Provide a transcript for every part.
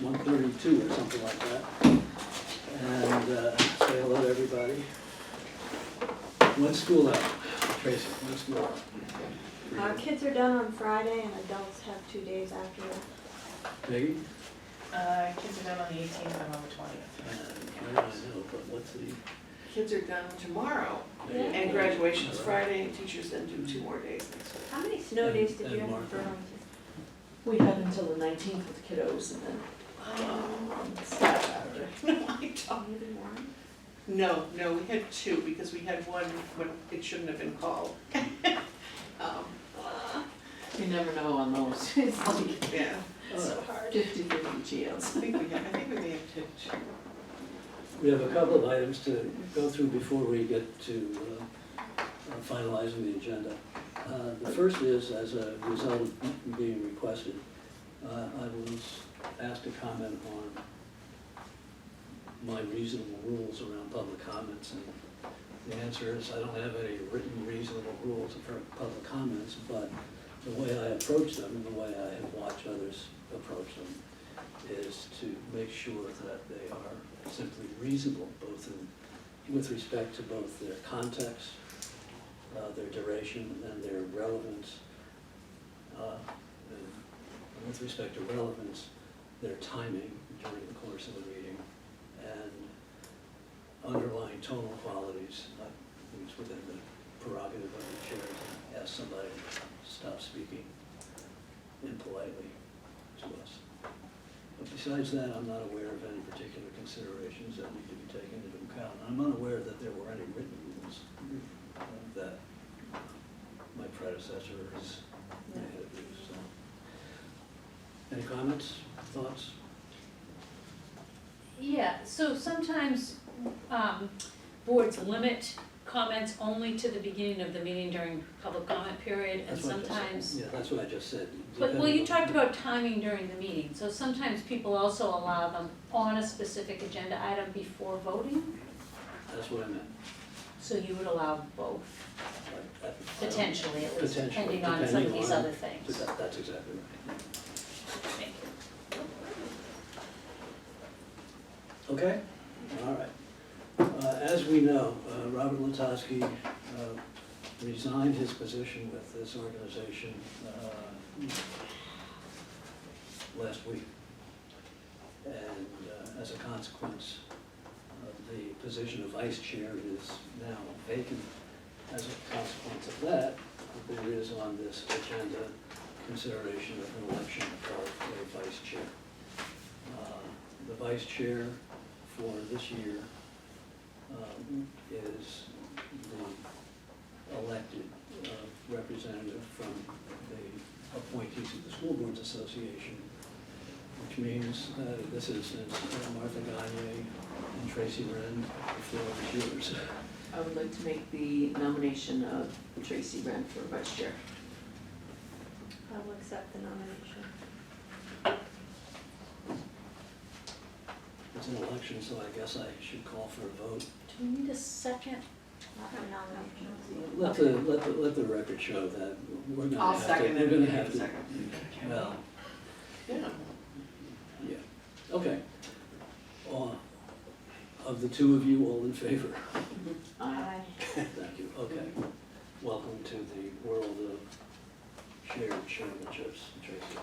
1:32 or something like that. And say hello to everybody. When's school out? Tracy, when's school out? Kids are done on Friday and adults have 2 days after that. Peggy? Kids are done on the 18th, I'm on the 20th. I know, but what's the? Kids are done tomorrow, Yeah. and graduation's Friday, and teachers then do 2 more days next week. How many snow days did And you have in Martha. Burlington? We have until the 19th with kiddos, and then Saturday. No, I don't. Maybe one? No, we had 2, because we had one when it shouldn't have been called. You never know on those, it's like Yeah, So hard. 50-50 chance. I think we may have 2. We have a couple of items to go through before we get to finalizing the agenda. The first is, as a result of being requested, I was asked to comment on my reasonable rules around public comments, and the answer is I don't have any written reasonable rules for public comments, but the way I approach them and the way I have watched others approach them is to make sure that they are simply reasonable, both with respect to both their context, their duration, and their relevance. And with respect to relevance, their timing during the course of the meeting, and underlying tonal qualities. It's within the prerogative of the chair to ask somebody to stop speaking impolitely to us. But besides that, I'm not aware of any particular considerations that need to be taken into account. I'm unaware that there were any written rules that my predecessors may have used. So. Any comments, thoughts? Yeah, so sometimes boards limit comments only to the beginning of the meeting during public comment period, and That's what I just said. sometimes, Yeah, that's what I just said. but, well, you Depending on- talked about timing during the meeting, so sometimes people also allow them on a specific agenda item before voting, That's what I meant. so you would allow both, I don't- potentially, at least, Potentially, depending on some of depending these on- other things. That's exactly right. Thank you. Okay, all right. As we know, Robert Latosky resigned his position with this organization last week. And as a consequence, the position of vice chair is now vacant. As a consequence of that, there is on this agenda consideration of an election of a vice chair. The vice chair for this year is the elected representative from the appointees of the School Boards Association, which means this is Martha Gagne and Tracy Wren. The floor is yours. I would like to make the nomination of Tracy Wren for vice chair. I will accept the nomination. It's an election, so I guess I should call for a vote. Do we need a second? Not a nomination. Let the record show that we're gonna I'll have to. second it. We're gonna have to. Second. Well, Yeah. yeah, okay. Of the two of you, all in favor? Aye. Thank you, okay. Welcome to the world of shared chairmanships, Tracy.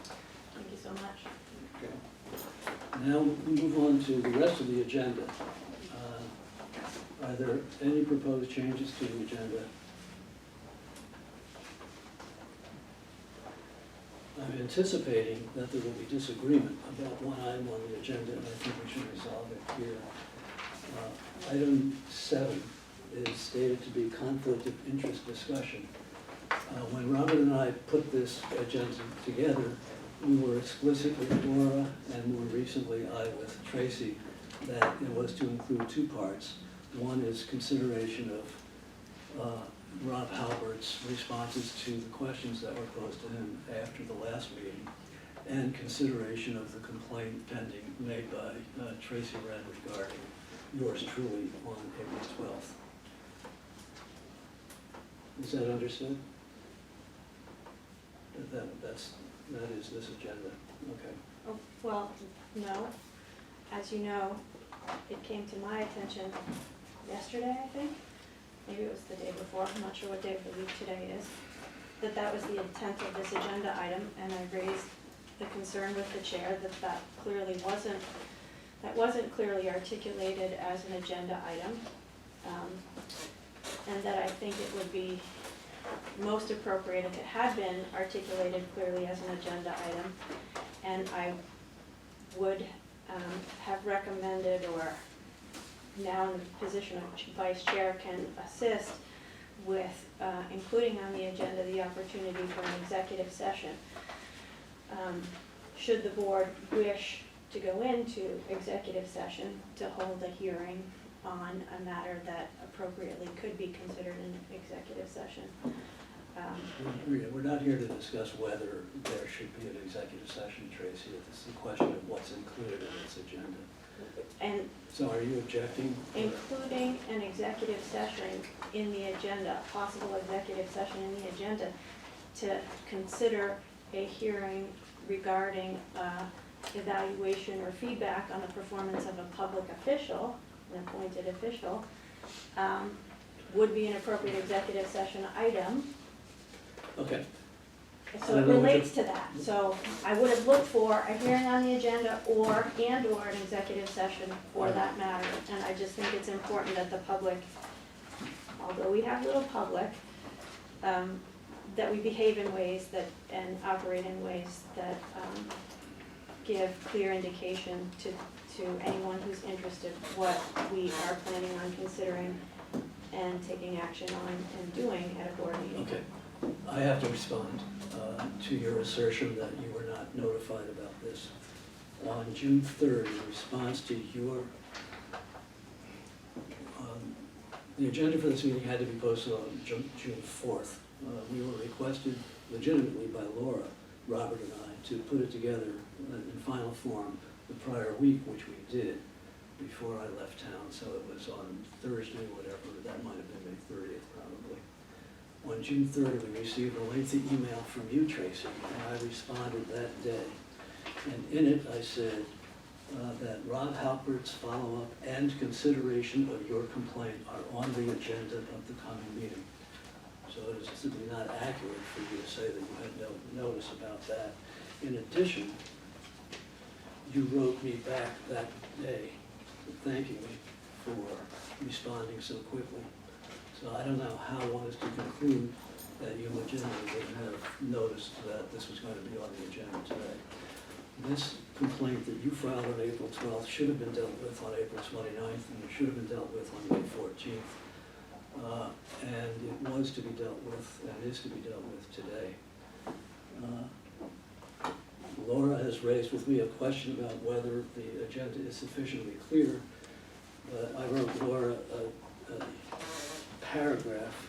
Thank you so much. Okay. Now we move on to the rest of the agenda. Are there any proposed changes to the agenda? I'm anticipating that there will be disagreement about one item on the agenda, and I think we should resolve it here. Item 7 is stated to be conflict of interest discussion. When Robert and I put this agenda together, we were explicit with Laura, and more recently I with Tracy, that it was to include 2 parts. One is consideration of Rob Halbert's responses to the questions that were posed to him after the last meeting, and consideration of the complaint pending made by Tracy Wren regarding yours truly on April 12th. Is that understood? That is this agenda, okay. Oh, well, no. As you know, it came to my attention yesterday, I think. Maybe it was the day before, I'm not sure what day of the week today is. That was the intent of this agenda item, and I raised the concern with the chair that clearly wasn't clearly articulated as an agenda item. And that I think it would be most appropriate if it had been articulated clearly as an agenda item. And I would have recommended, or now in the position of vice chair can assist with including on the agenda the opportunity for an executive session. Should the board wish to go into executive session to hold a hearing on a matter that appropriately could be considered an executive session. We're not here to discuss whether there should be an executive session, Tracy. It's the question of what's included in its agenda. And So are you objecting? including an executive session in the agenda, a possible executive session in the agenda to consider a hearing regarding evaluation or feedback on the performance of a public official, an appointed official, would be an appropriate executive session item. Okay, So it relates to that. So I would have looked for a hearing on the agenda or an executive session for that matter. And I just think it's important that the public, although we have little public, that we behave in ways that, and operate in ways that give clear indication to anyone who's interested what we are planning on considering and taking action on and doing at a board meeting. okay. I have to respond to your assertion that you were not notified about this. On June 3rd, in response to your, the agenda for this meeting had to be posted on June 4th. We were requested legitimately by Laura, Robert and I, to put it together in final form the prior week, which we did before I left town. So it was on Thursday, whatever, that might have been May 30th probably. On June 3rd, we received a lengthy email from you, Tracy, and I responded that day. And in it, I said that Rob Halpert's follow-up and consideration of your complaint are on the agenda of the coming meeting. So it is simply not accurate for you to say that you had no notice about that. In addition, you wrote me back that day thanking me for responding so quickly. So I don't know how one is to conclude that you legitimately didn't have noticed that this was going to be on the agenda today. This complaint that you filed on April 12th should have been dealt with on April 29th, and it should have been dealt with on May 14th. And it was to be dealt with, and is to be dealt with today. Laura has raised with me a question about whether the agenda is sufficiently clear. I wrote Laura a paragraph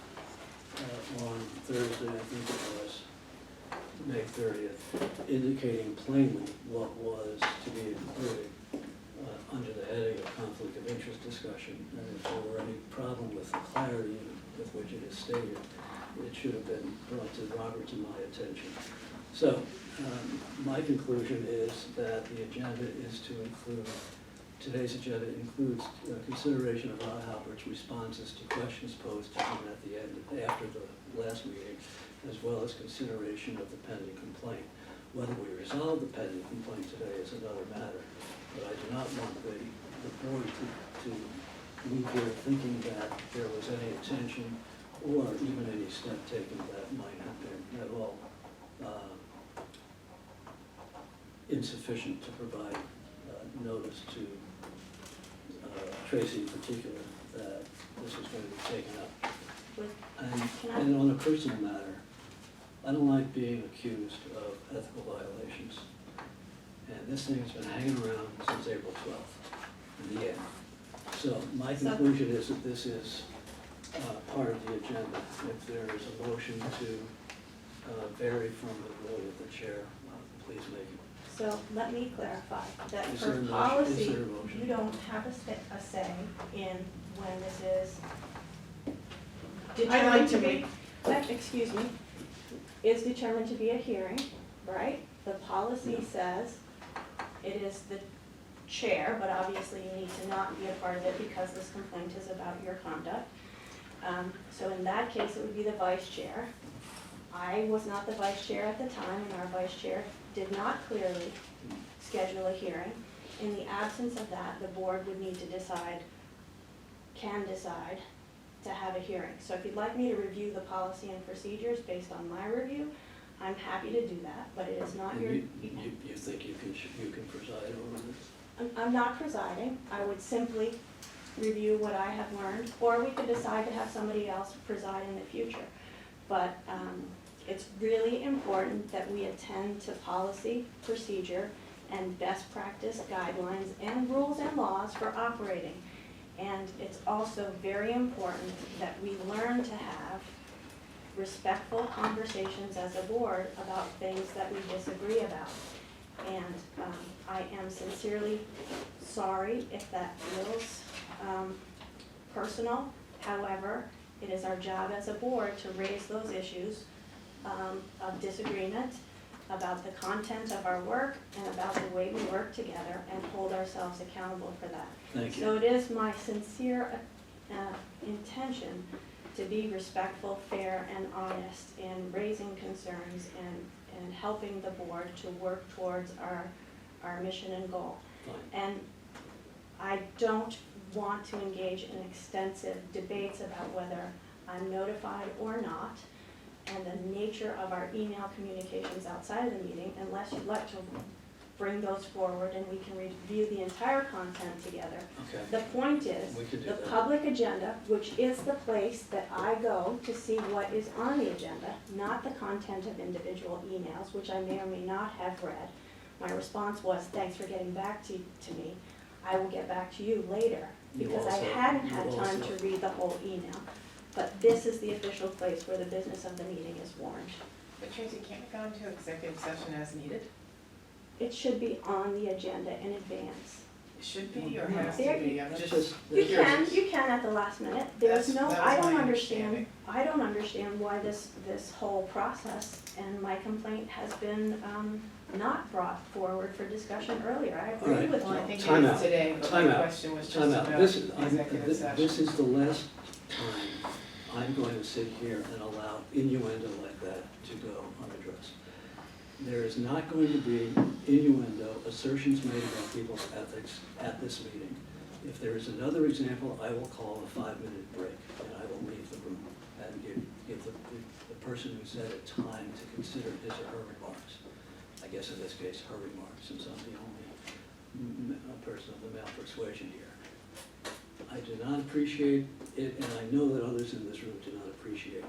on Thursday, I think it was, May 30th, indicating plainly what was to be included under the heading of conflict of interest discussion. And if there were any problem with the clarity with which it is stated, it should have been brought to Robert to my attention. So my conclusion is that the agenda is to include, today's agenda includes consideration of Rob Halpert's responses to questions posed to him at the end, after the last meeting, as well as consideration of the pending complaint. Whether we resolve the pending complaint today is another matter, but I do not want the board to leave here thinking that there was any intention or even any step taken that might have been at all insufficient to provide notice to Tracy in particular that this was going to be taken up. And on a personal matter, I don't like being accused of ethical violations. And this thing has been hanging around since April 12th, in the end. So my conclusion is that this is part of the agenda. If there is a motion to vary from the will of the chair, please make it. So let me clarify that Is there a for motion? policy, Is there a motion? you don't have a say in when this is I'd like determined to to be, be. excuse me, is determined to be a hearing, right? The policy says it is the chair, but obviously you need to not be a part of it because this complaint is about your conduct. So in that case, it would be the vice chair. I was not the vice chair at the time, and our vice chair did not clearly schedule a hearing. In the absence of that, the board would need to can decide to have a hearing. So if you'd like me to review the policy and procedures based on my review, I'm happy to do that, but it is not And your. you think you can preside over this? I'm not presiding, I would simply review what I have learned, or we could decide to have somebody else preside in the future. But it's really important that we attend to policy, procedure, and best practice guidelines and rules and laws for operating. And it's also very important that we learn to have respectful conversations as a board about things that we disagree about. And I am sincerely sorry if that feels personal. However, it is our job as a board to raise those issues of disagreement about the content of our work and about the way we work together and hold ourselves accountable for that. Thank you. So it is my sincere intention to be respectful, fair, and honest in raising concerns and helping the board to work towards our mission and goal. Fine. And I don't want to engage in extensive debates about whether I'm notified or not, and the nature of our email communications outside of the meeting, unless you'd like to bring those forward and we can review the entire content together. Okay. The point is, We could do the that. public agenda, which is the place that I go to see what is on the agenda, not the content of individual emails, which I may or may not have read. My response was, thanks for getting back to me. I will get back to you later, You because I also- hadn't you had time also- to read the whole email. But this is the official place where the business of the meeting is warned. But Tracy, can't we go into executive session as needed? It should be on the agenda in advance. It should be or has to There- be? I'm It's just, just, You Curious. can at the last minute. There's no, That was I don't my understand, I don't understand why this whole process and my complaint has been, not brought forward for discussion earlier. I agree Alright. with well, I you. think it Time is out. today, but Time my out. question was just time out. about This executive is, session. this is the last time I'm going to sit here and allow innuendo like that to go unaddressed. There is not going to be innuendo, assertions made about people's ethics at this meeting. If there is another example, I will call a 5-minute break and I will leave the room and give the person who said it time to consider his or her remarks. I guess in this case, her remarks, since I'm the only person of the male persuasion here. I do not appreciate it, and I know that others in this room do not appreciate it.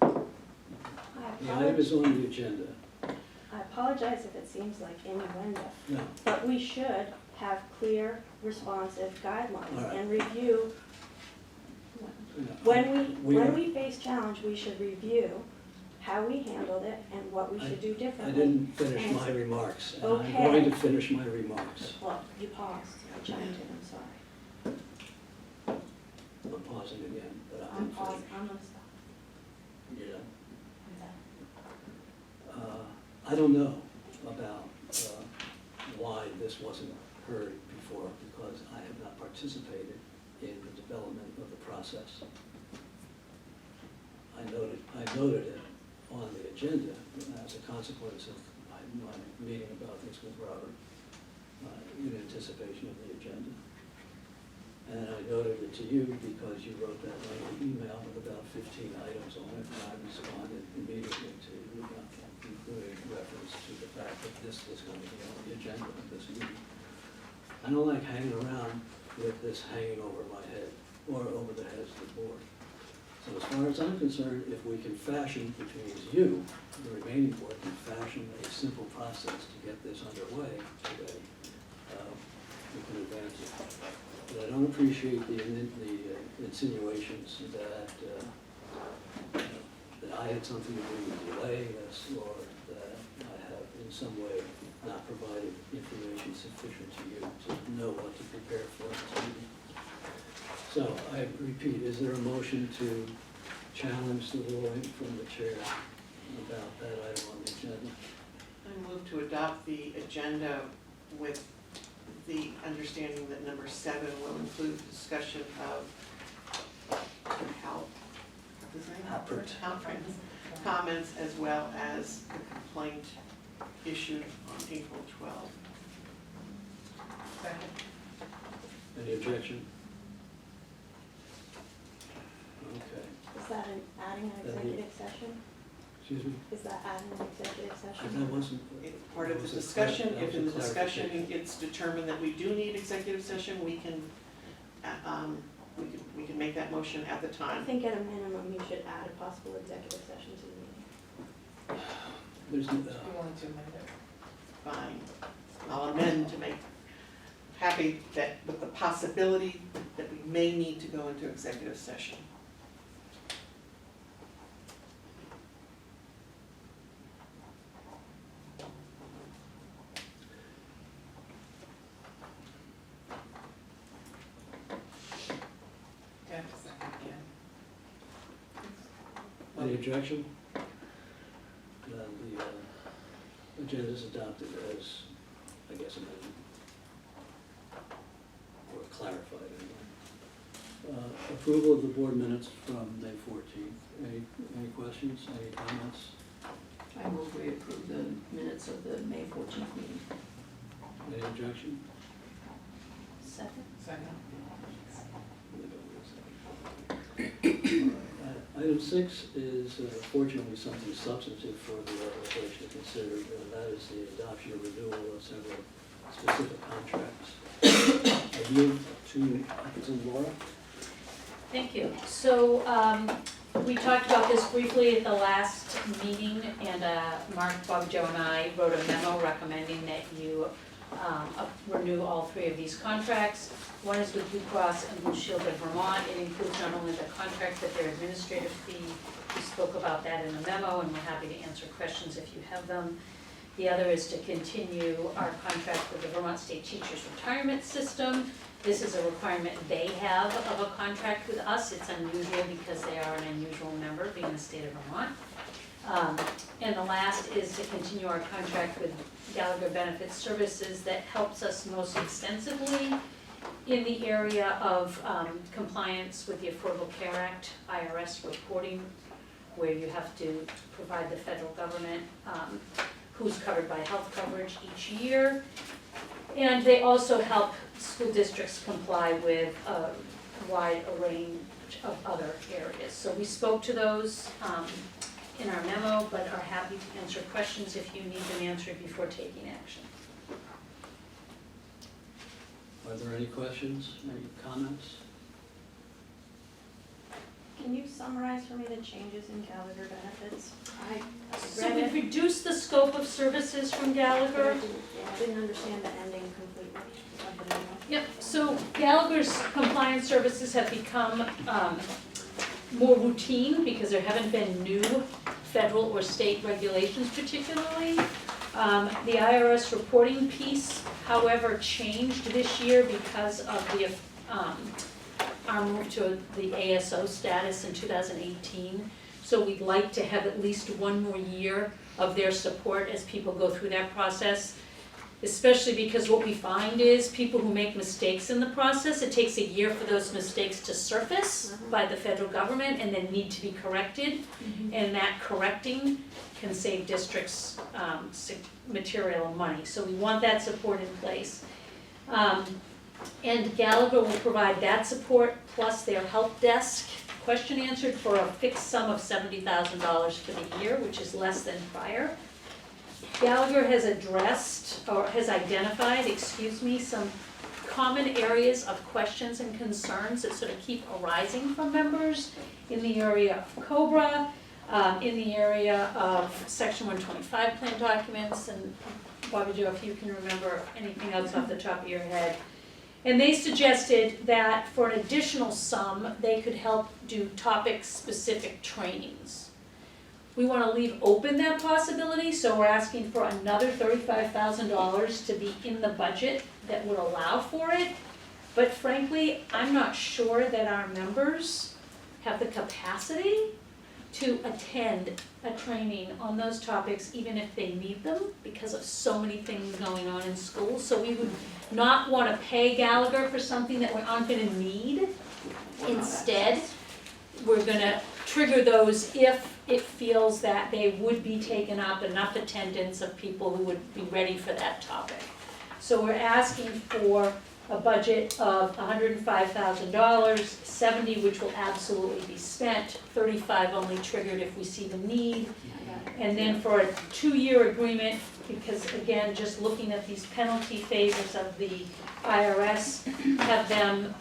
The item is on the agenda. I apologize if it seems like innuendo, No, but we should have clear, responsive guidelines All right. and review. no. When we face challenge, we should review how we handled it and what we should do I differently. didn't finish my remarks, and I'm Okay. going to finish my remarks. Well, you paused, I chimed in, I'm sorry. I'm pausing again, but I I'm didn't pausing, finish. I'm gonna stop. You know, I'm done. I don't know about why this wasn't heard before, because I have not participated in the development of the process. I noted it on the agenda as a consequence of my meeting about this with Robert, in anticipation of the agenda. And I noted it to you because you wrote that lengthy email with about 15 items on it, and I responded immediately to you, including reference to the fact that this was going to be on the agenda of this meeting. I don't like hanging around with this hanging over my head or over the heads of the board. So as far as I'm concerned, if we can fashion, which means you, the remaining board, can fashion a simple process to get this underway today, we can advance it. But I don't appreciate the insinuations that I had something to do with delaying this, or that I have in some way not provided information sufficient to you to know what to prepare for this meeting. So I repeat, is there a motion to challenge the ruling from the chair about that item on the agenda? I move to adopt the agenda with the understanding that number 7 will include discussion of Halpert's comments as well as the complaint issued on April 12th. Second. Any objection? Okay, Is that adding an executive session? excuse me? Is that adding an executive If session? that wasn't. It's part of that the was a discussion. that If in the was a discussion clarification. it's determined that we do need executive session, we can make that motion at the I time. think at a minimum, you should add a possible executive session to the meeting. There's, Do you want to amend it? Fine. I'll amend to make happy that with the possibility that we may need to go into executive session. Yeah, second, yeah. any objection? Then the agenda is adopted as, I guess, amended. Or clarified anyway. Approval of the board minutes from May 14th. Any questions, any comments? I move we approve the minutes of the May 14th meeting. Any objection? Second? Second. Item 6 is fortunately something substantive for the organization to consider, and that is the adoption or renewal of several specific contracts. I yield to Laura. Thank you. So, we talked about this briefly at the last meeting, and Mark, Bob, Joe, and I wrote a memo recommending that you renew all 3 of these contracts. One is with Blue Cross and Blue Shield of Vermont. It includes not only the contract, but their administrative fee. We spoke about that in the memo, and we're happy to answer questions if you have them. The other is to continue our contract with the Vermont State Teachers Retirement System. This is a requirement they have of a contract with us. It's unusual because they are an unusual member, being the state of Vermont. And the last is to continue our contract with Gallagher Benefit Services that helps us most extensively in the area of compliance with the Affordable Care Act, IRS reporting, where you have to provide the federal government who's covered by health coverage each year. And they also help school districts comply with a wide array of other areas. So we spoke to those in our memo, but are happy to answer questions if you need them answered before taking action. Are there any questions, any comments? Can you summarize for me the changes in Gallagher benefits? So we've reduced the scope of services from Gallagher. I didn't understand the ending completely of the memo. Yep, so Gallagher's compliance services have become more routine because there haven't been new federal or state regulations particularly. The IRS reporting piece, however, changed this year because of the our move to the ASO status in 2018. So we'd like to have at least one more year of their support as people go through that process. Especially because what we find is people who make mistakes in the process, it takes a year for those mistakes to surface by the federal government and then need to be corrected. And that correcting can save districts material and money. So we want that support in place. And Gallagher will provide that support plus their help desk question answered for a fixed sum of $70,000 for the year, which is less than prior. Gallagher has identified, some common areas of questions and concerns that sort of keep arising from members in the area of COBRA, in the area of Section 125 plan documents, and Bobby Joe, if you can remember anything else off the top of your head. And they suggested that for an additional sum, they could help do topic-specific trainings. We want to leave open that possibility, so we're asking for another $35,000 to be in the budget that would allow for it. But frankly, I'm not sure that our members have the capacity to attend a training on those topics, even if they need them, because of so many things going on in schools. So we would not want to pay Gallagher for something that we aren't going to need. Instead, we're going to trigger those if it feels that they would be taken up, enough attendance of people who would be ready for that topic. So we're asking for a budget of $105,000, 70 which will absolutely be spent, 35 only triggered if we see the need. And then for a 2-year agreement, because again, just looking at these penalty phases of the IRS, have them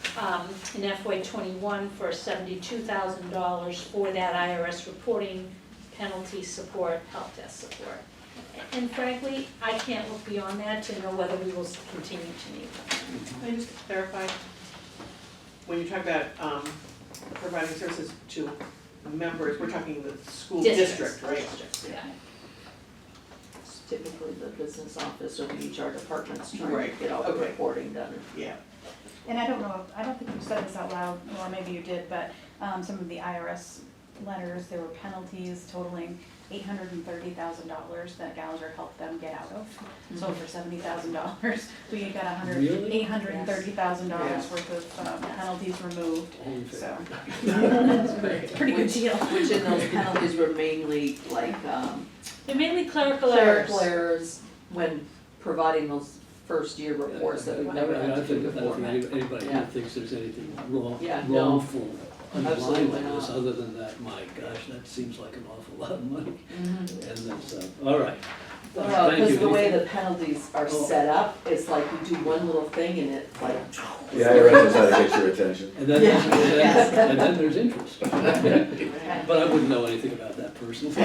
in FY '21 for $72,000 for that IRS reporting, penalty support, help desk support. And frankly, I can't look beyond that to know whether we will continue to need them. Can I just clarify, when you talk about providing services to members, we're talking the school district, right? Districts, yeah. It's typically the business office or the HR department's trying to Right, get all the okay. reporting done. Yeah. And I don't know, I don't think you said this out loud, or maybe you did, but some of the IRS letters, there were penalties totaling $830,000 that Gallagher helped them get out of. So for $70,000, we got Really? $830,000 worth of penalties removed, All in favor? so. It's a pretty good deal. Which in those penalties were mainly like They're mainly clerical errors. clerical errors when providing those first year reports that we've never had to do before. Anybody Yeah. who thinks there's anything wrong, Yeah, no. wrongful underlying Absolutely with this, not. other than that, my gosh, that seems like an awful lot of money. Mhm. And that's, all right. Well, Thank because you. the way the penalties are set up, it's like you do one little thing and it's like. The IRS knows how to get your attention. And then, Yeah. and then there's interest. But I wouldn't know anything about that personally.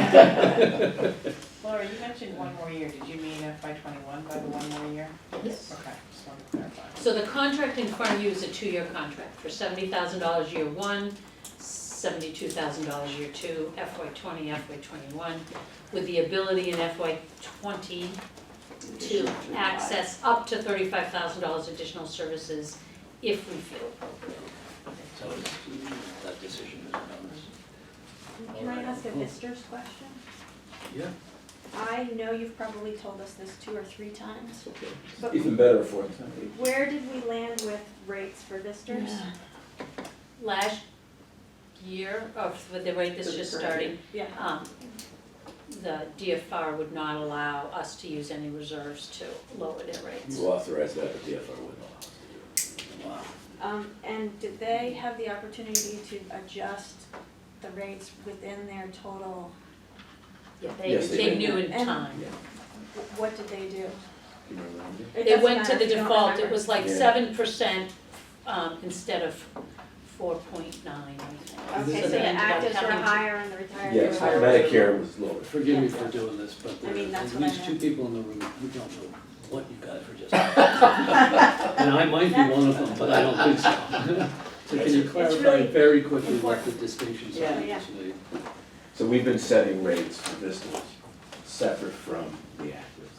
Laura, you mentioned one more year, did you mean FY '21 by the one more year? Yes. Okay, just wanted to clarify. So the contract in front of you is a 2-year contract for $70,000 year 1, $72,000 year 2, FY '20, FY '21, with the ability in FY '20 to access up to $35,000 additional services if we feel appropriate. So that decision is on Can I ask a visitor's question? us. Yeah, I know you've probably told us this 2 or 3 times, okay. but Even better for them. where did we land with rates for visitors? Last year, with the rate that's just starting, Yeah. the DFR would not allow us to use any reserves to lower their rates. We'll authorize that, but the FR would allow us to do it. Wow. And did they have the opportunity to adjust the rates within their total? Yeah, Yes, they they did. knew in And- time. Yeah. What did they do? Do you remember that? It They doesn't went to matter the if you don't default, it remember. was like Yeah. 7% instead of 4.9, I think. Okay, So so they the ended up actives were having to- higher and the retired Yes, were lower. Medicare was lower. Forgive me Yeah. for doing this, but I there mean, are that's at what I least 2 meant. people in the room who don't know what you guys were just And I might be one of them, but I don't think so. So can you It's clarify really very quickly what the important. distinctions Yeah. are? Yeah. just made? So we've been setting rates for visitors separate from the actives.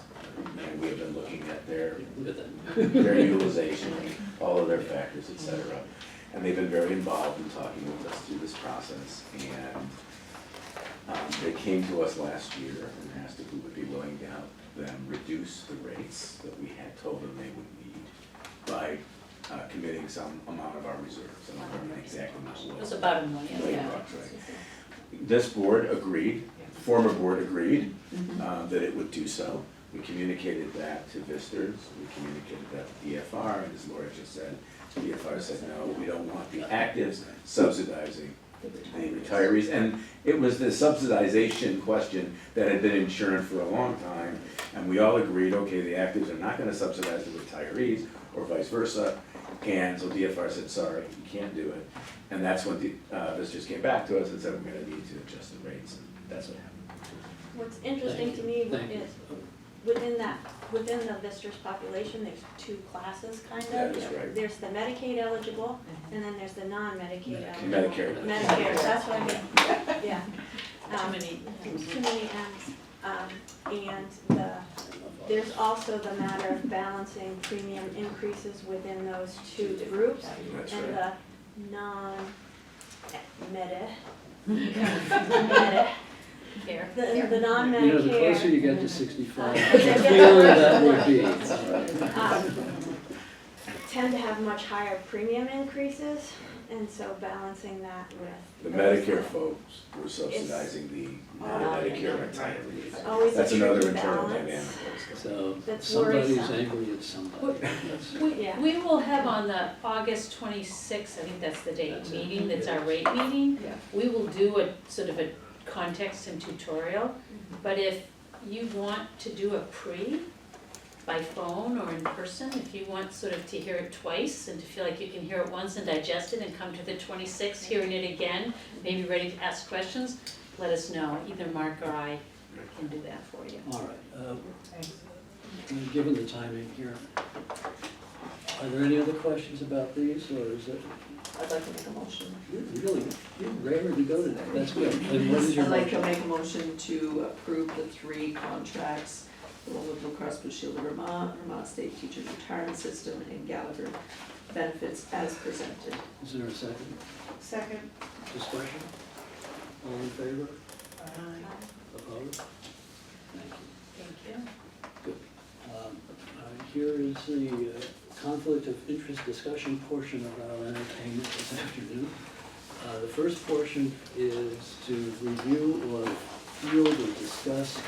And we have been looking at their Look at that. their utilization, all of their factors, et cetera. And they've been very involved in talking with us through this process. And they came to us last year and asked if we would be willing to help them reduce the rates that we had told them they would need by committing some amount of our reserves. I don't remember the exact amount. It was about $1 million, Million yeah. bucks, right. This board agreed, former board agreed, that it would do so. We communicated that to visitors, we communicated that to DFR, and as Laura just said, DFR said, no, we don't want the actives subsidizing the retirees. And it was the subsidization question that had been insurance for a long time, and we all agreed, okay, the actives are not gonna subsidize the retirees, or vice versa. And so DFR said, sorry, you can't do it. And that's when the visitors came back to us and said, we're gonna need to adjust the rates, and that's what happened. What's interesting to me Thank you. is within the visitors population, there's 2 classes kind of. That is right. There's the Medicaid eligible, and then there's the non-Medicaid eligible. Medicare. Medicare, that's what I mean, yeah. Too many. Too many M's. And there's also the matter of balancing premium increases within those 2 groups. That's And right. the non, Here. the non-Medicare. You know, the closer you get to 65, Uh, the clearer that would be. Tend to have much higher premium increases, and so balancing that with. The those Medicare that- folks were subsidizing the Oh, non-Medicare retirees. It's always a That's another tricky internal balance. dynamic. So That's somebody's worrisome. angry at somebody. That's- We, Yeah. we will have on the August 26th, I think that's the date, That's it. meeting, that's our rate meeting. Yeah. We will do a sort of a context and tutorial, but if you want to do a pre by phone or in person, if you want sort of to hear it twice and to feel like you can hear it once and digest it and come to the 26th, hearing it again, maybe ready to ask questions, let us know, either Mark or I can do that for you. All right, Thanks. given the timing here, are there any other questions about these, or is it, I'd like to make a motion. you're raring to go today, that's good. And what is your I'd like to motion? make a motion to approve the 3 contracts, the one with Blue Cross Blue Shield of Vermont, Vermont State Teachers Retirement System, and Gallagher benefits as presented. Is there a second Second. discussion? All in favor? Aye. Opposed? Thank you. Thank you. Here is the conflict of interest discussion portion of our entertainment this afternoon. The first portion is to review or field or discuss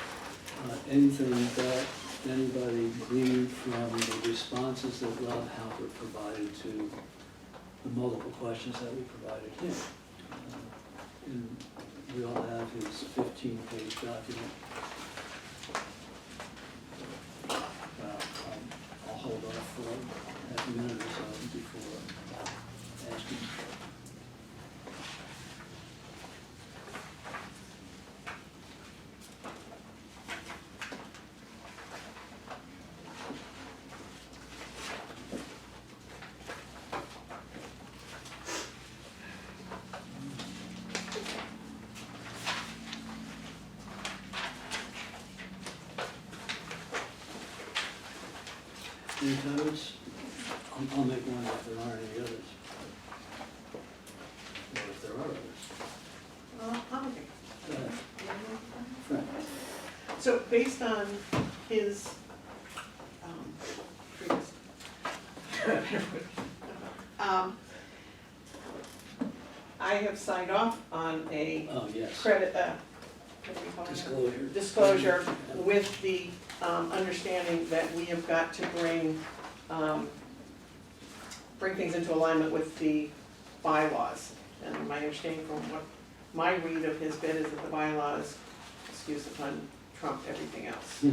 anything that anybody gleaned from the responses that Rob Halpert provided to the multiple questions that we provided him. And we all have his 15-page document. I'll hold off for half a minute or so before asking. Any comments? I'll make one if there aren't any others. Or if there are others. Okay. Go ahead. Frank. So based on his, previous. I have signed off on a Oh, yes. credit, what do we call it? Disclosure. Disclosure with the understanding that we have got to bring things into alignment with the bylaws. And my understanding from what my read of his bid is that the bylaws, excuse the pun, trump everything else.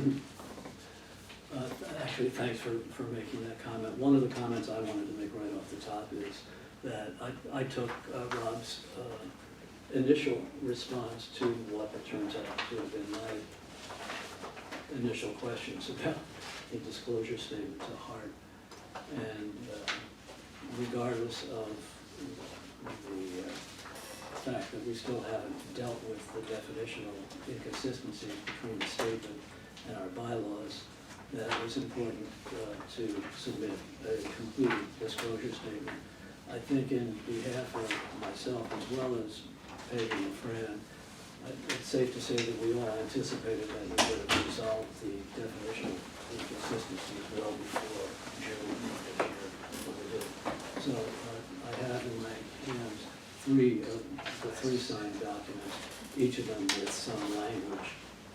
Actually, thanks for making that comment. One of the comments I wanted to make right off the top is that I took Rob's initial response to what it turns out to have been my initial questions about the disclosure statement to heart. And regardless of the fact that we still haven't dealt with the definitional inconsistencies between the statement and our bylaws, that it was important to submit a complete disclosure statement. I think in behalf of myself as well as Peggy and Fran, it's safe to say that we all anticipated that we would have resolved the definitional inconsistencies well before June of this year when we did. So I have in my hands the three signed documents, each of them with some language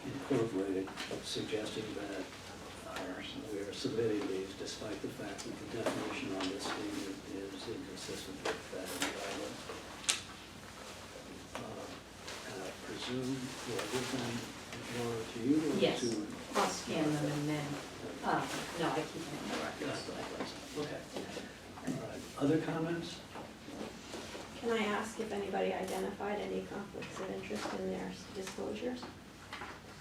incorporated suggesting that we are submitting these despite the fact that the definition on this statement is inconsistent with that in the bylaw. And I presume, do I give them, Laura, to you or to? Yes. I'll scan them and then, no, I keep them in the records. Okay. All right. Other comments? Can I ask if anybody identified any conflicts of interest in their disclosures?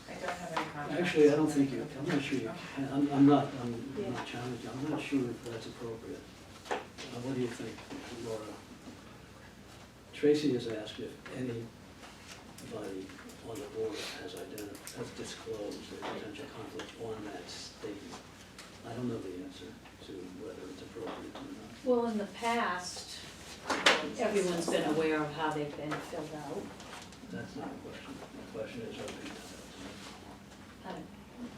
I don't have any comments. Actually, I don't think you, I'm not sure you can, I'm not Yeah. challenging, I'm not sure if that's appropriate. What do you think, Laura? Tracy has asked if anybody on the board has disclosed a potential conflict on that statement. I don't know the answer to whether it's appropriate or not. Well, in the past, everyone's been aware of how they've been filled out. That's not a question. The question is, are they entitled to it? I don't-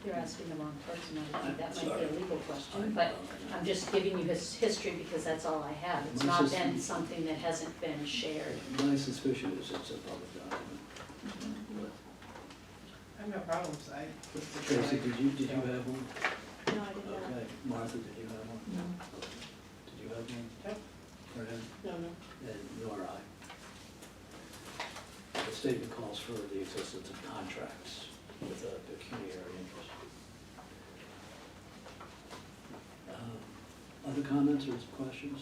You're asking the wrong person, I think that might Sorry. be a legal question, but I'm just giving you his history because that's all I have. It's My not system- been something that hasn't been shared. My suspicion is it's a public document. But I have no problems, I was the. Tracy, did you have one? No, I didn't know. Okay, Martha, did you have one? No. Did you have one? Nope. Fran? No, no. And nor I. The statement calls for the existence of contracts with a pecuniary interest. Other comments or questions?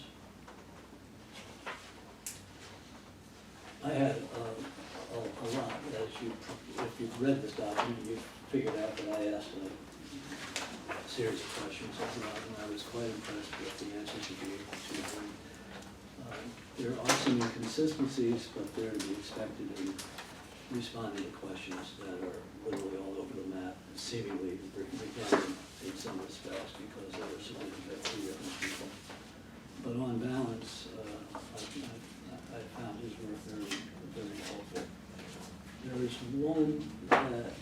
I had a lot, as you, if you've read this document, you've figured out that I asked a series of questions, and I was quite impressed with the answers you gave to them. There are some inconsistencies, but they're to be expected in responding to questions that are literally all over the map, seemingly redundant in some respects because they were submitted by three different people. But on balance, I found his work very, very helpful. There is one that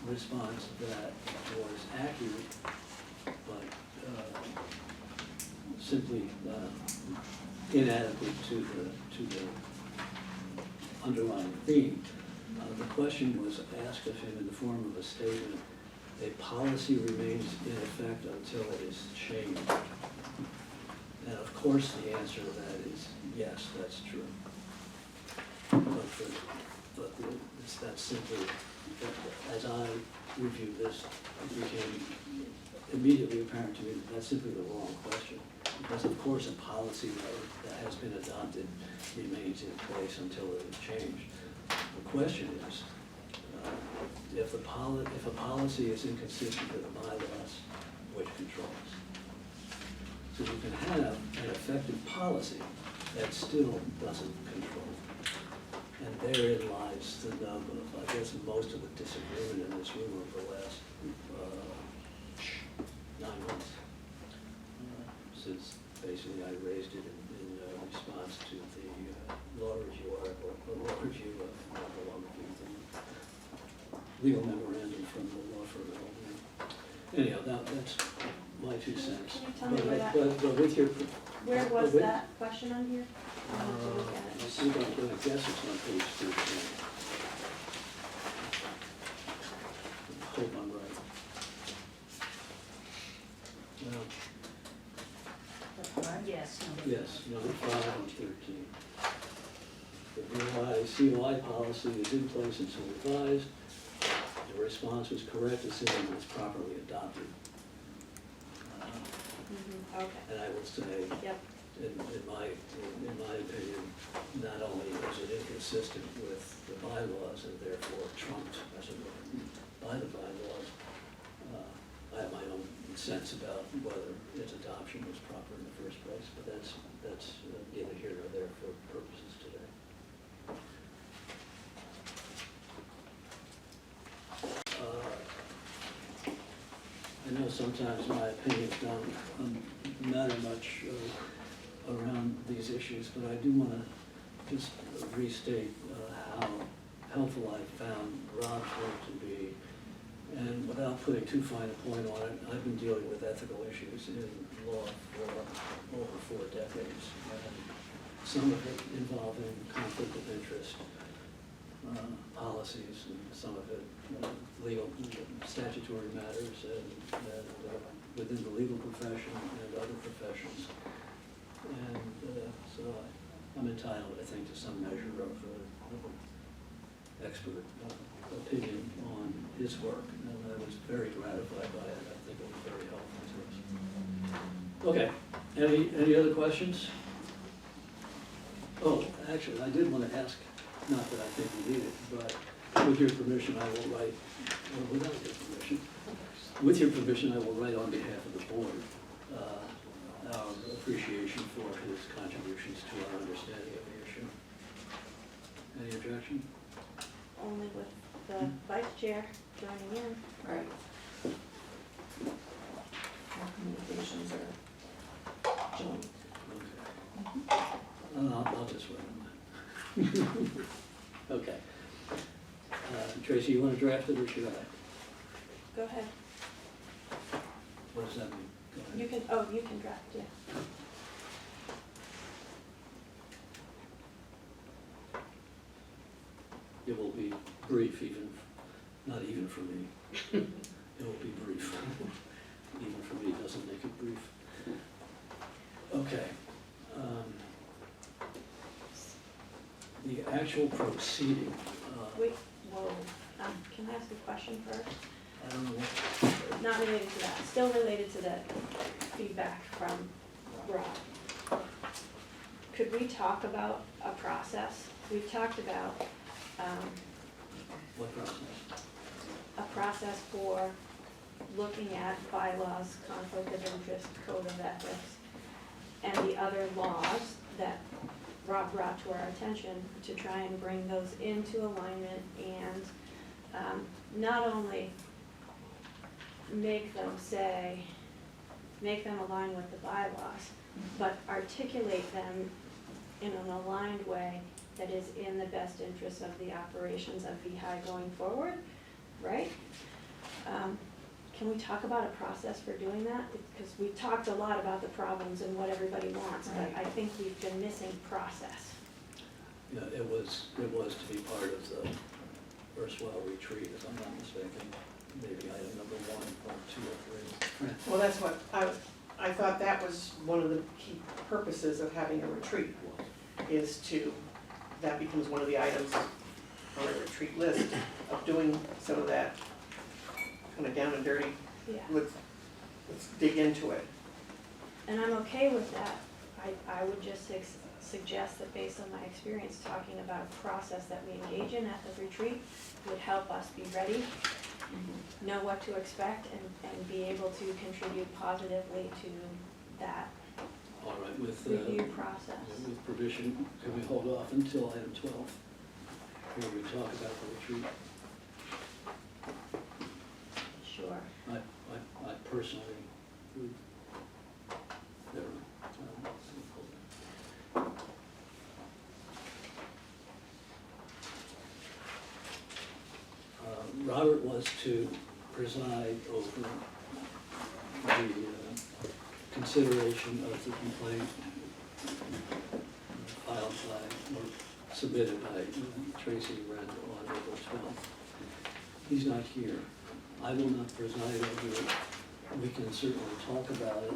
response that was accurate, but simply inadequate to the underlying theme. The question was asked of him in the form of a statement, a policy remains in effect until it is changed. And of course, the answer to that is yes, that's true. That's simply, as I reviewed this, it became immediately apparent to me that that's simply the wrong question. Because of course, a policy that has been adopted remains in place until it is changed. The question is, if a policy is inconsistent with the bylaws, which controls? So you can have an effective policy that still doesn't control. And therein lies the nub of, I guess, most of the disagreement in this room over the last 9 months. Since basically I raised it in response to the law review article, the law review of, not the law review, the legal memorandum from the law firm at Albany. Anyhow, that's my 2 cents. Can you tell me where that, But with your. where was with- that question on here? I'll have to look at I it. think I'm gonna guess it's on page 13. Hope I'm right. Well, Yes, yes, number 5 on 13. The VEHI COI policy is in place until revised. The response was correct, assuming it was properly adopted. Okay, And I will say, yep, in my opinion, not only is it inconsistent with the bylaws and therefore trumped, as it were, by the bylaws, I have my own sense about whether its adoption was proper in the first place, but that's neither here nor there for purposes today. I know sometimes my opinions don't matter much around these issues, but I do want to just restate how helpful I found Rob's work to be. And without putting too fine a point on it, I've been dealing with ethical issues in law for over 4 decades. And some of it involving conflict of interest policies, and some of it legal statutory matters, and within the legal profession and other professions. And so I'm entitled, I think, to some measure of expert opinion on his work, and I was very gratified by it. I think it was very helpful to us. Okay, any other questions? Oh, actually, I did want to ask, not that I think we need it, but with your permission, I will write, or without your permission, with your permission, I will write on behalf of the board our appreciation for his contributions to our understanding of the issue. Any objection? only with the vice chair joining in. Right. Our communications are joint. Okay. I'll just wait on that. Okay. Tracy, you wanna draft it or should I? Go ahead. What does that mean? Go ahead. You can draft, yeah. It will be brief, not even for me. It will be brief. Even for me, doesn't make it brief. Okay. The actual proceeding, Wait, whoa, can I ask a question first? I don't know what, Not related to that, still related to the feedback from Rob. Could we talk about a process? We've talked about, what process? a process for looking at bylaws, conflict of interest, code of ethics, and the other laws that Rob brought to our attention to try and bring those into alignment and not only make them align with the bylaws, but articulate them in an aligned way that is in the best interest of the operations of VEHI going forward, right? Can we talk about a process for doing that? Because we've talked a lot about the problems and what everybody wants, but I think we've been missing process. Yeah, it was to be part of the erstwhile retreat, if I'm not mistaken. Maybe item number 1, or 2, or 3. Well, that's what, I thought that was one of the key purposes of having a retreat, is that becomes one of the items on a retreat list of doing some of that kind of down and dirty, Yeah, let's dig into it. and I'm okay with that. I would just suggest that based on my experience talking about a process that we engage in at the retreat would help us be ready, know what to expect, and be able to contribute positively to that All right, with review process. with permission, can we hold off until item 12? Where we talk about the retreat? Sure. I personally would, never mind. Robert was to preside over the consideration of the complaint filed by, or submitted by Tracy Wren on April 12th. He's not here. I will not preside over it. We can certainly talk about it.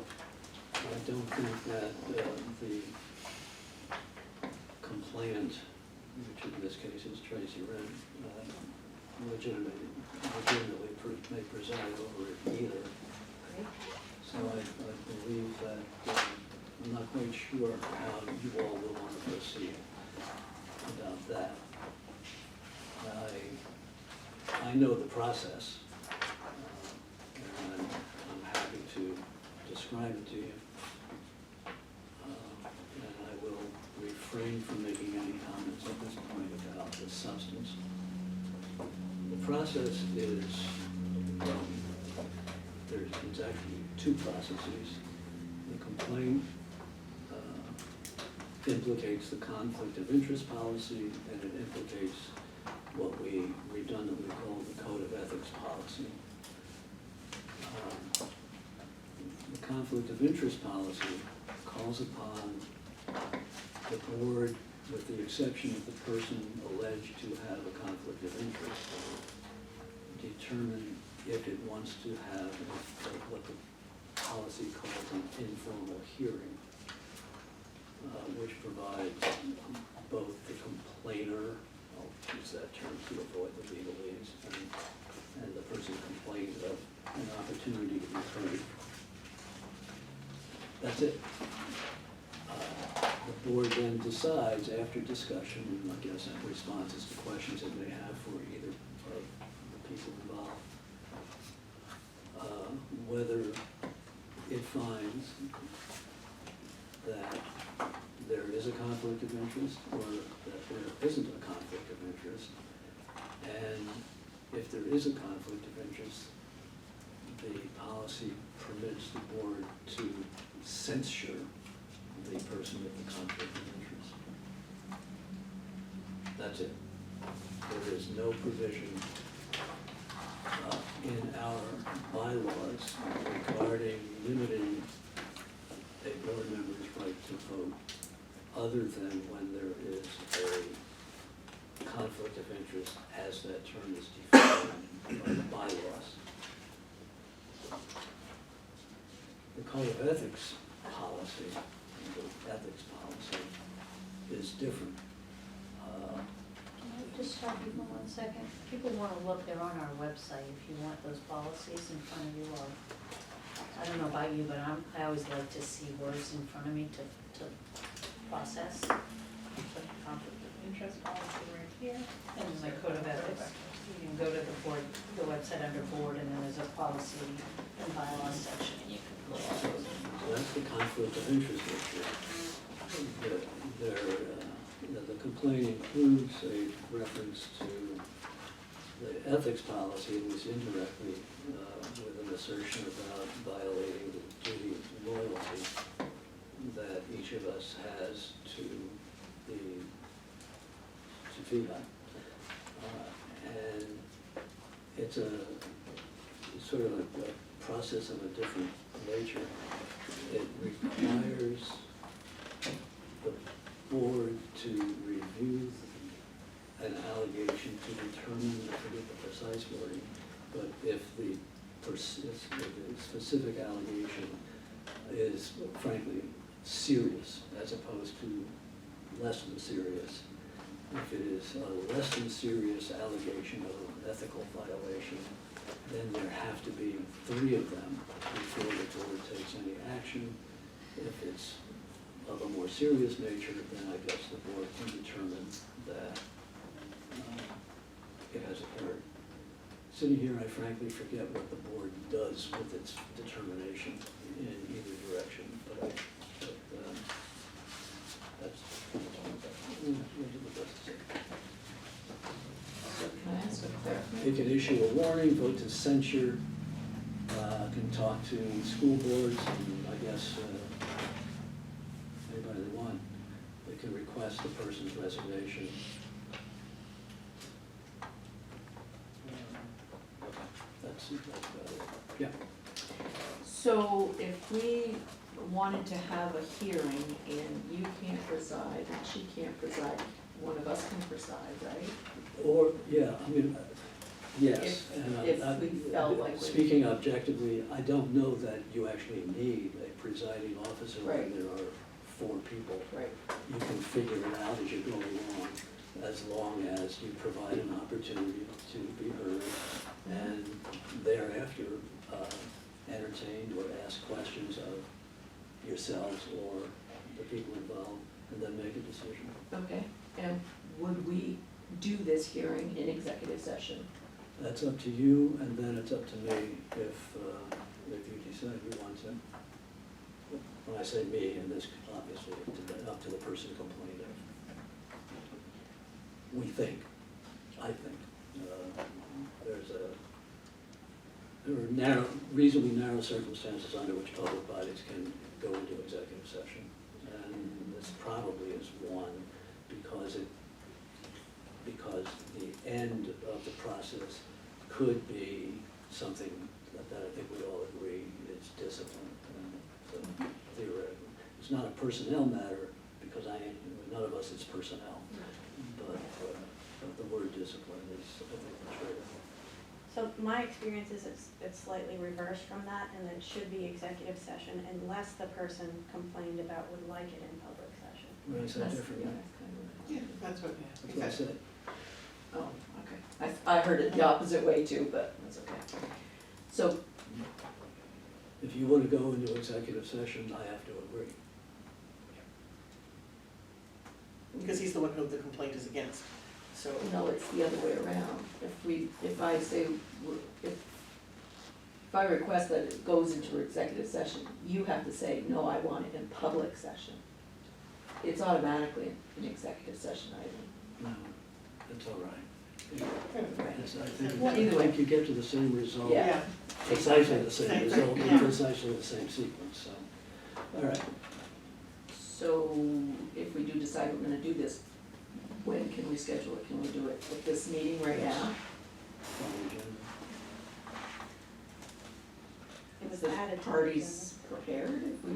I don't think that the complainant, which in this case is Tracy Wren, legitimately may preside over it either. So I believe that, I'm not quite sure how you all will want to proceed about that. I know the process, and I'm happy to describe it to you. And I will refrain from making any comments at this point about the substance. The process is, there's actually 2 processes. The complaint implicates the conflict of interest policy, and it implicates what we redundantly call the code of ethics policy. The conflict of interest policy calls upon the board, with the exception of the person alleged to have a conflict of interest, determine if it wants to have what the policy calls an informal hearing, which provides both the complainer, I'll use that term to avoid the legalese, and the person complained of an opportunity to be heard. That's it. The board then decides, after discussion, and I guess in responses to questions it may have for either of the people involved, whether it finds that there is a conflict of interest or that there isn't a conflict of interest. And if there is a conflict of interest, the policy permits the board to censure the person with the conflict of interest. That's it. There is no provision in our bylaws regarding limiting a board member's right to vote, other than when there is a conflict of interest as that term is defined by the bylaws. The code of ethics policy, the ethics policy is different. Can I just stop people 1 second? People wanna look, they're on our website, if you want those policies in front of you, or, I don't know about you, but I always like to see words in front of me to process. Conflict of interest policy right here. And there's my code of ethics. You can go to the board, the website under board, and then there's a policy and bylaws section, and you can look at those. So that's the conflict of interest issue. The complaint includes a reference to the ethics policy, at least indirectly, with an assertion about violating the duty of loyalty that each of us has to VEHI. And it's sort of a process of a different nature. It requires the board to review an allegation to determine, I forget the precise wording, but if the specific allegation is frankly serious as opposed to less than serious. If it is a less than serious allegation of an ethical violation, then there have to be 3 of them before the board takes any action. If it's of a more serious nature, then I guess the board can determine that it has occurred. Sitting here, I frankly forget what the board does with its determination in either direction, but that's what the best to say. Can I ask a clarification? It can issue a warning, vote to censure, can talk to school boards, and I guess anybody they want. They can request the person's resignation. That's about it. Yeah. So if we wanted to have a hearing and you can't preside and she can't preside, one of us can preside, right? Or, yeah, I mean, yes. And If we felt like we. Speaking objectively, I don't know that you actually need a presiding officer when Right. there are 4 people. Right, You can figure it out as you go along, as long as you provide an opportunity to be heard and thereafter entertained or ask questions of yourselves or the people involved, and then make a decision. okay. And would we do this hearing in executive session? That's up to you, and then it's up to me if you decide you want to. When I say me, and this obviously up to the person complaining. We think, I think, there are reasonably narrow circumstances under which public bodies can go into executive session. And this probably is one, because the end of the process could be something that I think we all agree is discipline. And so theoretically, it's not a personnel matter, because none of us is personnel, but the word discipline is, I think, much greater. So my experience is it's slightly reversed from that, and it should be executive session unless the person complained about would like it in public session. What I said That's- differently. yeah, that's kind of Yeah, that's what, That's what I said. Oh, okay. I heard it the opposite way too, but that's okay. So, If you want to go into executive session, I have to agree. because he's the one who the complaint is against, so. no, it's the other way around. If I say, if I request that it goes into executive session, you have to say, no, I want it in public session. It's automatically an executive session item. No, that's all right. Right. I Either way. think you get to the same result. Yeah. Precisely the same result, Yeah. and precisely the same sequence, so. All right, So if we do decide we're gonna do this, When can we schedule it? Can we do it at this meeting right Yes. now? On the agenda. It was Is the added to the parties prepared if we?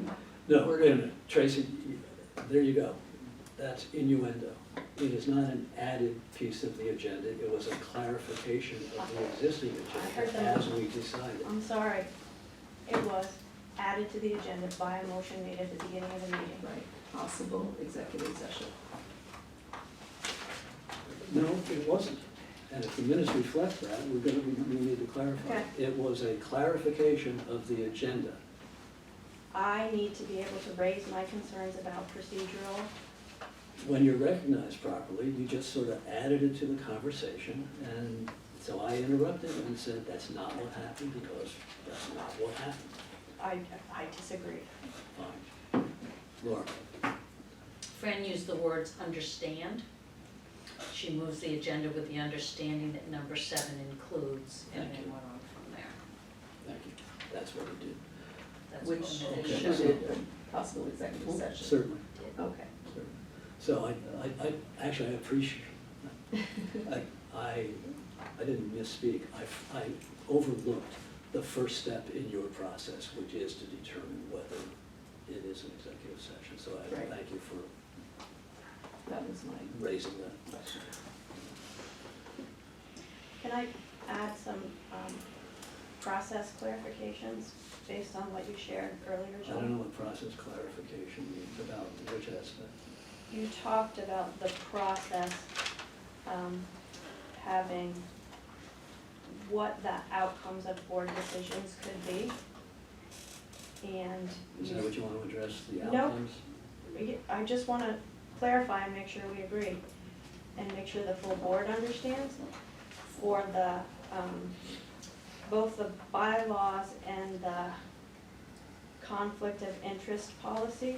No, wait a minute, Tracy, there you go. That's innuendo. It is not an added piece of the agenda, it was a clarification of the existing heard agenda that. as we decided. I'm sorry, it was added to the agenda by a motion made at the beginning of the meeting. Right, possible executive session. No, it wasn't. And if the minutes reflect that, we need to clarify. Okay. It was a clarification of the agenda. I need to be able to raise my concerns about procedural. When you're recognized properly, you just sort of added it to the conversation, and so I interrupted and said, that's not what happened, because that's not what happened. I disagree. Fine. Laura? Fran used the words understand. She moves the agenda with the understanding that number 7 includes, and Thank then you. went on from there. Thank you. That's what we did. That's Which what it Okay. shows. included a possible executive session. Certainly, Okay. certainly. So I actually, I appreciate, I didn't misspeak. I overlooked the first step in your process, which is to determine whether it is an executive session. So I Right. thank you for That was my, raising that question. Can I add some process clarifications based on what you shared earlier, I Joel? don't know what process clarification means, about which aspect. You talked about the process having what the outcomes of board decisions could be. And Is that what you want to address, the No. outcomes? I just want to clarify and make sure we agree, and make sure the full board understands. For the, both the bylaws and the conflict of interest policy,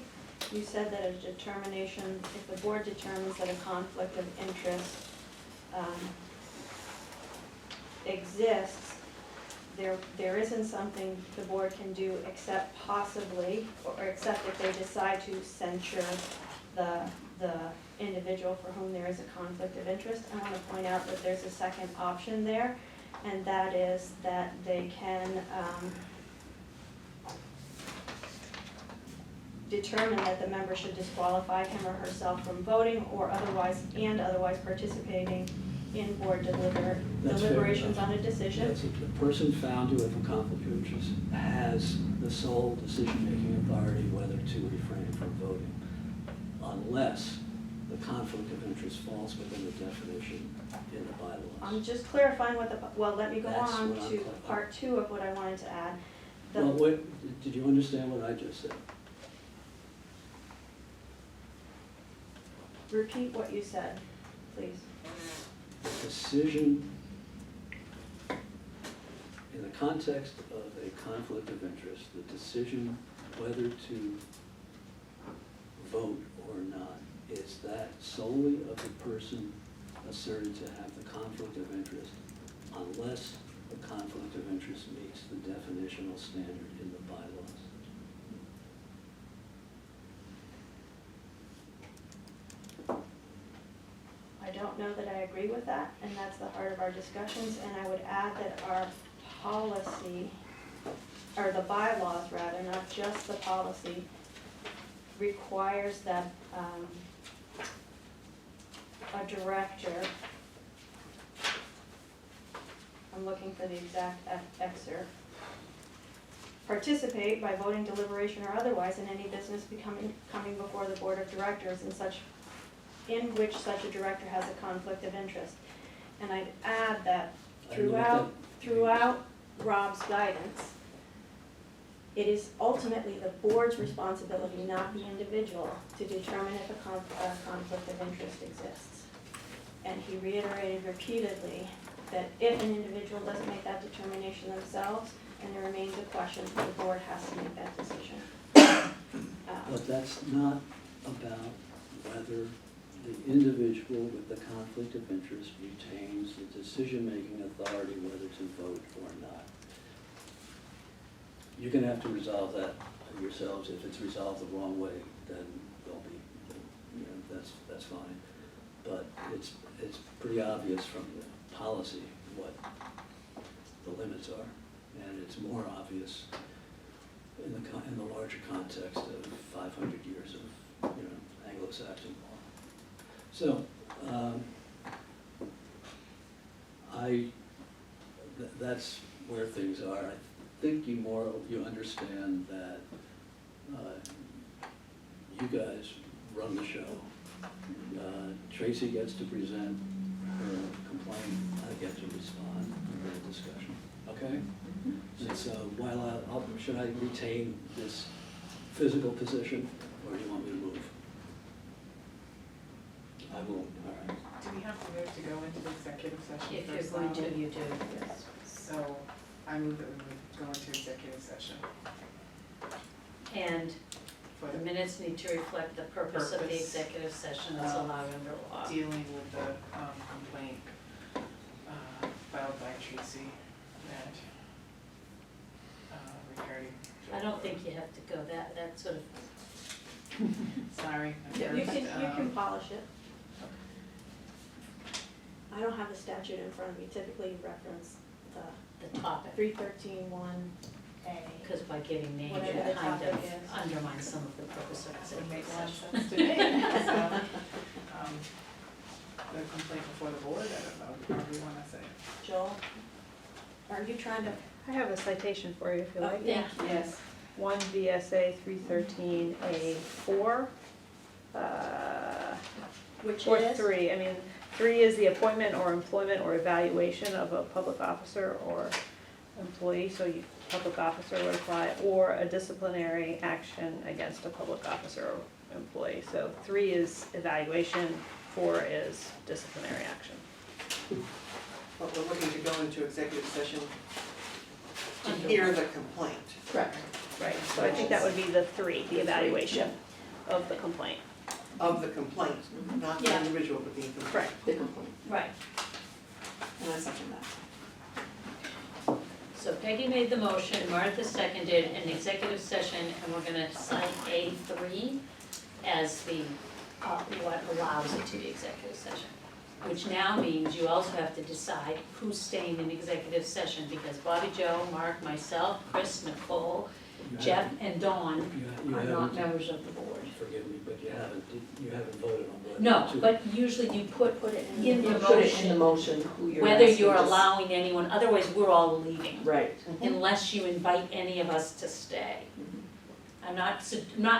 you said that a determination, if the board determines that a conflict of interest exists, there isn't something the board can do except possibly, or except if they decide to censure the individual for whom there is a conflict of interest. I want to point out that there's a second option there, and that is that they can determine that the member should disqualify him or herself from voting or otherwise participating in board That's fair deliberations enough. on a decision. Yes, the person found to have a conflict of interest has the sole decision-making authority whether to refrain from voting, unless the conflict of interest falls within the definition in the bylaws. I'm just clarifying well, let me go That's on what I'm to clarifying. part 2 of what I wanted to add. Well, did you understand what I just said? Repeat what you said, please. The decision, in the context of a conflict of interest, the decision whether to vote or not, is that solely of the person asserted to have the conflict of interest, unless the conflict of interest meets the definitional standard in the bylaws. I don't know that I agree with that, and that's the heart of our discussions, and I would add that our policy, or the bylaws rather, not just the policy, requires that a director, I'm looking for the exact excerpt, participate by voting, deliberation, or otherwise in any business coming before the board of directors in which such a director has a conflict of interest. And I'd add that I don't know what that throughout Rob's guidance, it is ultimately the board's responsibility, not the individual, to determine if a conflict of interest exists. And he reiterated repeatedly that if an individual doesn't make that determination themselves, and there remains a question, the board has to make that decision. But that's not about whether the individual with the conflict of interest retains the decision-making authority whether to vote or not. You're gonna have to resolve that yourselves. If it's resolved the wrong way, then there'll be, that's fine. but it's pretty obvious from the policy what the limits are, and it's more obvious in the larger context of 500 years of, Anglo-Saxon law. So, that's where things are. I think you understand that you guys run the show. Tracy gets to present her complaint, I get to respond in the discussion, okay? And so should I retain this physical position, or do you want me to move? I will, all right. Do we have to move to go into executive session If first? you're going to, now? you do. Yes. So I move that we would go into executive session And for the minutes need to reflect the purpose of the Purpose executive session that's of allowed under law. dealing with the complaint filed by Tracy that regarding. I don't think you have to go that sort of, Sorry. Yeah, You can polish it. I don't have the statute in front of me, typically you reference the topic, 313(1)A. because by giving names, Whatever you the kind topic of is. undermine some of the purpose of That would make executive more session. sense to me. So, the complaint before the board, I don't know, however you wanna say it. Joel, are you trying to? I have a citation for you if you like. Yeah. Yes. 1 VSA 313A4. Which Or is? 3, I mean, 3 is the appointment or employment or evaluation of a public officer or employee, so public officer would apply, or a disciplinary action against a public officer or employee. So 3 is evaluation, 4 is disciplinary action. But we're looking to go into executive session to hear the complaint. Correct. Right, so I think that would be the 3, the evaluation of the complaint. Of the complaint, not the Yeah. individual, but the complaint. Correct. The complaint, Right, and I second that. so Peggy made the motion, Martha seconded an executive session, and we're gonna cite A3 as the, what allows it to be executive session. Which now means you also have to decide who's staying in executive session, because Bobby Joe, Mark, myself, Chris, Nicole, You Jeff, haven't- and Dawn You are not haven't, members of the board. forgive me, but you haven't voted on whether No, to. but usually you put Put it in. in You the put it in the motion, motion, who you're whether asking you're to allowing anyone, otherwise we're all leaving, Right. unless you invite any of us to stay. Mhm. I'm not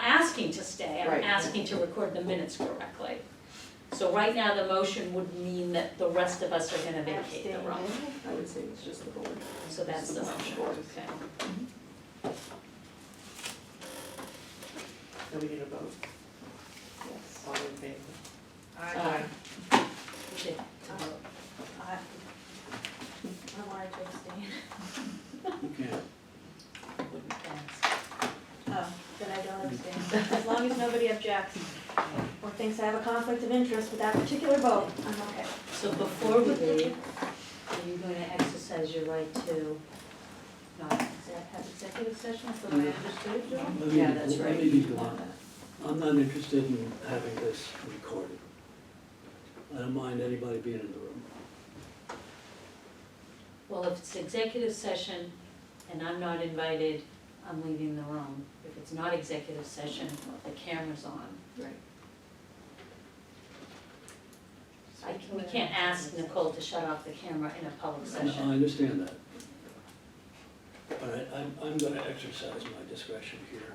asking to stay, I'm Right. asking to record the minutes correctly. So right now, the motion would mean that the rest of us are gonna vacate the room. I would say it's just the board. So that's the motion, okay. Then we need a vote, Yes. all in favor. Aye. Okay, to vote. I wanted to abstain. You can't. Wouldn't pass. Oh, then I don't abstain. As long as nobody objects or thinks I have a conflict of interest with that particular vote, I'm okay. So before we leave, are you going to exercise your right to not have executive sessions, the way I understood it, Joe? Let me Yeah, be- that's right. Let me be blunt. I'm not interested in having this recorded. I don't mind anybody being in the room. Well, if it's executive session and I'm not invited, I'm leaving the room. If it's not executive session, the camera's on. Right. We can't ask Nicole to shut off the camera in a public No, I session. understand that. All right, I'm gonna exercise my discretion here.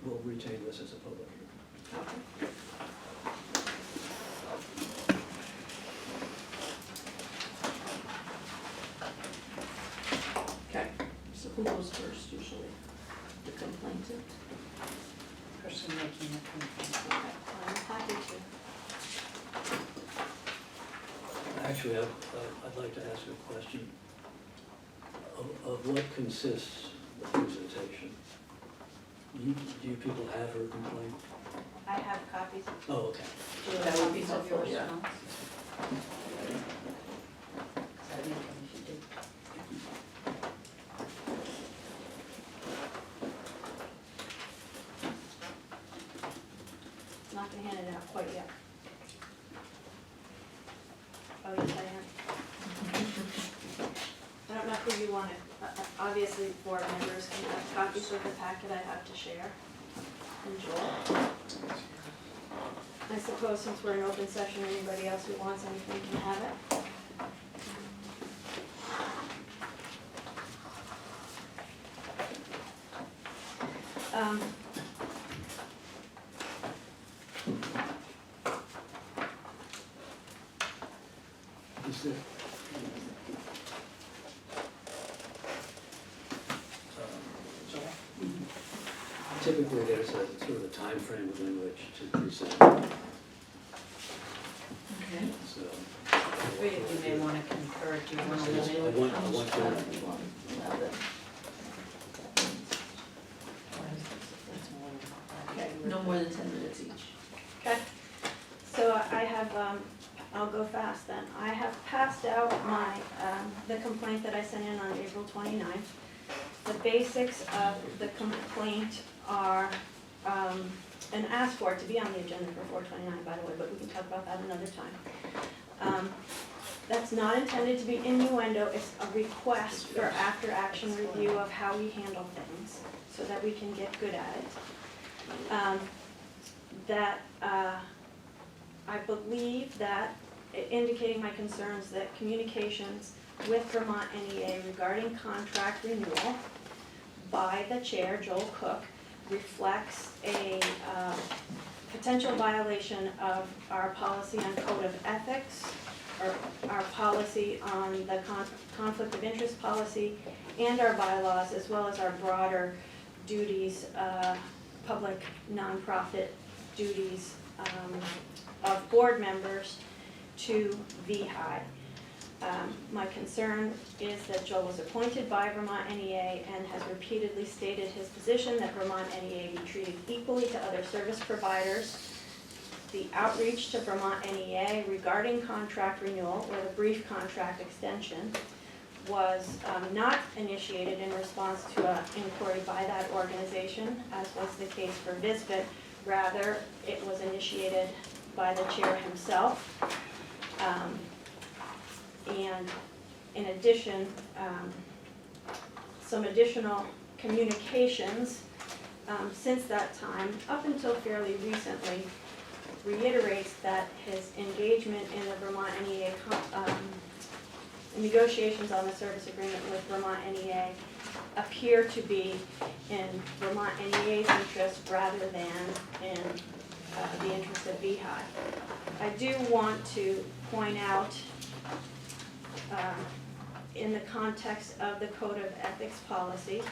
We'll retain this as a public hearing. Okay. Okay, so who goes first usually? The complainant? Person making the complaint. Okay. I'm happy to. Actually, I'd like to ask a question. Of what consists the presentation? Do you people have her complaint? I have copies. Oh, okay. Do you That have would be copies of helpful, your yeah. response? 'Cause I didn't think you did. Not gonna hand it out quite yet. want it, obviously board members can have copies of the packet I have to share. And Joel? I suppose since we're in open session, anybody else who wants anything can have it. Is there? Typically, there's a sort of a time frame within which to present, Okay. so. We may want to concur, do you want to I limit? want to- Allow them. Okay, no more than 10 minutes each. Okay, so I have, I'll go fast then. I have passed out my, the complaint that I sent in on April 29th. The basics of the complaint are, and asked for it to be on the agenda for 4/29, by the way, but we can talk about that another time. That's not intended to be innuendo, it's a request for after-action review of how we handle things, so that we can get good at it. I believe that, indicating my concerns that communications with Vermont NEA regarding contract renewal by the chair, Joel Cook, reflects a potential violation of our policy on code of ethics, or our policy on the conflict of interest policy, and our bylaws, as well as our broader duties, public nonprofit duties of board members to VEHI. My concern is that Joel was appointed by Vermont NEA and has repeatedly stated his position that Vermont NEA be treated equally to other service providers. The outreach to Vermont NEA regarding contract renewal, or the brief contract extension, was not initiated in response to an inquiry by that organization, as was the case for VISBIT. Rather, it was initiated by the chair himself. And in addition, some additional communications since that time, up until fairly recently, reiterates that his engagement in the Vermont NEA negotiations on the service agreement with Vermont NEA appear to be in Vermont NEA's interest rather than in the interest of VEHI. I do want to point out, in the context of the Code of Ethics policy,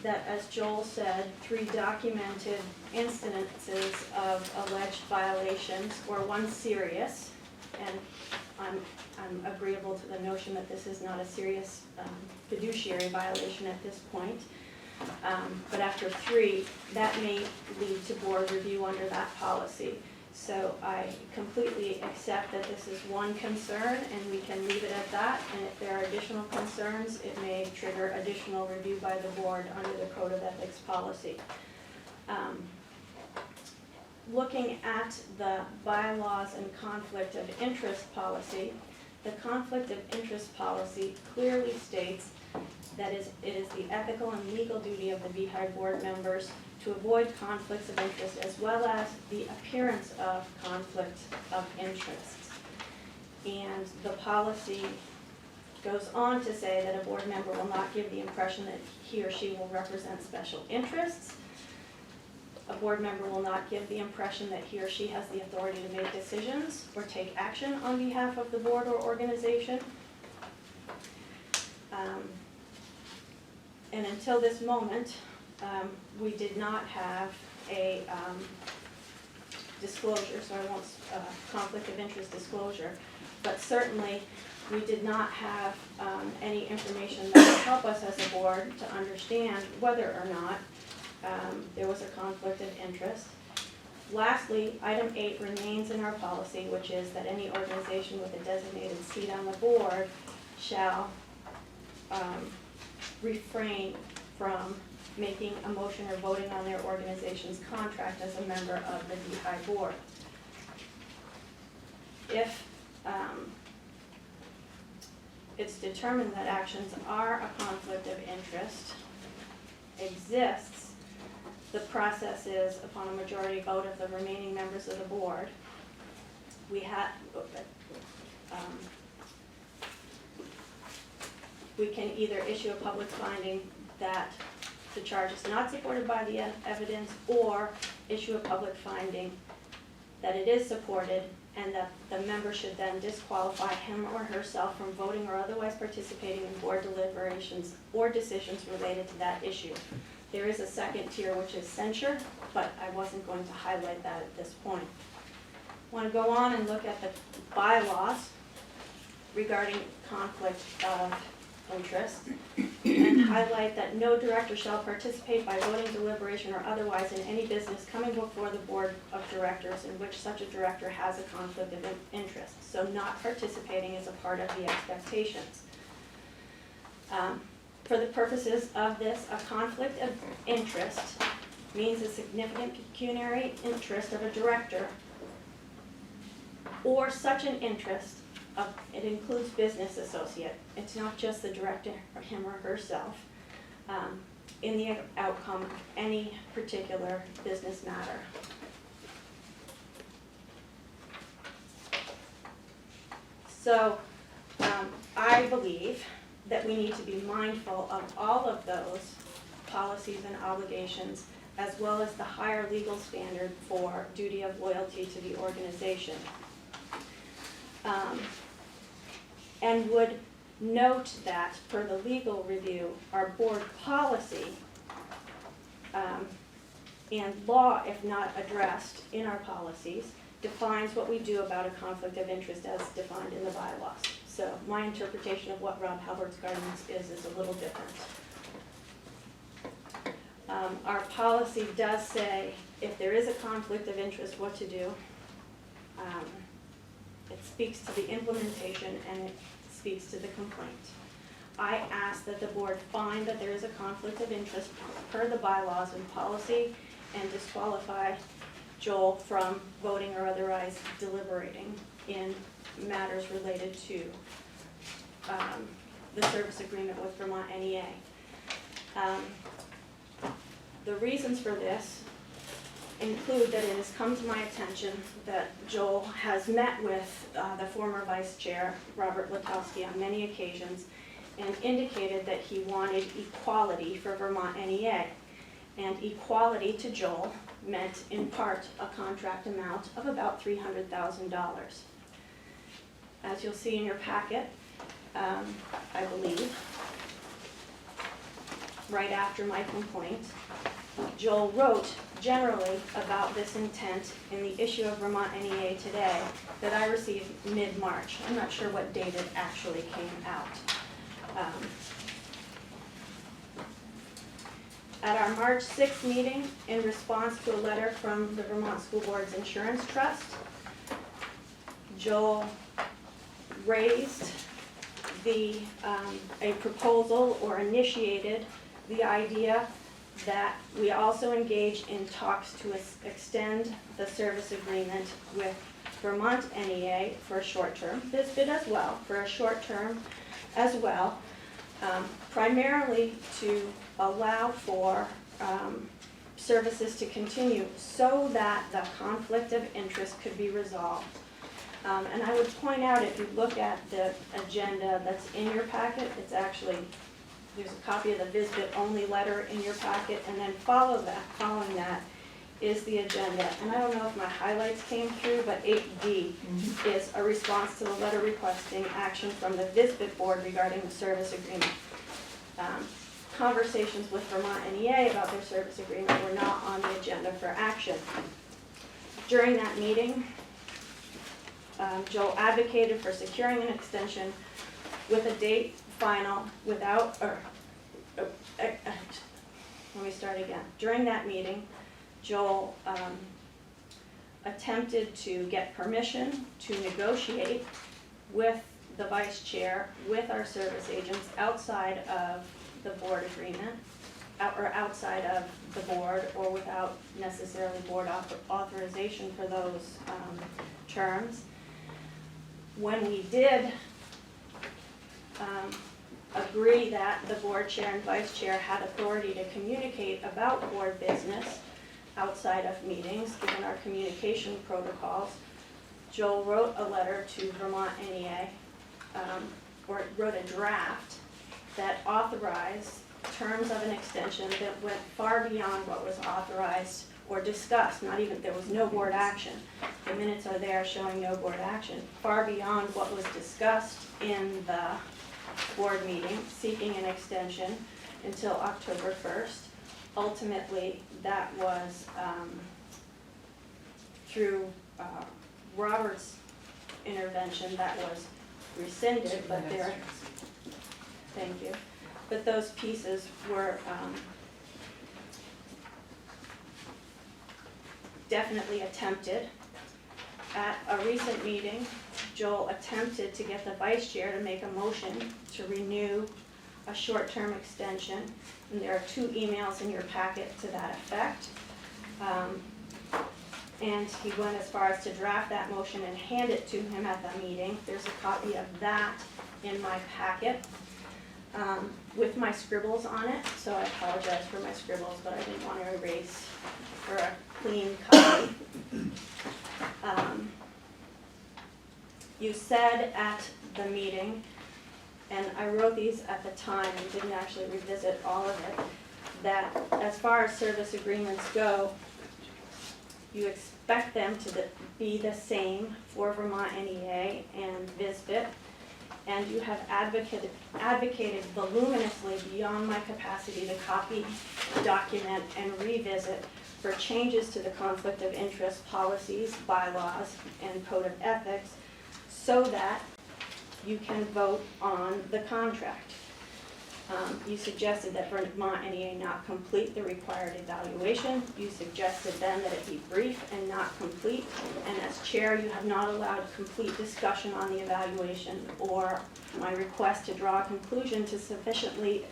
that, as Joel said, 3 documented instances of alleged violations, or 1 serious, and I'm agreeable to the notion that this is not a serious fiduciary violation at this point. But after 3, that may lead to board review under that policy. So I completely accept that this is one concern, and we can leave it at that. And if there are additional concerns, it may trigger additional review by the board under the Code of Ethics policy. Looking at the bylaws and conflict of interest policy, the conflict of interest policy clearly states that it is the ethical and legal duty of the VEHI board members to avoid conflicts of interest, as well as the appearance of conflict of interest. And the policy goes on to say that a board member will not give the impression that he or she will represent special interests. A board member will not give the impression that he or she has the authority to make decisions or take action on behalf of the board or organization. And until this moment, we did not have a disclosure, so I won't, conflict of interest disclosure, but certainly we did not have any information that would help us as a board to understand whether or not there was a conflict of interest. Lastly, item 8 remains in our policy, which is that any organization with a designated seat on the board shall refrain from making a motion or voting on their organization's contract as a member of the VEHI board. If it's determined that actions are a conflict of interest, exists, the process is upon a majority vote of the remaining members of the board. We can either issue a public finding that the charge is not supported by the evidence, or issue a public finding that it is supported, and that the member should then disqualify him or herself from voting or otherwise participating in board deliberations or decisions related to that issue. There is a second tier, which is censure, but I wasn't going to highlight that at this point. Want to go on and look at the bylaws regarding conflict of interest, and highlight that no director shall participate by voting, deliberation, or otherwise in any business coming before the board of directors in which such a director has a conflict of interest. So not participating is a part of the expectations. For the purposes of this, a conflict of interest means a significant pecuniary interest of a director, or such an interest it includes business associate. It's not just the director or him or herself, in the outcome of any particular business matter. So I believe that we need to be mindful of all of those policies and obligations, as well as the higher legal standard for duty of loyalty to the organization. And would note that per the legal review, our board policy and law, if not addressed in our policies, defines what we do about a conflict of interest as defined in the bylaws. So my interpretation of what Rob Halbert's guidance is a little different. Our policy does say if there is a conflict of interest, what to do. It speaks to the implementation, and it speaks to the complaint. I ask that the board find that there is a conflict of interest per the bylaws and policy, and disqualify Joel from voting or otherwise deliberating in matters related to the service agreement with Vermont NEA. The reasons for this include that it has come to my attention that Joel has met with the former vice chair, Robert Latowski, on many occasions, and indicated that he wanted equality for Vermont NEA. And equality to Joel meant in part a contract amount of about $300,000. As you'll see in your packet, I believe, right after my complaint, Joel wrote generally about this intent in the issue of Vermont NEA Today that I received mid-March. I'm not sure what date it actually came out. At our March 6th meeting, in response to a letter from the Vermont School Board's Insurance Trust, Joel raised a proposal, or initiated the idea that we also engage in talks to extend the service agreement with Vermont NEA for a short-term, VISBIT as well, for a short term as well, primarily to allow for services to continue so that the conflict of interest could be resolved. And I would point out, if you look at the agenda that's in your packet, it's actually, there's a copy of the VISBIT only letter in your packet, and then following that is the agenda. And I don't know if my highlights came through, but 8D is a response to the letter requesting action from the VISBIT board regarding the service agreement. Conversations with Vermont NEA about their service agreement were not on the agenda for action. During that meeting, Joel advocated for securing an extension with a date final without, let me start again. During that meeting, Joel attempted to get permission to negotiate with the vice chair, with our service agents outside of the board agreement, or outside of the board, or without necessarily board authorization for those terms. When we did agree that the board chair and vice chair had authority to communicate about board business outside of meetings, given our communication protocols. Joel wrote a letter to Vermont NEA, or wrote a draft that authorized terms of an extension that went far beyond what was authorized or discussed, not even, there was no board action. The minutes are there showing no board action, far beyond what was discussed in the board meeting, seeking an extension until October 1st. Ultimately, that was through Robert's intervention that was rescinded, but there, thank you. But those pieces were definitely attempted. At a recent meeting, Joel attempted to get the vice chair to make a motion to renew a short-term extension, and there are 2 emails in your packet to that effect. And he went as far as to draft that motion and hand it to him at the meeting. There's a copy of that in my packet with my scribbles on it, so I apologize for my scribbles, but I didn't want to erase for a clean copy. You said at the meeting, and I wrote these at the time and didn't actually revisit all of it, that as far as service agreements go, you expect them to be the same for Vermont NEA and VISBIT, and you have advocated voluminously beyond my capacity to copy, document, and revisit for changes to the conflict of interest policies, bylaws, and code of ethics so that you can vote on the contract. You suggested that Vermont NEA not complete the required evaluation. You suggested then that it be brief and not complete. And as chair, you have not allowed complete discussion on the evaluation or my request to draw a conclusion to sufficiently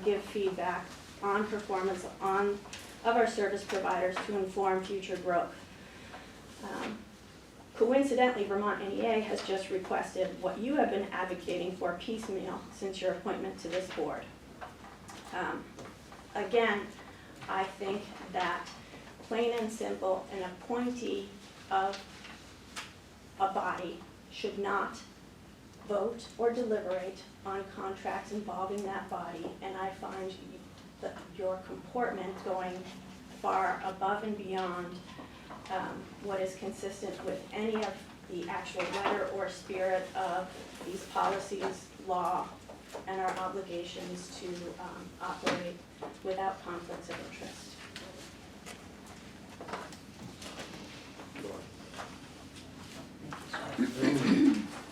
give feedback on performance of our service providers to inform future growth. Coincidentally, Vermont NEA has just requested what you have been advocating for piecemeal since your appointment to this board. Again, I think that plain and simple, an appointee of a body should not vote or deliberate on contracts involving that body, and I find that your comportment going far above and beyond what is consistent with any of the actual letter or spirit of these policies, law, and our obligations to operate without conflicts of interest.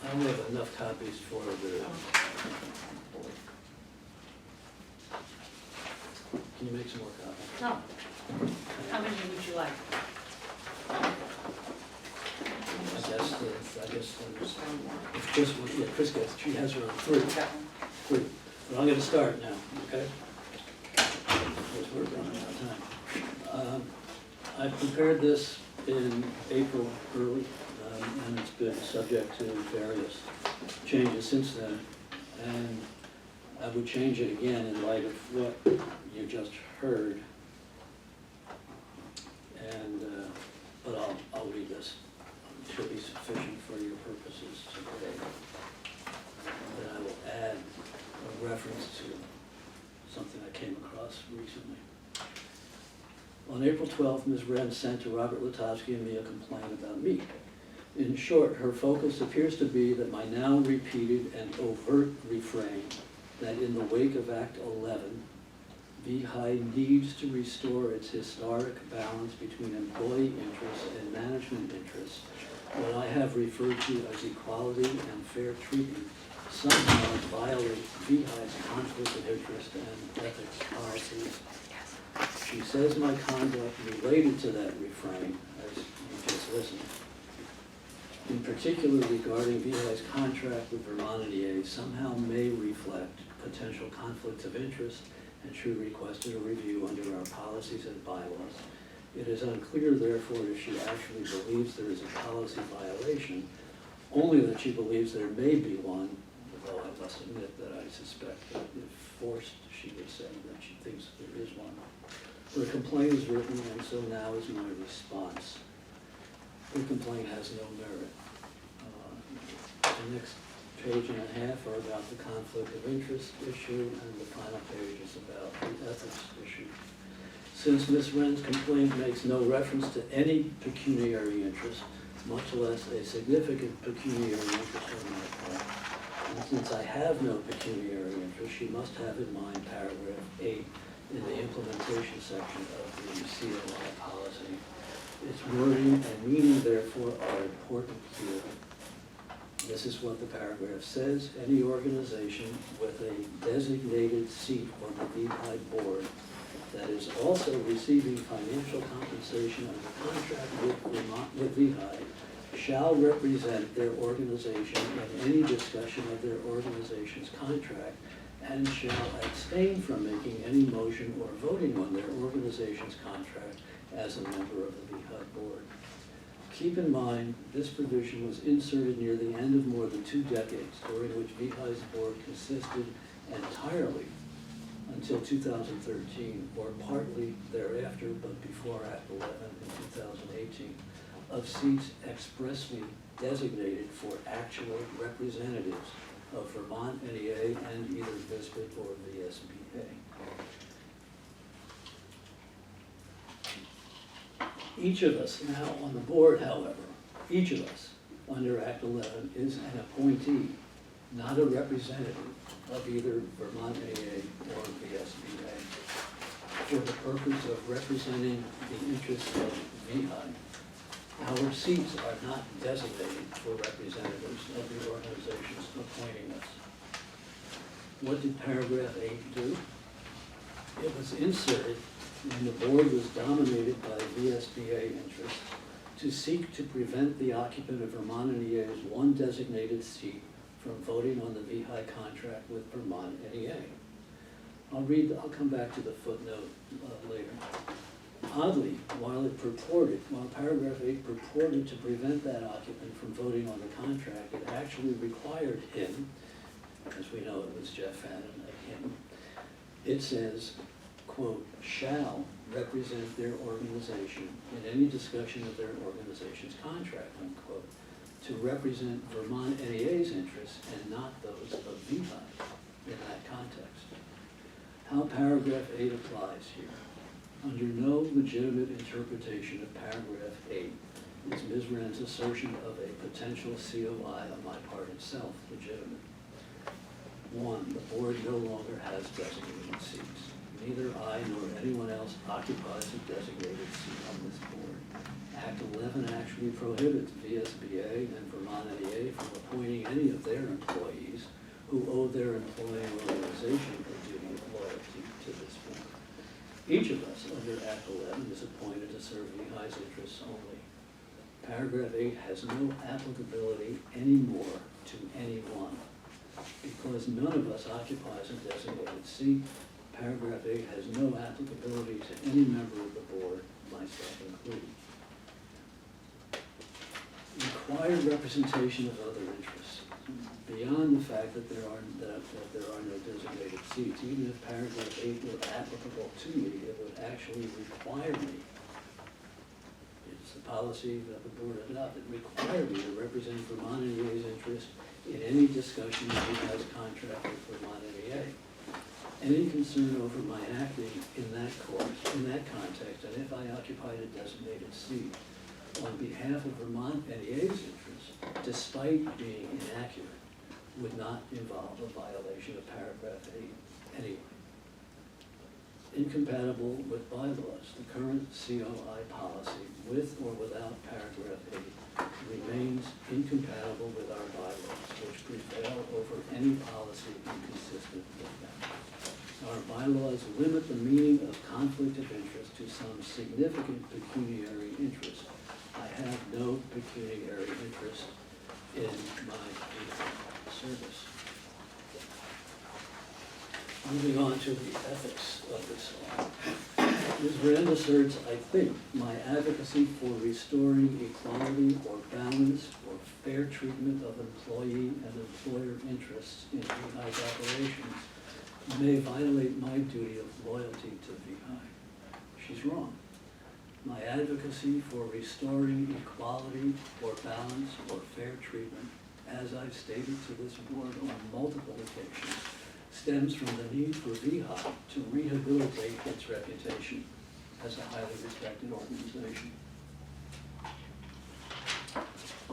I only have enough copies for the, can you make some more copies? No. How many would you like? I guess there's, if Chris, yeah, Chris gets, she has her own 3. But I'm gonna start now, okay? Because we're running out of time. I prepared this in April early, and it's been subject to various changes since then. And I would change it again in light of what you just heard. And, but I'll read this. It should be sufficient for your purposes today. And then I will add a reference to something I came across recently. On April 12th, Ms. Wren sent to Robert Latowski and me a complaint about me. In short, her focus appears to be that my now repeated and overt refrain that in the wake of Act 11, VEHI needs to restore its historic balance between employee interests and management interests, what I have referred to as equality and fair treatment, somehow violates VEHI's conflict of interest and ethics policies. She says my conduct related to that refrain, as you just listened, in particular regarding VEHI's contract with Vermont NEA, somehow may reflect potential conflicts of interest and should request a review under our policies and bylaws. It is unclear, therefore, if she actually believes there is a policy violation, only that she believes there may be one, though I must admit that I suspect that if forced, she would say that she thinks there is one. The complaint is written, and so now is my response. The complaint has no merit. The next page and a half are about the conflict of interest issue, and the final page is about the ethics issue. Since Ms. Wren's complaint makes no reference to any pecuniary interest, much less a significant pecuniary interest on my part, and since I have no pecuniary interest, she must have in mind paragraph 8 in the implementation section of the COI policy. Its wording and meaning, therefore, are important here. This is what the paragraph says: any organization with a designated seat on the VEHI board that is also receiving financial compensation under contract with VEHI shall represent their organization in any discussion of their organization's contract and shall abstain from making any motion or voting on their organization's contract as a member of the VEHI board. Keep in mind, this provision was inserted near the end of more than 2 decades, during which VEHI's board consisted entirely, until 2013, or partly thereafter, but before Act 11 in 2018, of seats expressly designated for actual representatives of Vermont NEA and either VISBIT or VSBA. Each of us now on the board, however, each of us under Act 11 is an appointee, not a representative of either Vermont NEA or VSBA, for the purpose of representing the interests of VEHI. Our seats are not designated for representatives of the organizations appointing us. What did paragraph 8 do? It was inserted when the board was dominated by VSBA interests to seek to prevent the occupant of Vermont NEA's one designated seat from voting on the VEHI contract with Vermont NEA. I'll come back to the footnote later. Oddly, while paragraph 8 purported to prevent that occupant from voting on the contract, it actually required him, as we know it was Jeff Fannin, him. It says, quote, shall represent their organization in any discussion of their organization's contract, unquote, to represent Vermont NEA's interests and not those of VEHI in that context. How paragraph 8 applies here. Under no legitimate interpretation of paragraph 8 is Ms. Wren's assertion of a potential COI on my part itself legitimate. 1, the board no longer has designated seats. Neither I nor anyone else occupies a designated seat on this board. Act 11 actually prohibits VSBA and Vermont NEA from appointing any of their employees who owe their employing organization a duty of loyalty to this board. Each of us under Act 11 is appointed to serve VEHI's interests only. Paragraph 8 has no applicability anymore to anyone. Because none of us occupies a designated seat, paragraph 8 has no applicability to any member of the board, myself included. Required representation of other interests. Beyond the fact that there are no designated seats, even if paragraph 8 were applicable to me, it would actually require me, it's the policy that the board adopted, require me to represent Vermont NEA's interest in any discussion of VEHI's contract with Vermont NEA. Any concern over my acting in that context, and if I occupied a designated seat on behalf of Vermont NEA's interests, despite being inaccurate, would not involve a violation of paragraph 8 anyway. Incompatible with bylaws, the current COI policy, with or without paragraph 8, remains incompatible with our bylaws, which prevail over any policy inconsistent with them. Our bylaws limit the meaning of conflict of interest to some significant pecuniary interest. I have no pecuniary interest in my service. Moving on to the ethics of this law. Ms. Rand asserts, I think, my advocacy for restoring equality or balance or fair treatment of employee and employer interests in VEHI's operations may violate my duty of loyalty to VEHI. She's wrong. My advocacy for restoring equality or balance or fair treatment, as I've stated to this board on multiple occasions, stems from the need for VEHI to rehabilitate its reputation as a highly respected organization.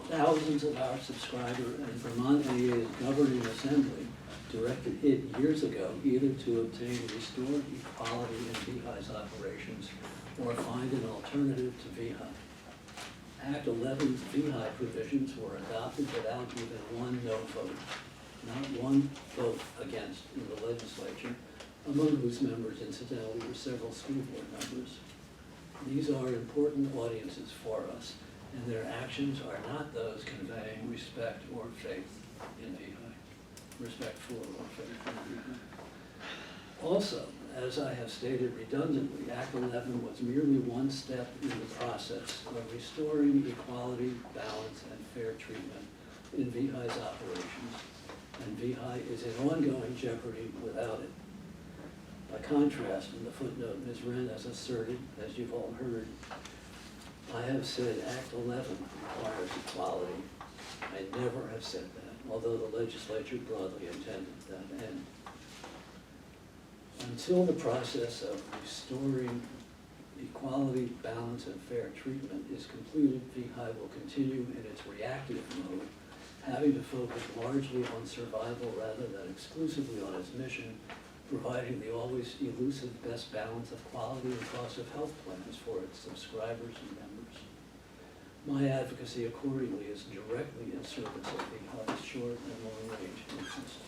Thousands of our subscriber and Vermont AA's governing assembly directed it years ago either to obtain restored equality in VEHI's operations or find an alternative to VEHI. Act 11's VEHI provisions were adopted without even one no vote, not one vote against in the legislature, among whose members incidentally were several school board members. These are important audiences for us, and their actions are not those conveying respect or faith in VEHI. Respect for or faith in VEHI. Also, as I have stated redundantly, Act 11 was merely one step in the process of restoring equality, balance, and fair treatment in VEHI's operations, and VEHI is in ongoing jeopardy without it. By contrast, in the footnote, Ms. Wren has asserted, as you've all heard, I have said Act 11 requires equality. I never have said that, although the legislature broadly intended that end. Until the process of restoring equality, balance, and fair treatment is completed, VEHI will continue in its reactive mode, having to focus largely on survival rather than exclusively on its mission, providing the always elusive best balance of quality and cost of health plans for its subscribers and members. My advocacy accordingly is directly in service of VEHI's short and long-range interests.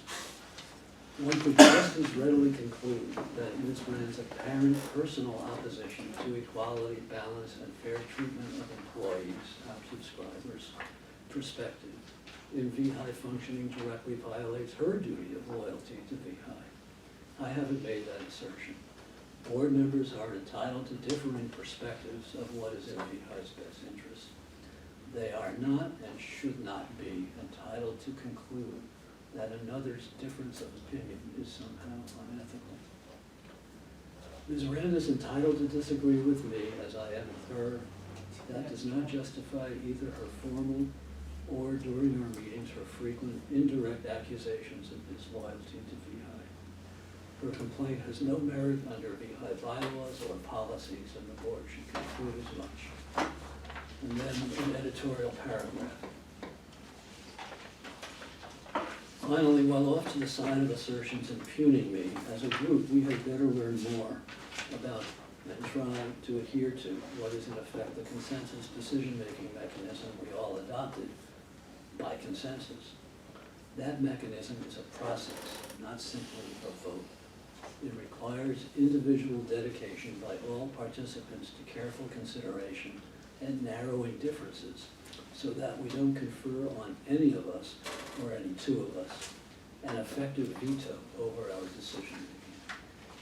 One could just as readily conclude that Ms. Brand's apparent personal opposition to equality, balance, and fair treatment of employees, our subscribers' perspective in VEHI functioning directly violates her duty of loyalty to VEHI. I haven't made that assertion. Board members are entitled to differing perspectives of what is in VEHI's best interest. They are not and should not be entitled to conclude that another's difference of opinion is somehow unethical. Ms. Rand is entitled to disagree with me as I am with her. That does not justify either her formal or during our meetings her frequent indirect accusations of disloyalty to VEHI. Her complaint has no merit under VEHI bylaws or policies, and the board should conclude as much. And then an editorial paragraph. Finally, while off to the side of assertions impugning me, as a group, we had better learn more about and try to adhere to what is in effect the consensus decision-making mechanism we all adopted by consensus. That mechanism is a process, not simply a vote. It requires individual dedication by all participants to careful consideration and narrowing differences, so that we don't confer on any of us, or any two of us, an effective veto over our decision-making.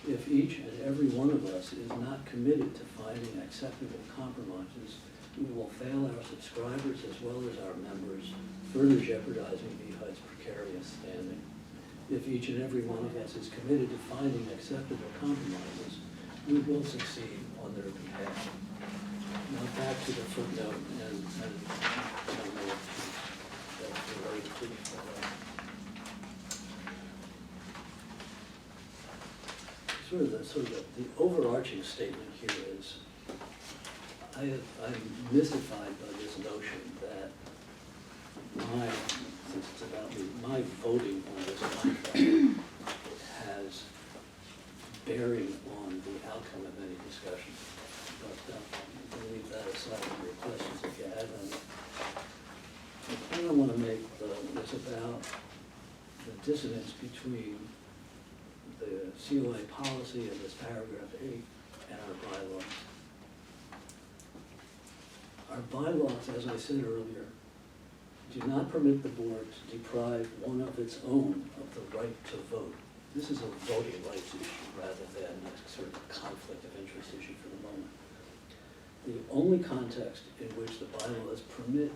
If each and every one of us is not committed to finding acceptable compromises, we will fail our subscribers as well as our members, further jeopardizing VEHI's precarious standing. If each and every one of us is committed to finding acceptable compromises, we will succeed on their behalf. Now back to the footnote, and I don't know if that's related to the overarching statement here is, I'm mystified by this notion that since it's about me, my voting on this contract has bearing on the outcome of any discussion. But I'll leave that aside for your questions if you have any. The point I want to make, though, is about the dissonance between the COA policy in this paragraph 8 and our bylaws. Our bylaws, as I said earlier, do not permit the board to deprive one of its own of the right to vote this is a voting rights issue rather than a sort of conflict of interest issue for the moment. The only context in which the bylaws permit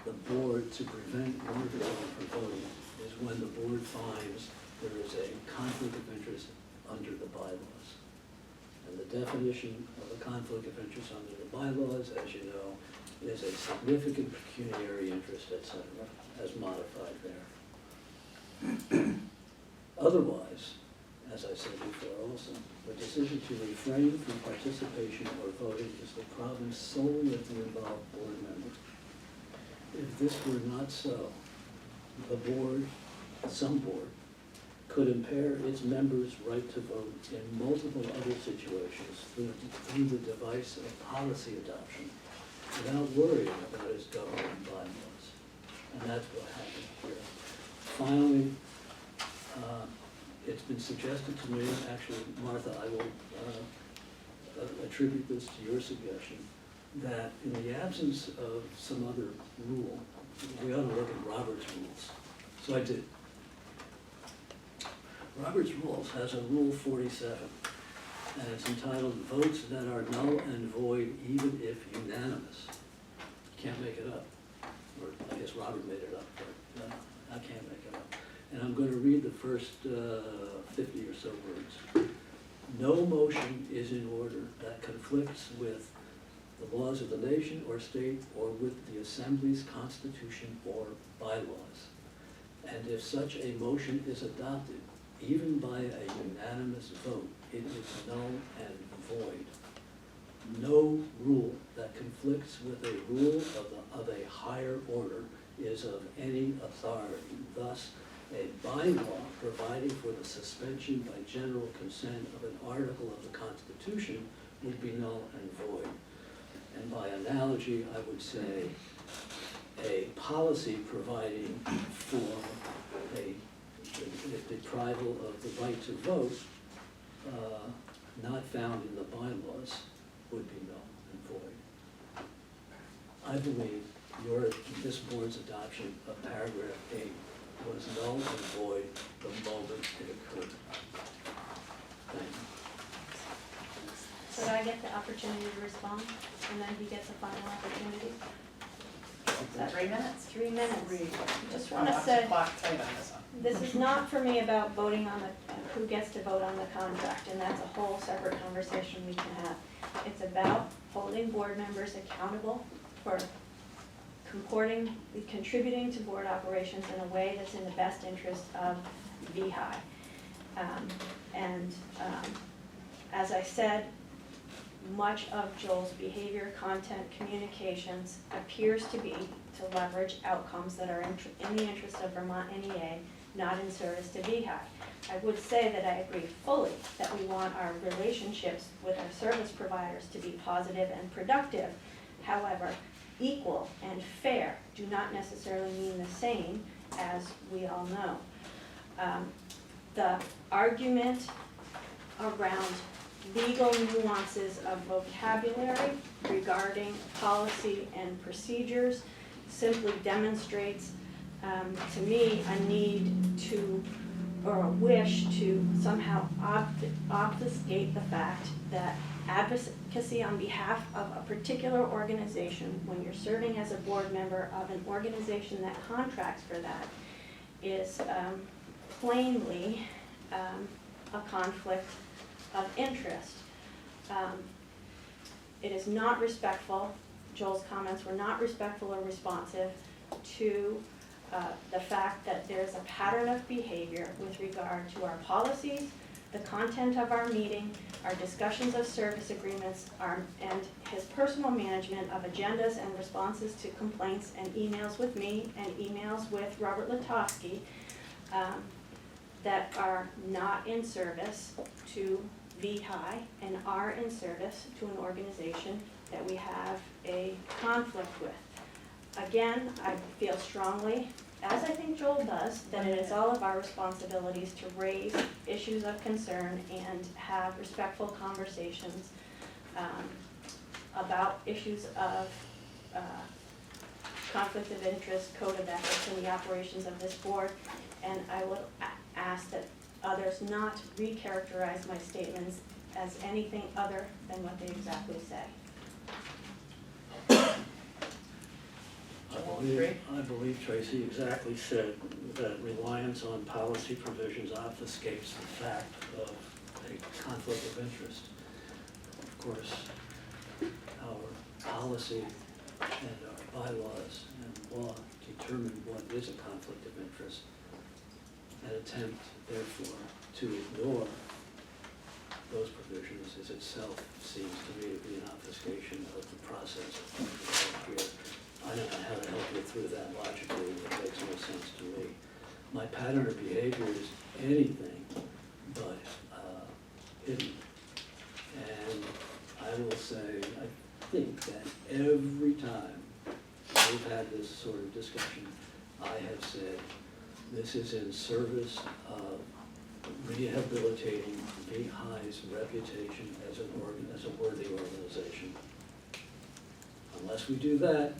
the board to prevent one of the other from voting is when the board finds there is a conflict of interest under the bylaws. And the definition of a conflict of interest under the bylaws, as you know, is a significant pecuniary interest, et cetera, as modified there. Otherwise, as I said before also, the decision to refrain from participation or voting is the province solely of the involved board member. If this were not so, the board, some board, could impair its members' right to vote in multiple other situations through the device of policy adoption without worrying about its governing bylaws. And that's what happened here. Finally, it's been suggested to me, actually, Martha, I will attribute this to your suggestion, that in the absence of some other rule, we ought to look at Robert's rules. So I did. Robert's Rules has a Rule 47, and it's entitled Votes That Are Null and Void Even If Unanimous. You can't make it up. Or I guess Robert made it up, but I can't make it up. And I'm going to read the first 50 or so words. No motion is in order that conflicts with the laws of the nation or state or with the Assembly's Constitution or bylaws. And if such a motion is adopted, even by a unanimous vote, it is null and void. No rule that conflicts with a rule of a higher order is of any authority. Thus, a bylaw providing for the suspension by general consent of an article of the Constitution would be null and void. And by analogy, I would say a policy providing for a deprival of the right to vote, not found in the bylaws, would be null and void. I believe this board's adoption of paragraph 8 was null and void the moment it occurred. Thank you. Should I get the opportunity to respond, and then he gets a final opportunity? Is that 3 minutes? 3 minutes. Just Wanna want to say, clock tight on this one. this is not for me about voting on who gets to vote on the contract, and that's a whole separate conversation we can have. It's about holding board members accountable for contributing to board operations in a way that's in the best interest of VEHI. As I said, much of Joel's behavior, content, communications appears to be to leverage outcomes that are in the interest of Vermont NEA, not in service to VEHI. I would say that I agree fully that we want our relationships with our service providers to be positive and productive. However, equal and fair do not necessarily mean the same, as we all know. The argument around legal nuances of vocabulary regarding policy and procedures simply demonstrates to me a need to, or a wish to somehow obfuscate the fact that advocacy on behalf of a particular organization, when you're serving as a board member of an organization that contracts for that, is plainly a conflict of interest. It is not respectful, Joel's comments were not respectful or responsive to the fact that there's a pattern of behavior with regard to our policies, the content of our meeting, our discussions of service agreements, and his personal management of agendas and responses to complaints and emails with me and emails with Robert Latofsky that are not in service to VEHI and are in service to an organization that we have a conflict with. Again, I feel strongly, as I think Joel does, that it is all of our responsibilities to raise issues of concern and have respectful conversations about issues of conflict of interest, code of ethics, and the operations of this board. And I would ask that others not recharacterize my statements as anything other than what they exactly say. I believe Tracy exactly said that reliance on policy provisions obfuscates the fact of a conflict of interest. Of course, our policy and our bylaws and law determine what is a conflict of interest. An attempt, therefore, to ignore those provisions is itself seems to me to be an obfuscation of the process here. I don't know how to help you through that logically, it makes no sense to me. My pattern of behavior is anything but hidden. And I will say, I think that every time we've had this sort of discussion, I have said, this is in service of rehabilitating VEHI's reputation as a worthy organization. Unless we do that,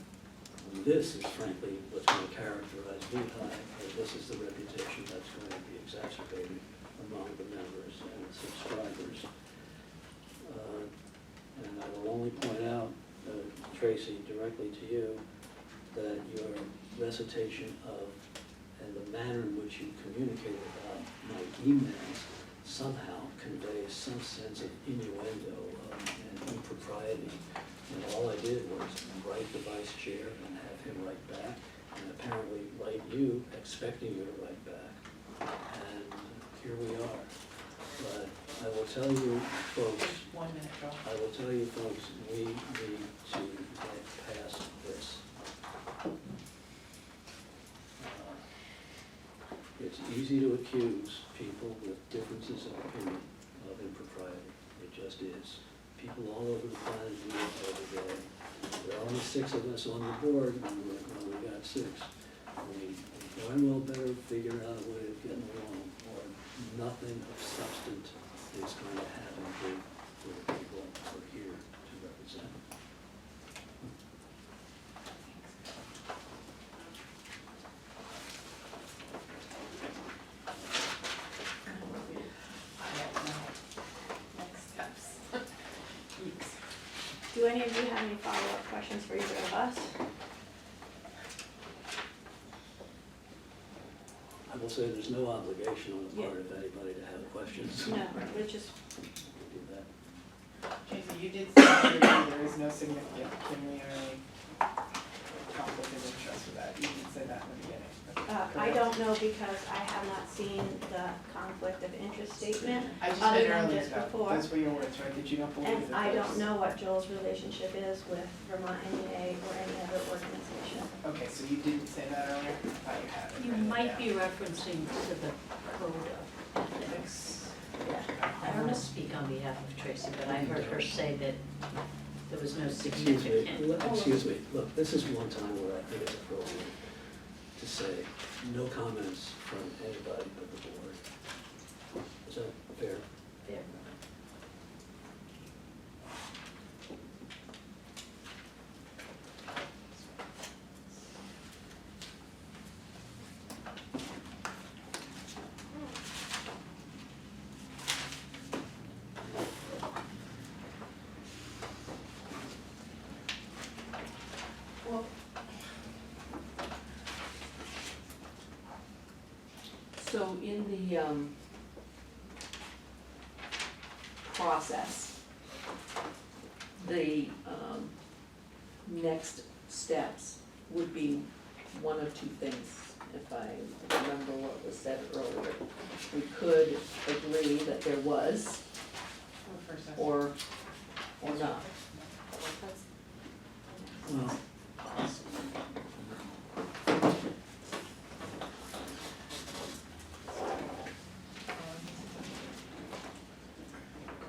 this is frankly what's going to characterize VEHI, and this is the reputation that's going to be exacerbated among the members and the subscribers. And I will only point out, Tracy, directly to you, that your recitation of and the manner in which you communicate about my emails somehow conveys some sense of innuendo and impropriety. And all I did was write the vice chair and have him write back, and apparently write you, expecting you to write back. And here we are. But I will tell you, folks, 1 minute, Joel. I will tell you, folks, we need to get past this. It's easy to accuse people with differences of opinion of impropriety. It just is. People all over the planet do it every day. There are only 6 of us on the board, and we only got 6. We darn well better figure out a way of getting along, or nothing of substance is going to happen for the people we're here to represent. I don't know. Next steps. Weeks. Do any of you have any follow-up questions for either of us? I will say there's no obligation on the part of anybody to have questions. No, we just, Do that. Jason, you did say that there is no significant pecuniary conflict of interest with that. You did say that in the beginning. I don't know because I have not seen the conflict of interest statement. I just other meant than earlier just that, before. those were your words, right? Did you not believe that And I don't there's- know what Joel's relationship is with Vermont NEA or any other organization. Okay, so you didn't say that earlier? I thought you had it. You written might down. be referencing to the code of ethics. I don't want to speak on behalf of Tracy, but I heard her say that there was no significant. Excuse me, look, this is one time where I think it's appropriate to say, no comments from anybody but the board. Is that fair? There. Well, So in the process, the next steps would be one of 2 things, if I remember what was said earlier. We could agree that there was, for first or not. Well,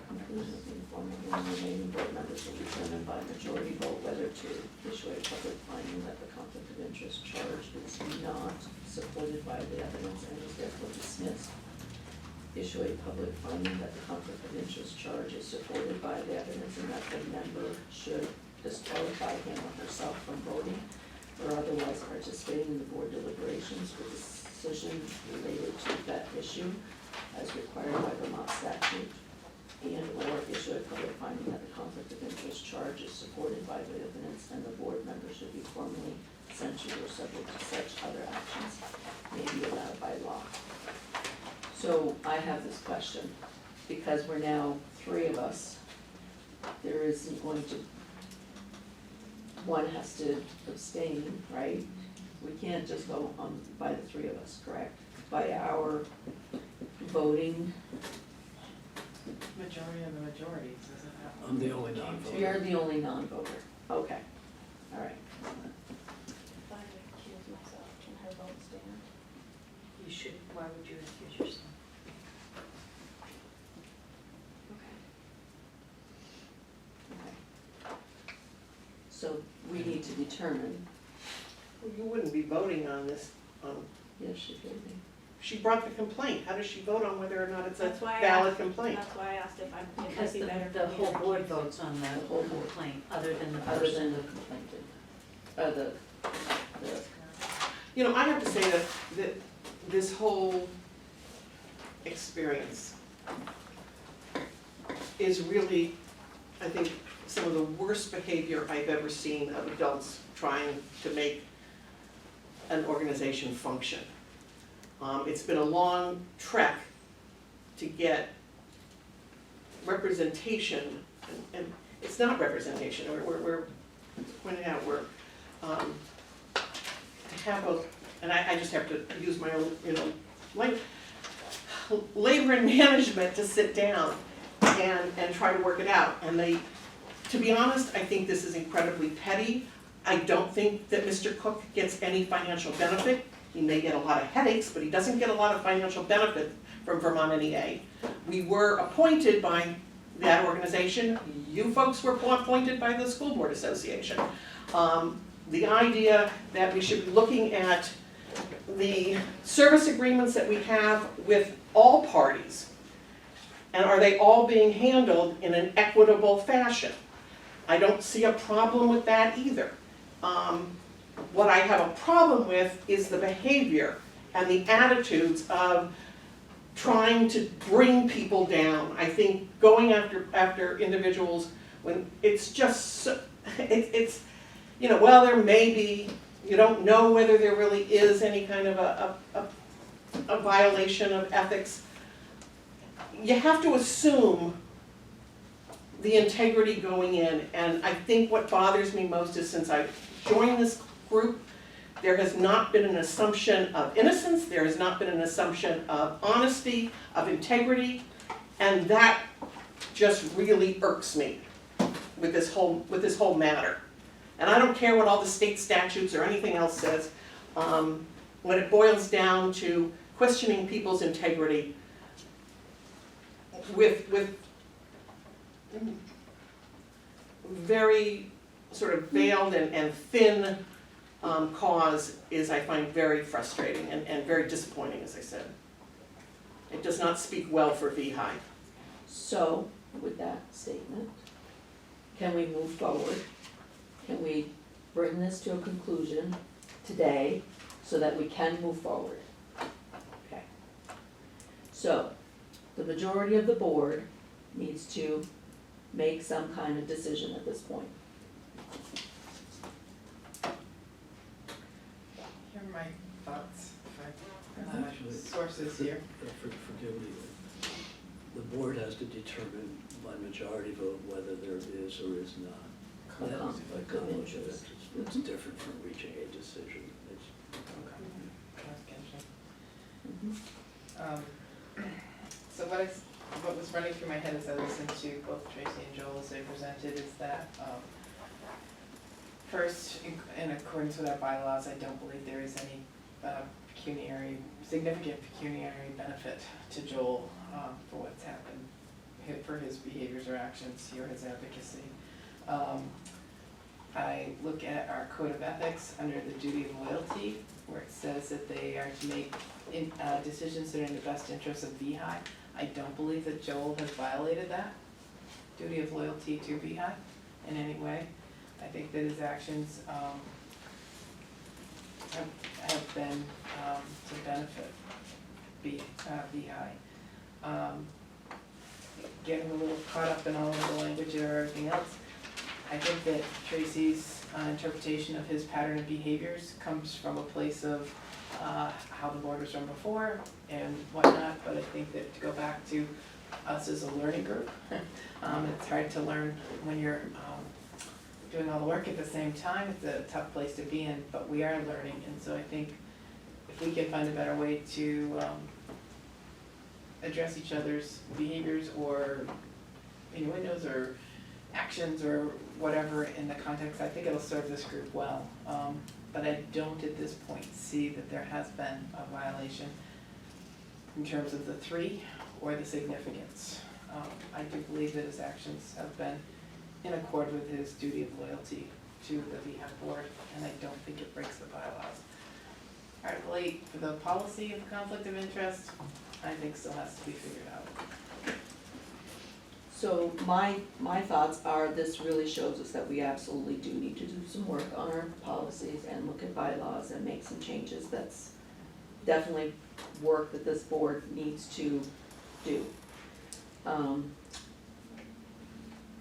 Conclusion of the informal hearing, remaining board members will determine by majority vote whether to issue a public finding that the conflict of interest charge is not supported by the evidence and is therefore dismissed. Issue a public finding that the conflict of interest charge is supported by the evidence and that the member should disqualify him or herself from voting. or otherwise participating in the board deliberations for decisions related to that issue as required by Vermont statute, and/or issue a public finding that the conflict of interest charge is supported by the evidence and the board member should be formally censured or subject to such other actions may be allowed by law. So I have this question, because we're now 3 of us, there isn't going to, one has to abstain, right? We can't just go on by the 3 of us, correct? By our voting, Majority of the majorities, isn't that? I'm the only non-voter. you're the only non-voter, okay, all right. If I recuse myself, can her vote stand? You should, why would you recuse yourself? Okay. So we need to determine, Well, you wouldn't be voting on this, yes, she did me. she brought the complaint, how does she vote on whether or not it's a That's why I valid asked- complaint? That's why I asked if I'd Because be better the for me to whole board recuse. votes on the The whole board. complaint, other than the Other than person. the complainant, the, You know, I have to say that this whole experience is really, I think, some of the worst behavior I've ever seen of adults trying to make an organization function. It's been a long trek to get representation, and it's not representation, we're pointing out, to have a, and I just have to use my own, like, labor and management to sit down and try to work it out. And to be honest, I think this is incredibly petty. I don't think that Mr. Cook gets any financial benefit. He may get a lot of headaches, but he doesn't get a lot of financial benefit from Vermont NEA. We were appointed by that organization. You folks were appointed by the School Board Association. The idea that we should be looking at the service agreements that we have with all parties, and are they all being handled in an equitable fashion? I don't see a problem with that either. What I have a problem with is the behavior and the attitudes of trying to bring people down. I think going after individuals when it's just so, it's well, there may be, you don't know whether there really is any kind of a violation of ethics. You have to assume the integrity going in, and I think what bothers me most is since I joined this group, there has not been an assumption of innocence, there has not been an assumption of honesty, of integrity, and that just really irks me with this whole matter. And I don't care what all the state statutes or anything else says, when it boils down to questioning people's integrity with very sort of veiled and thin cause is, I find, very frustrating and very disappointing, as I said. It does not speak well for VEHI. so with that statement, can we move forward? Can we bring this to a conclusion today so that we can move forward? Okay. So, the majority of the board needs to make some kind of decision at this point. Here are my thoughts, Actually, sources here. Forgive me, the board has to determine by majority vote whether there is or is not. A That is conflict by of conflict of interest. interest. It's different from reaching a decision. So what was running through my head as I listened to both Tracy and Joel as they presented is that, first, in accordance with our bylaws, I don't believe there is any significant pecuniary benefit to Joel for what's happened, for his behaviors or actions or his advocacy. I look at our code of ethics under the duty of loyalty, where it says that they are to make decisions that are in the best interest of VEHI. I don't believe that Joel has violated that duty of loyalty to VEHI in any way. I think that his actions have been to benefit VEHI. Getting a little caught up in all of the language or everything else, I think that Tracy's interpretation of his pattern of behaviors comes from a place of how the board was run before and whatnot, but I think that to go back to us as a learning group, it's hard to learn when you're doing all the work at the same time. It's a tough place to be in, but we are learning, and so I think if we can find a better way to address each other's behaviors or innuendos or actions or whatever in the context, I think it'll serve this group well. But I don't at this point see that there has been a violation in terms of the three or the significance. I do believe that his actions have been in accord with his duty of loyalty to the VEHI board, and I don't think it breaks the bylaws. Article 8, for the policy of conflict of interest, I think still has to be figured out. So my thoughts are, this really shows us that we absolutely do need to do some work on our policies and look at bylaws and make some changes. That's definitely work that this board needs to do.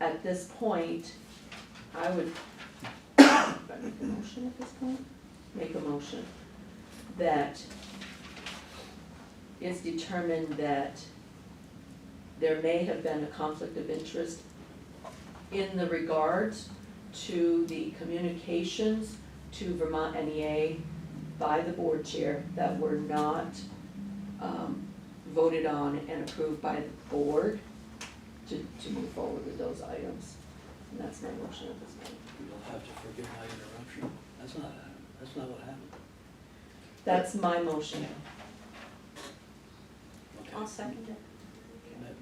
At this point, I would, if I make a motion at this point, make a motion that it's determined that there may have been a conflict of interest in the regards to the communications to Vermont NEA by the board chair that were not voted on and approved by the board to move forward with those items. And that's my motion at this point. You'll have to forgive my interruption. That's not what happened. That's my motion. Okay. I'll second it.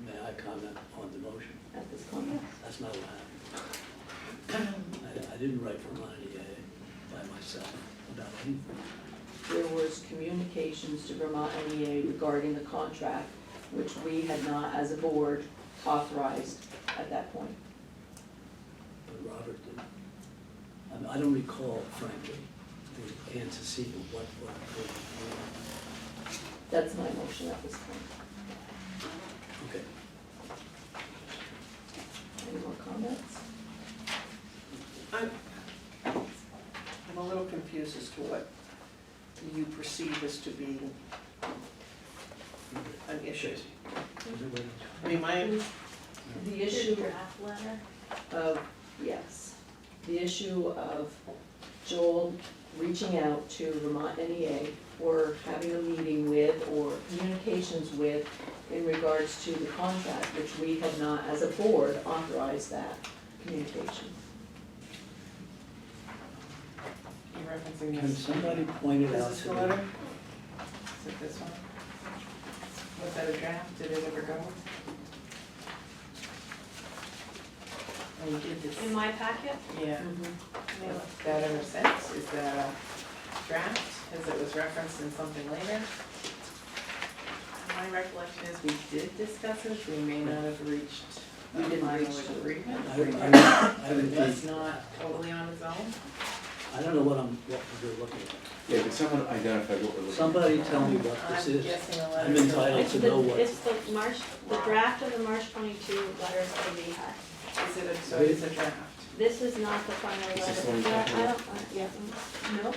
May I comment on the motion? At this point, That's not what happened. I didn't write for Vermont NEA by myself about anything. there was communications to Vermont NEA regarding the contract, which we had not, as a board, authorized at that point. But Robert didn't. I don't recall, frankly, the antecedent, what occurred. That's my motion at this point. Okay. Any more comments? I'm a little confused as to what you perceive as to be an issue. I mean, The issue Draft letter. of, yes, the issue of Joel reaching out to Vermont NEA or having a meeting with or communications with in regards to the contract, which we had not, as a board, authorized that communication. You're referencing Can this. somebody point it Is out this to the me? letter? Is it this one? Was that a draft? Did it ever go? Oh, you did this. In my packet, Yeah. Mm-hmm. Was that ever sent? Is that a draft, as it was referenced in something later? My recollection is we did discuss it, we may not have reached We a didn't final reach to- agreement. I But haven't it was been- not totally on its own. I don't know what we're looking at. Yeah, could someone identify what we're looking at? Somebody tell me what this I'm is. guessing a letter. I'm entitled it's to know what. it's the draft of the March 22 letter to the VEHI. Is it a, so it's a draft? This is not the final Is letter. this the one you're Yeah, talking I about? don't, yeah, nope.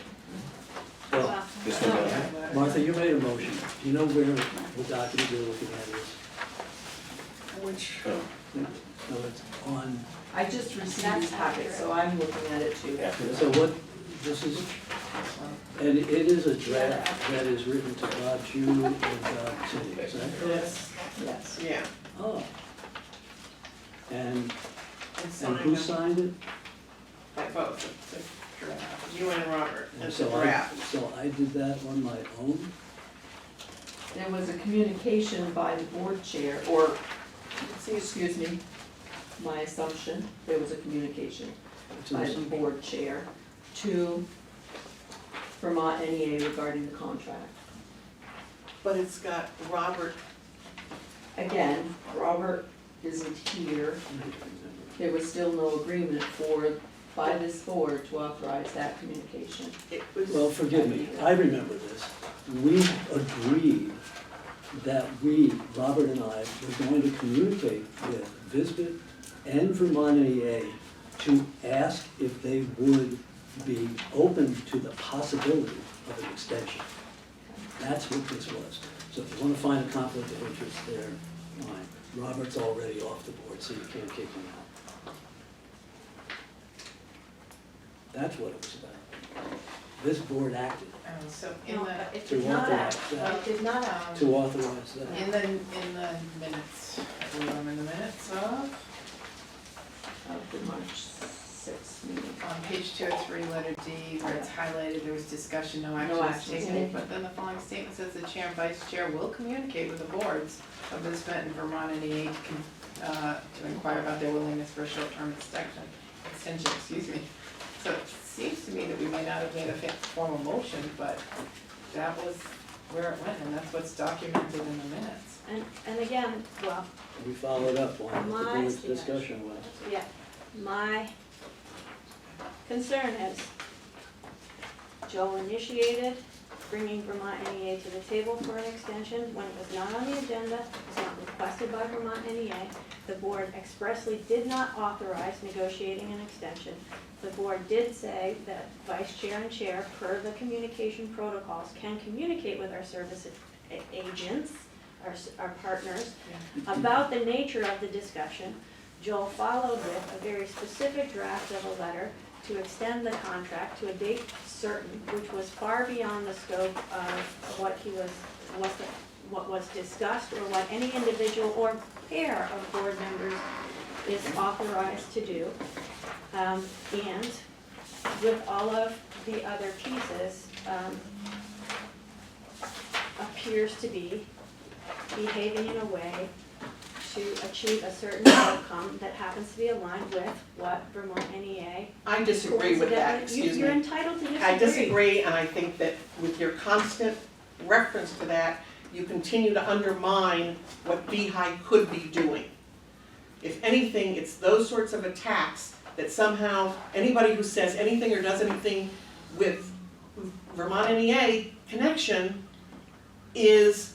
Well, Well, This no. one down here? Martha, you made a motion. Do you know where the document you're looking at is? which, Oh, No, it's on, I just received these packets, so I'm looking at it too. after so that. what, this is, and it is a draft that is written to Bob Jew and Bob City, is that correct? Yes. Yes. yeah, Oh. And It's who signed signed it? by both, it's a draft. you and Robert, And as a so draft. So I did that on my own? There was a communication by the board chair, or, excuse me, my assumption, there was a communication To by the- the board chair to Vermont NEA regarding the contract. But it's got Robert, Again, Robert isn't here, there was still no agreement for by this board to authorize that communication. It was. Well, forgive me, I remember this. We agreed that we, Robert and I, were going to communicate with Visbit and Vermont NEA to ask if they would be open to the possibility of an extension. That's what this was. So if you want to find a conflict of interest there, fine. Robert's already off the board, so you can't kick him out. That's what it was about. This board acted So in No, the, it to did not authorize act, that, it did not act. to authorize that. in the minutes, I believe I'm in the minutes of, The March 6th meeting. on page 203, letter D, where it's highlighted, there was discussion, no action No was action taken. taken. But then the following statement says the chair and vice chair will communicate with the boards of Visbet and Vermont NEA to inquire about their willingness for a short-term extension, excuse me. So it seems to me that we may not have made a formal motion, but that was where it went, and that's what's documented in the minutes. And again, well, We followed up on what the My board's estimate. discussion was. yeah, my concern is Joe initiated bringing Vermont NEA to the table for an extension when it was not on the agenda, it was not requested by Vermont NEA. The board expressly did not authorize negotiating an extension. The board did say that vice chair and chair, per the communication protocols, can communicate with our service agents, our partners, about the nature of the discussion. Joel followed with a very specific draft of a letter to extend the contract to a date certain, which was far beyond the scope of what was discussed or what any individual or pair of board members is authorized to do. And with all of the other pieces, appears to be behaving in a way to achieve a certain outcome that happens to be aligned with what Vermont NEA. I disagree with that, coincidentally- excuse You're me. entitled to disagree. I disagree, and I think that with your constant reference to that, you continue to undermine what VEHI could be doing. If anything, it's those sorts of attacks that somehow anybody who says anything or does anything with Vermont NEA connection is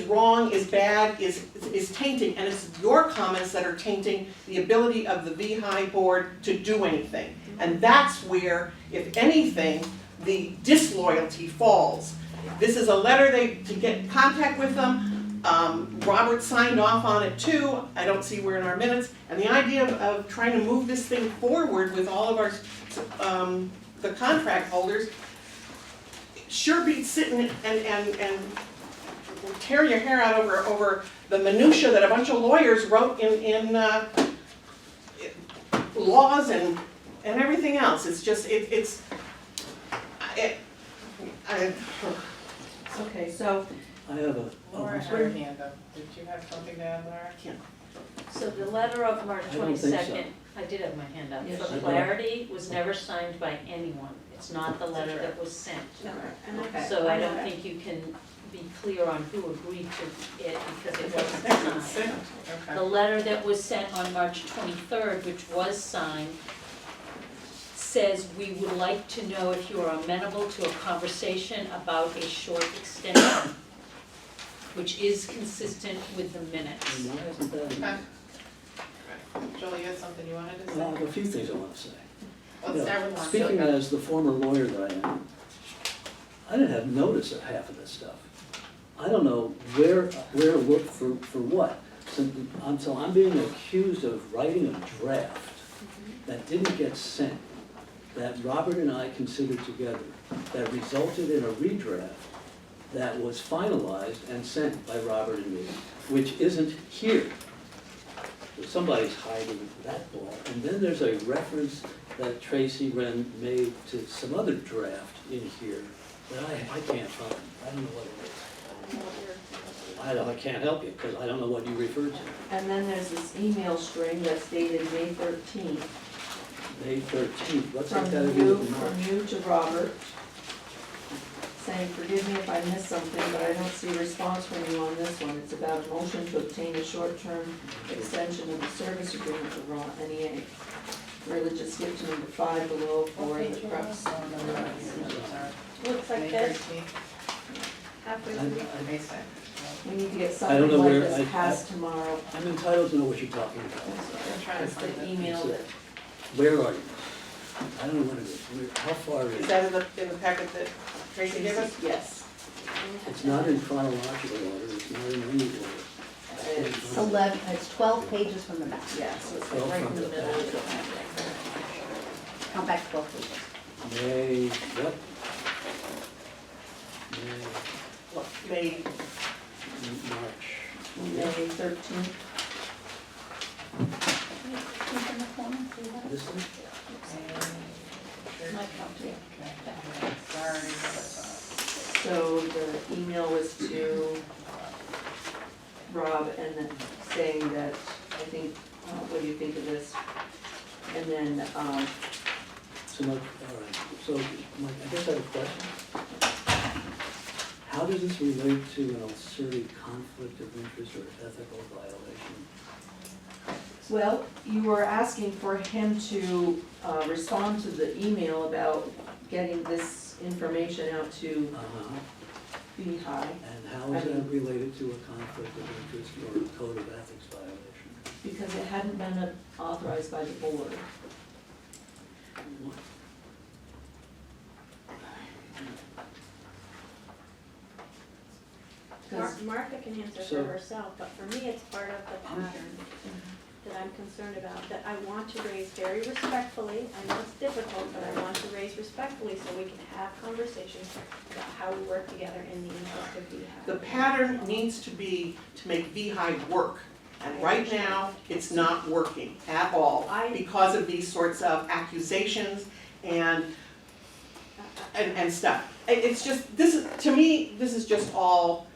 wrong, is bad, is tainting, and it's your comments that are tainting the ability of the VEHI board to do anything. And that's where, if anything, the disloyalty falls. This is a letter to get in contact with them. Robert signed off on it too. I don't see where in our minutes. And the idea of trying to move this thing forward with all of our, the contract holders, sure beats sitting and tearing your hair out over the minutia that a bunch of lawyers wrote in laws and everything else. It's just, Okay, so I have a, Laura had her hand up. Did you have something to add, Laura? So the letter of March I don't think so. 22nd, I did have my hand up, Yes, for you did. clarity, was never signed by anyone. It's not the letter that was sent. No, and Okay. So I know don't that. think you can be clear on who agreed to it because it wasn't Second, signed. okay. The letter that was sent on March 23rd, which was signed, says we would like to know if you are amenable to a conversation about a short extension, which is consistent with the minutes. why isn't that? Okay. Joel, you had something you wanted to I say? have a few things I want to say. Let's start with one. Speaking as the former lawyer that I am, I didn't have notice of half of this stuff. I don't know where to look for what. So I'm being accused of writing a draft that didn't get sent, that Robert and I considered together, that resulted in a redraft that was finalized and sent by Robert and me, which isn't here. Somebody's hiding that ball. And then there's a reference that Tracy Wren made to some other draft in here that I can't find. I don't know what it is. I can't help you, because I don't know what you referred to. and then there's this email string that's dated May 13th. May 13th, what's that From got to do you, with March? from you to Robert, saying, forgive me if I missed something, but I don't see a response from you on this one. It's about a motion to obtain a short-term extension of the service agreement with Vermont NEA. Really just skip to number 5 below for the crux. Looks like May this, 13th, halfway I- through. I- May 2nd. We need to get I don't something know like where this I- passed tomorrow. I'm entitled to know what you're talking about. I'm trying to It's find the it. email that, Where are you? I don't know what it is. How far is Is it? that in the packet that Tracy gave us? yes. It's not in chronological order, it's not in any order. It's 11, it's 12 pages from the back. Yeah, so it's Well, like right in from the the middle of the back. Count back 12 pages. May, what? May, What, May, March. May 13th. This one? My copy. Okay. Sorry, So the email was to Rob and then saying that, I think, what do you think of this? And then, So, all right, so, Mike, I guess I have a question. How does this relate to an asserted conflict of interest or ethical violation? well, you were asking for him to respond to the email about getting this information out to Uh-huh. VEHI, And how is that related to a conflict of interest or a code of ethics violation? because it hadn't been authorized by the board. What? Because, Martha can answer So- for herself, but for me, it's part of the pattern that I'm concerned about, that I want to raise very respectfully. I know it's difficult, but I want to raise respectfully so we can have conversations about how we work together in the interest of the VEHI. pattern needs to be to make VEHI work. And right now, it's not working at all because of these sorts of accusations and stuff. It's just, this is, to me, this is just all,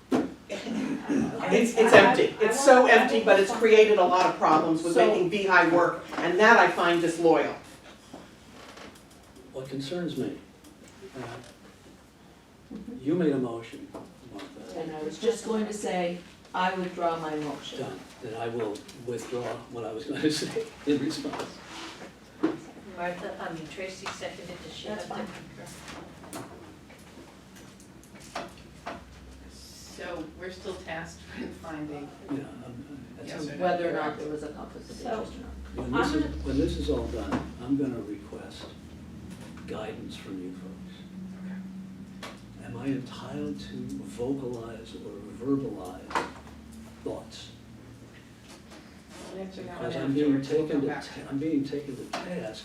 it's empty. It's so empty, but it's created a lot of problems with So- making VEHI work, and that I find disloyal. What concerns me, you made a motion, Martha. and I was just going to say, I withdraw my motion. Done. Then I will withdraw what I was going to say in response. Tracy seconded, does she That's have to fine. concur? So we're still tasked with finding, Yeah, that's- Yes, sir. Whether or not there was a conflict of So- interest or not. when this is all done, I'm gonna request guidance from you folks. Am I entitled to vocalize or verbalize thoughts? I'll answer that Because one I'm being afterwards, we'll taken come to, back. I'm being taken to task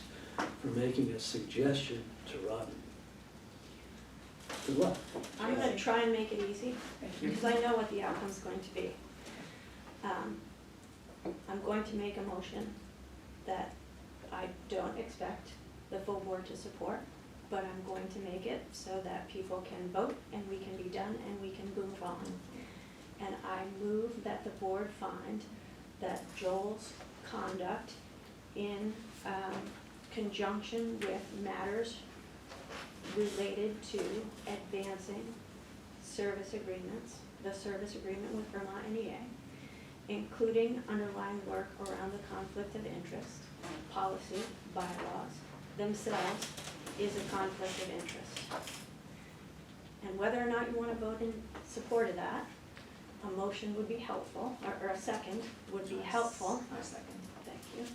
for making a suggestion to Robin. Good luck. I'm gonna try and make it easy, Thank you. because I know what the outcome's going to be. I'm going to make a motion that I don't expect the full board to support, but I'm going to make it so that people can vote and we can be done and we can move on. And I move that the board find that Joel's conduct in conjunction with matters related to advancing service agreements, the service agreement with Vermont NEA, including underlying work around the conflict of interest, policy, bylaws themselves is a conflict of interest. And whether or not you want to vote in support of that, a motion would be helpful, or a second would be helpful. I second. Thank you.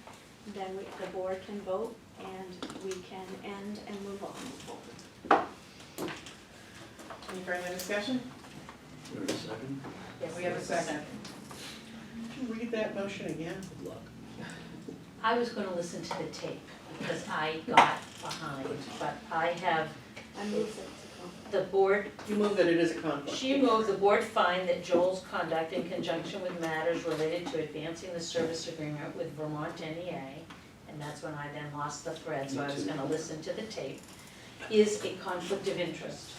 Then the board can vote and we can end and move on. Any further discussion? There a second? We have a second. Could you read that motion again? Good luck. I was gonna listen to the tape because I got behind, but I have I move that to the board, You move that it is a conflict. she moved, the board find that Joel's conduct in conjunction with matters related to advancing the service agreement with Vermont NEA, and that's when I then lost the thread, so I was gonna listen to the tape, is a conflict of interest.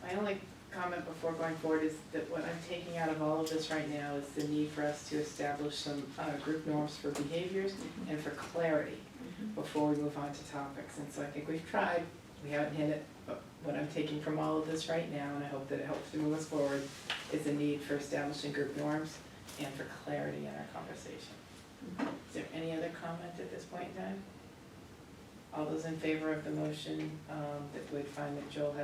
My only comment before going forward is that what I'm taking out of all of this right now is the need for us to establish some group norms for behaviors and for clarity before we move on to topics. And so I think we've tried, we haven't hit it, but what I'm taking from all of this right now, and I hope that it helps to move us forward, is the need for establishing group norms and for clarity in our conversation. Is there any other comment at this point in time? All those in favor of the motion, that would find that Joel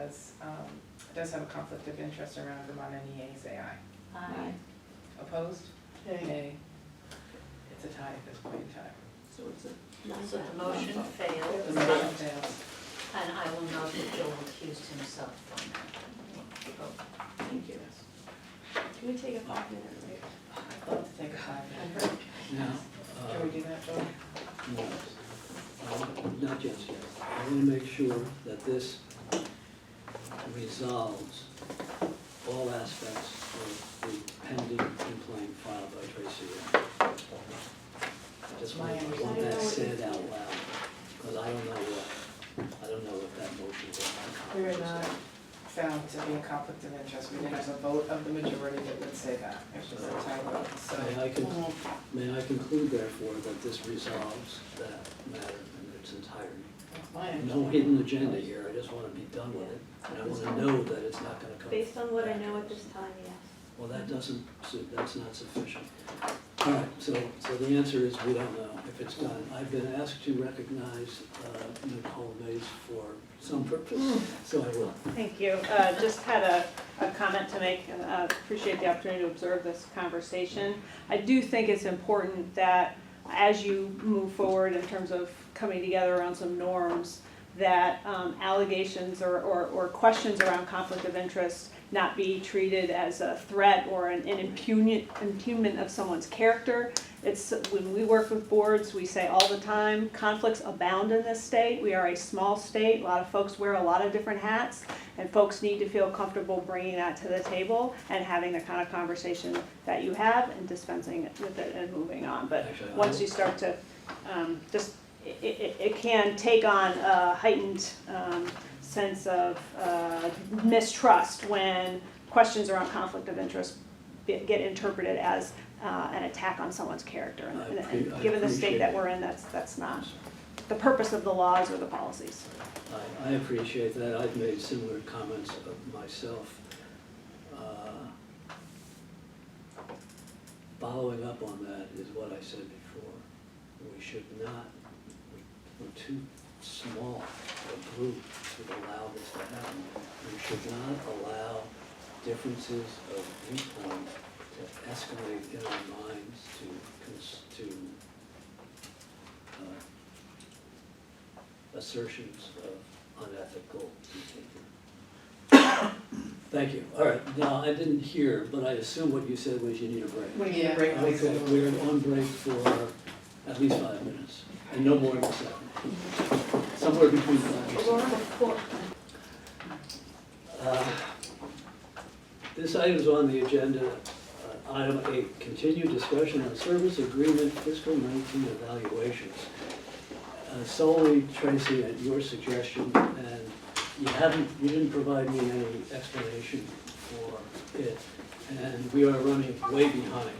does have a conflict of interest around Vermont NEA, say aye. Aye. Opposed? Hey, Nay. It's a tie at this point in time. So it's So the motion failed, The motion fails. and I will note that Joel recused himself from that vote. thank you. Can we take a 5-minute break? I'd love to take a 5-minute. Now, Can we do that, Joel? no, not just yet. I want to make sure that this resolves all aspects of the pending complaint filed by Tracy. I just want that said out loud, because I don't know what that motion will We were accomplish. not found to be a conflict of interest. We think there's a vote of the majority that would say that. It was a tie vote, so. May I conclude therefore that this resolves that matter in its entirety? My No hidden agenda here, I just want to be done with it, and I want to know that it's not going to come. Based on what I back know to at us. this time, yes. Well, that's not sufficient. All right, so the answer is we don't know if it's done. I've been asked to recognize Nicole Mays for some purpose, so I will. Thank you. Just had a comment to make, and appreciate the opportunity to observe this conversation. I do think it's important that as you move forward in terms of coming together around some norms, that allegations or questions around conflict of interest not be treated as a threat or an impugnment of someone's character. It's, when we work with boards, we say all the time, conflicts abound in this state. We are a small state. A lot of folks wear a lot of different hats, and folks need to feel comfortable bringing that to the table and having the kind of conversation that you have and dispensing with it and moving on. But Actually, once you start to it can take on a heightened sense of mistrust when questions around conflict of interest get interpreted as an attack on someone's character. And given the state that we're in, that's not the purpose of the laws or the policies. I appreciate that. I've made similar comments of myself. Following up on that is what I said before. We should not, we're too small a group to allow this to happen. We should not allow differences of viewpoint to escalate in our minds to assertions of unethical behavior. Thank you. All right, now, I didn't hear, but I assume what you said was you need a break. we need a break, please. Okay, we're on break for at least 5 minutes, and no more than 7. Somewhere between 5 and 7. This item is on the agenda, item 8, continued discussion on service agreement fiscal 19 evaluations. Solely, Tracy, at your suggestion, and you didn't provide me any explanation for it, and we are running way behind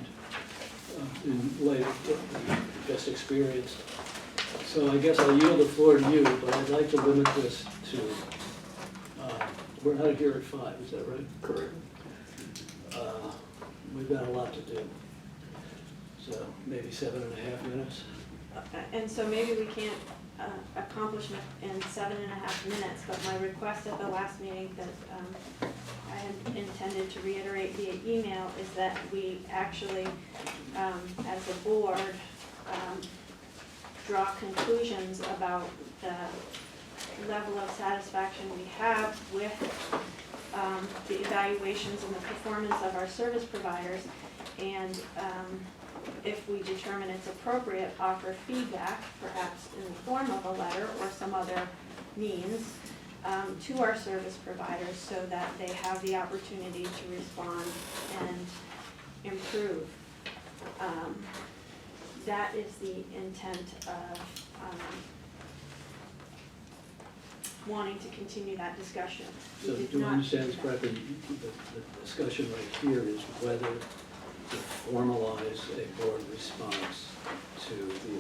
in light of what we just experienced. So I guess I'll yield the floor to you, but I'd like to limit this to, we're out of here at 5, is that right? Correct. We've got a lot to do, so maybe 7.5 minutes. And so maybe we can't accomplish it in 7.5 minutes, but my request at the last meeting that I had intended to reiterate via email is that we actually, as a board, draw conclusions about the level of satisfaction we have with the evaluations and the performance of our service providers, and if we determine it's appropriate, offer feedback, perhaps in the form of a letter or some other means, to our service providers so that they have the opportunity to respond and improve. That is the intent of wanting to continue that discussion. We So did do I not understand do this that. correctly? The discussion right here is whether to formalize a board response to the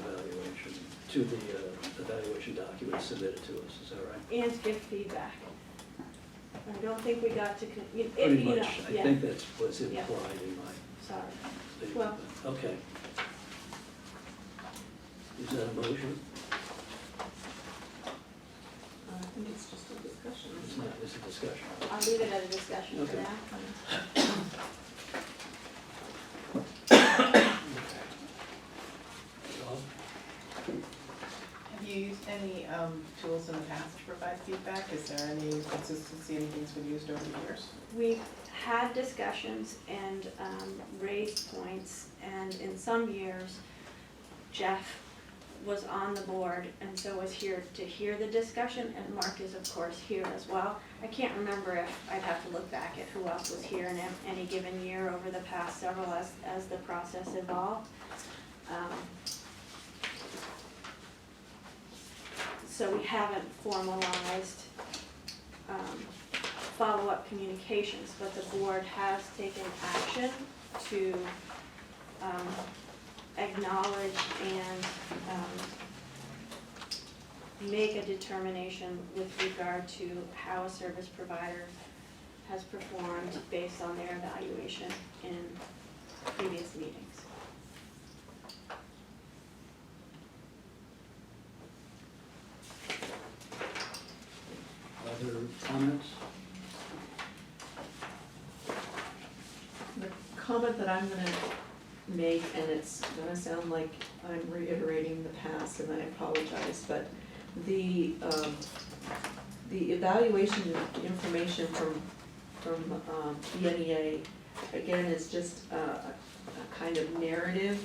evaluation document submitted to us, is that right? And give feedback. I don't think we got to, Pretty much, I yeah, think that's what's Yeah. implied in my sorry. statement. Well- Okay. Is that a motion? I think it's just a discussion. It's not, it's a discussion. I'll leave it as a discussion for Okay. now. Bob? Have you used any tools in the past to provide feedback? Is there any consistency, anything's been used over the years? We've had discussions and raised points, and in some years, Jeff was on the board and so was here to hear the discussion, and Mark is of course here as well. I can't remember if, I'd have to look back at who else was here in any given year over the past several as the process evolved. So we haven't formalized follow-up communications, but the board has taken action to acknowledge and make a determination with regard to how a service provider has performed based on their evaluation in previous meetings. Other comments? The comment that I'm gonna make, and it's gonna sound like I'm reiterating the past, and I apologize, but the evaluation information from VEHI, again, is just a kind of narrative.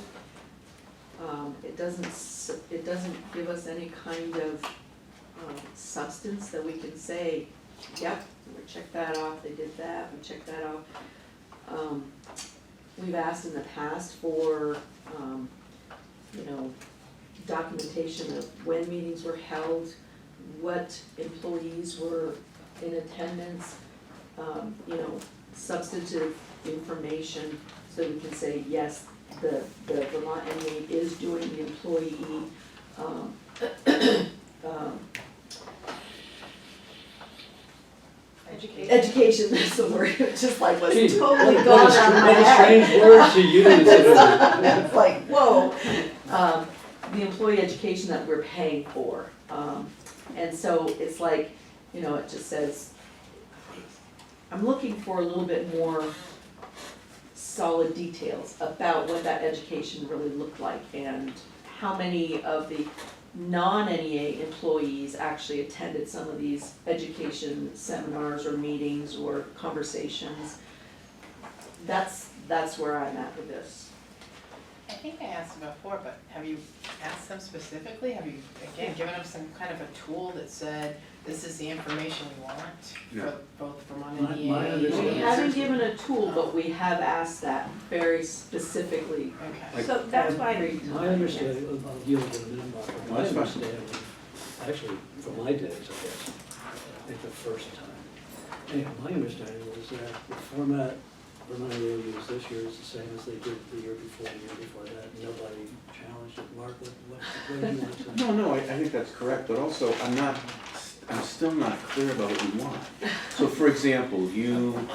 It doesn't give us any kind of substance that we can say, yep, we checked that off, they did that, we checked that off. We've asked in the past for, documentation of when meetings were held, what employees were in attendance, substantive information, so we can say, yes, the Vermont NEA is doing the employee, education, that's the word, it just like was Gee, totally what gone a out of my what a head. strange words to use. It's like, whoa, the employee education that we're paying for. And so it's like, it just says, I'm looking for a little bit more solid details about what that education really looked like and how many of the non-NEA employees actually attended some of these education seminars or meetings or conversations. That's where I'm at with this. I think I asked them before, but have you asked them specifically? Have you, again, given them some kind of a tool that said, this is the information we want No. for both Vermont My and EA? understanding- We haven't given a tool, but we have asked that very specifically. Okay. So that's why, My understanding, I'll yield in a minute, Mark, but my That's fine. understanding, actually, from my days, I guess, I think the first time. Anyway, my understanding was that the format Vermont NEA used this year is the same as they did the year before, that, nobody challenged it. Mark, what do you want to say? No, I think that's correct, but also I'm still not clear about what we want. So for example, you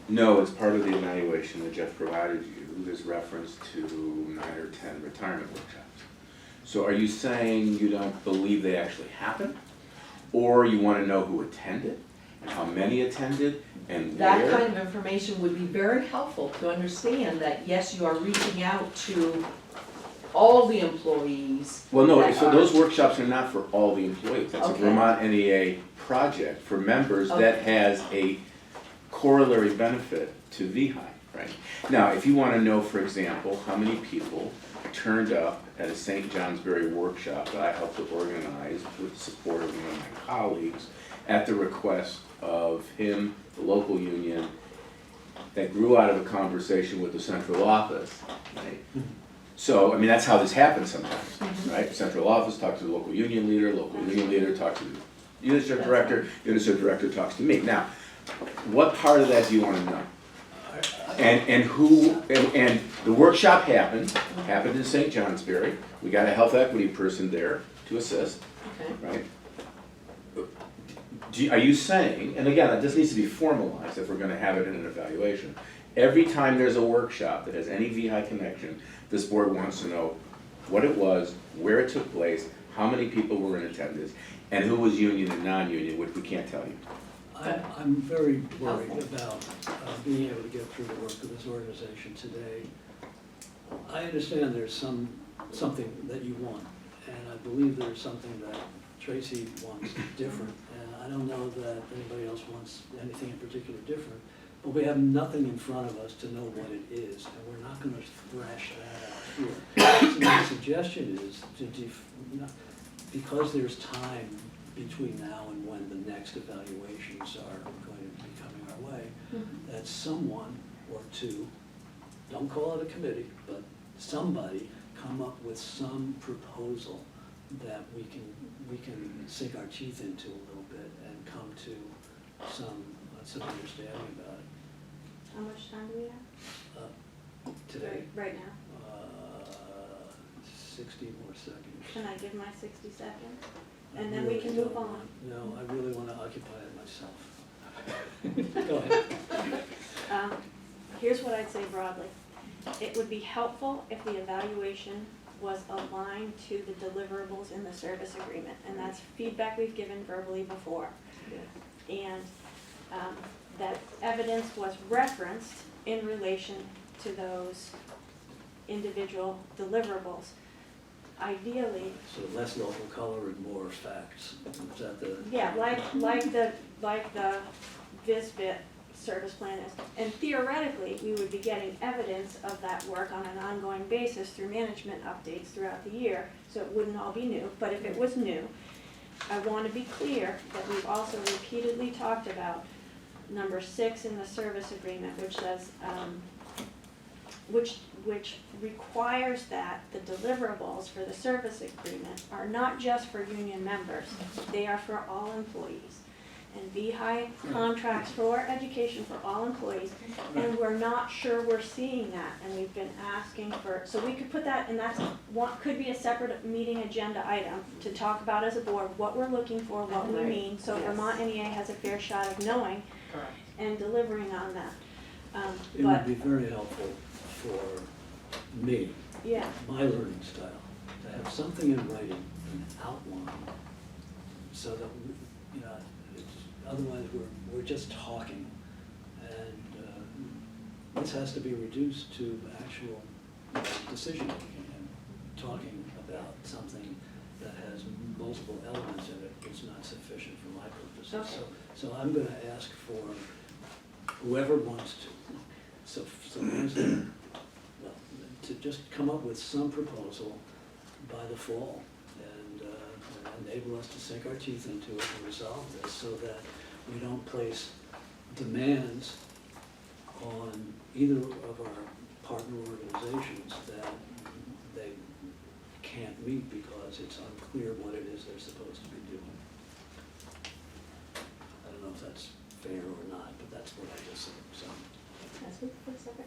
know as part of the evaluation that Jeff provided you, there's reference to 9 or 10 retirement workshops. So are you saying you don't believe they actually happened? Or you want to know who attended, and how many attended, and That where? kind of information would be very helpful to understand that, yes, you are reaching out to all the employees. Well, no, that so are- those workshops are not for all the employees. That's a Okay. Vermont NEA project for members that Okay. has a corollary benefit to VEHI, right? Now, if you want to know, for example, how many people turned up at a St. Johnsbury workshop that I helped to organize with the support of one of my colleagues at the request of him, the local union, that grew out of a conversation with the central office, right? So, I mean, that's how this happens sometimes, right? Central office talks to the local union leader talks to the unit director talks to me. Now, what part of that do you want to know? And who, and the workshop happened in St. Johnsbury. We got a health equity person there to assist, Okay. right? Are you saying, and again, this needs to be formalized if we're gonna have it in an evaluation, every time there's a workshop that has any VEHI connection, this board wants to know what it was, where it took place, how many people were in attendance, and who was union and non-union, which we can't tell you. I'm very worried about being able to get through the work of this organization today. I understand there's something that you want, and I believe there's something that Tracy wants different, and I don't know that anybody else wants anything in particular different, but we have nothing in front of us to know what it is, and we're not gonna thrash that out here. So my suggestion is to because there's time between now and when the next evaluations are going to be coming our way, that someone or two, don't call it a committee, but somebody come up with some proposal that we can sink our teeth into a little bit and come to some understanding about it. How much time do we have? Today, Right now? 60 more seconds. Can I give my 60 seconds? And then we can move on. No, I really want to occupy it myself. Go ahead. Here's what I'd say broadly. It would be helpful if the evaluation was aligned to the deliverables in the service agreement, and that's feedback we've given verbally before. And that evidence was referenced in relation to those individual deliverables. Ideally, So less local color and more facts. Is that the? yeah, like the VISBIT service plan is. And theoretically, we would be getting evidence of that work on an ongoing basis through management updates throughout the year, so it wouldn't all be new. But if it was new, I want to be clear that we've also repeatedly talked about number 6 in the service agreement, which says, which requires that the deliverables for the service agreement are not just for union members, they are for all employees. And VEHI contracts for education for all employees, and we're not sure we're seeing that, and we've been asking for, so we could put that, and that's what could be a separate meeting agenda item to talk about as a board, what we're looking for, what we Right. mean, so Yes. Vermont NEA has a fair shot of knowing Correct. and delivering on that. It But, would be very helpful for me, yeah, my learning style, to have something in writing, an outline, so that, otherwise we're just talking. And this has to be reduced to actual decision-making, and talking about something that has multiple elements in it is not sufficient for my purposes. Okay. So I'm gonna ask for whoever wants to, so to just come up with some proposal by the fall and enable us to sink our teeth into it and resolve this so that we don't place demands on either of our partner organizations that they can't meet because it's unclear what it is they're supposed to be doing. I don't know if that's fair or not, but that's what I just said, so. Can I speak for a second?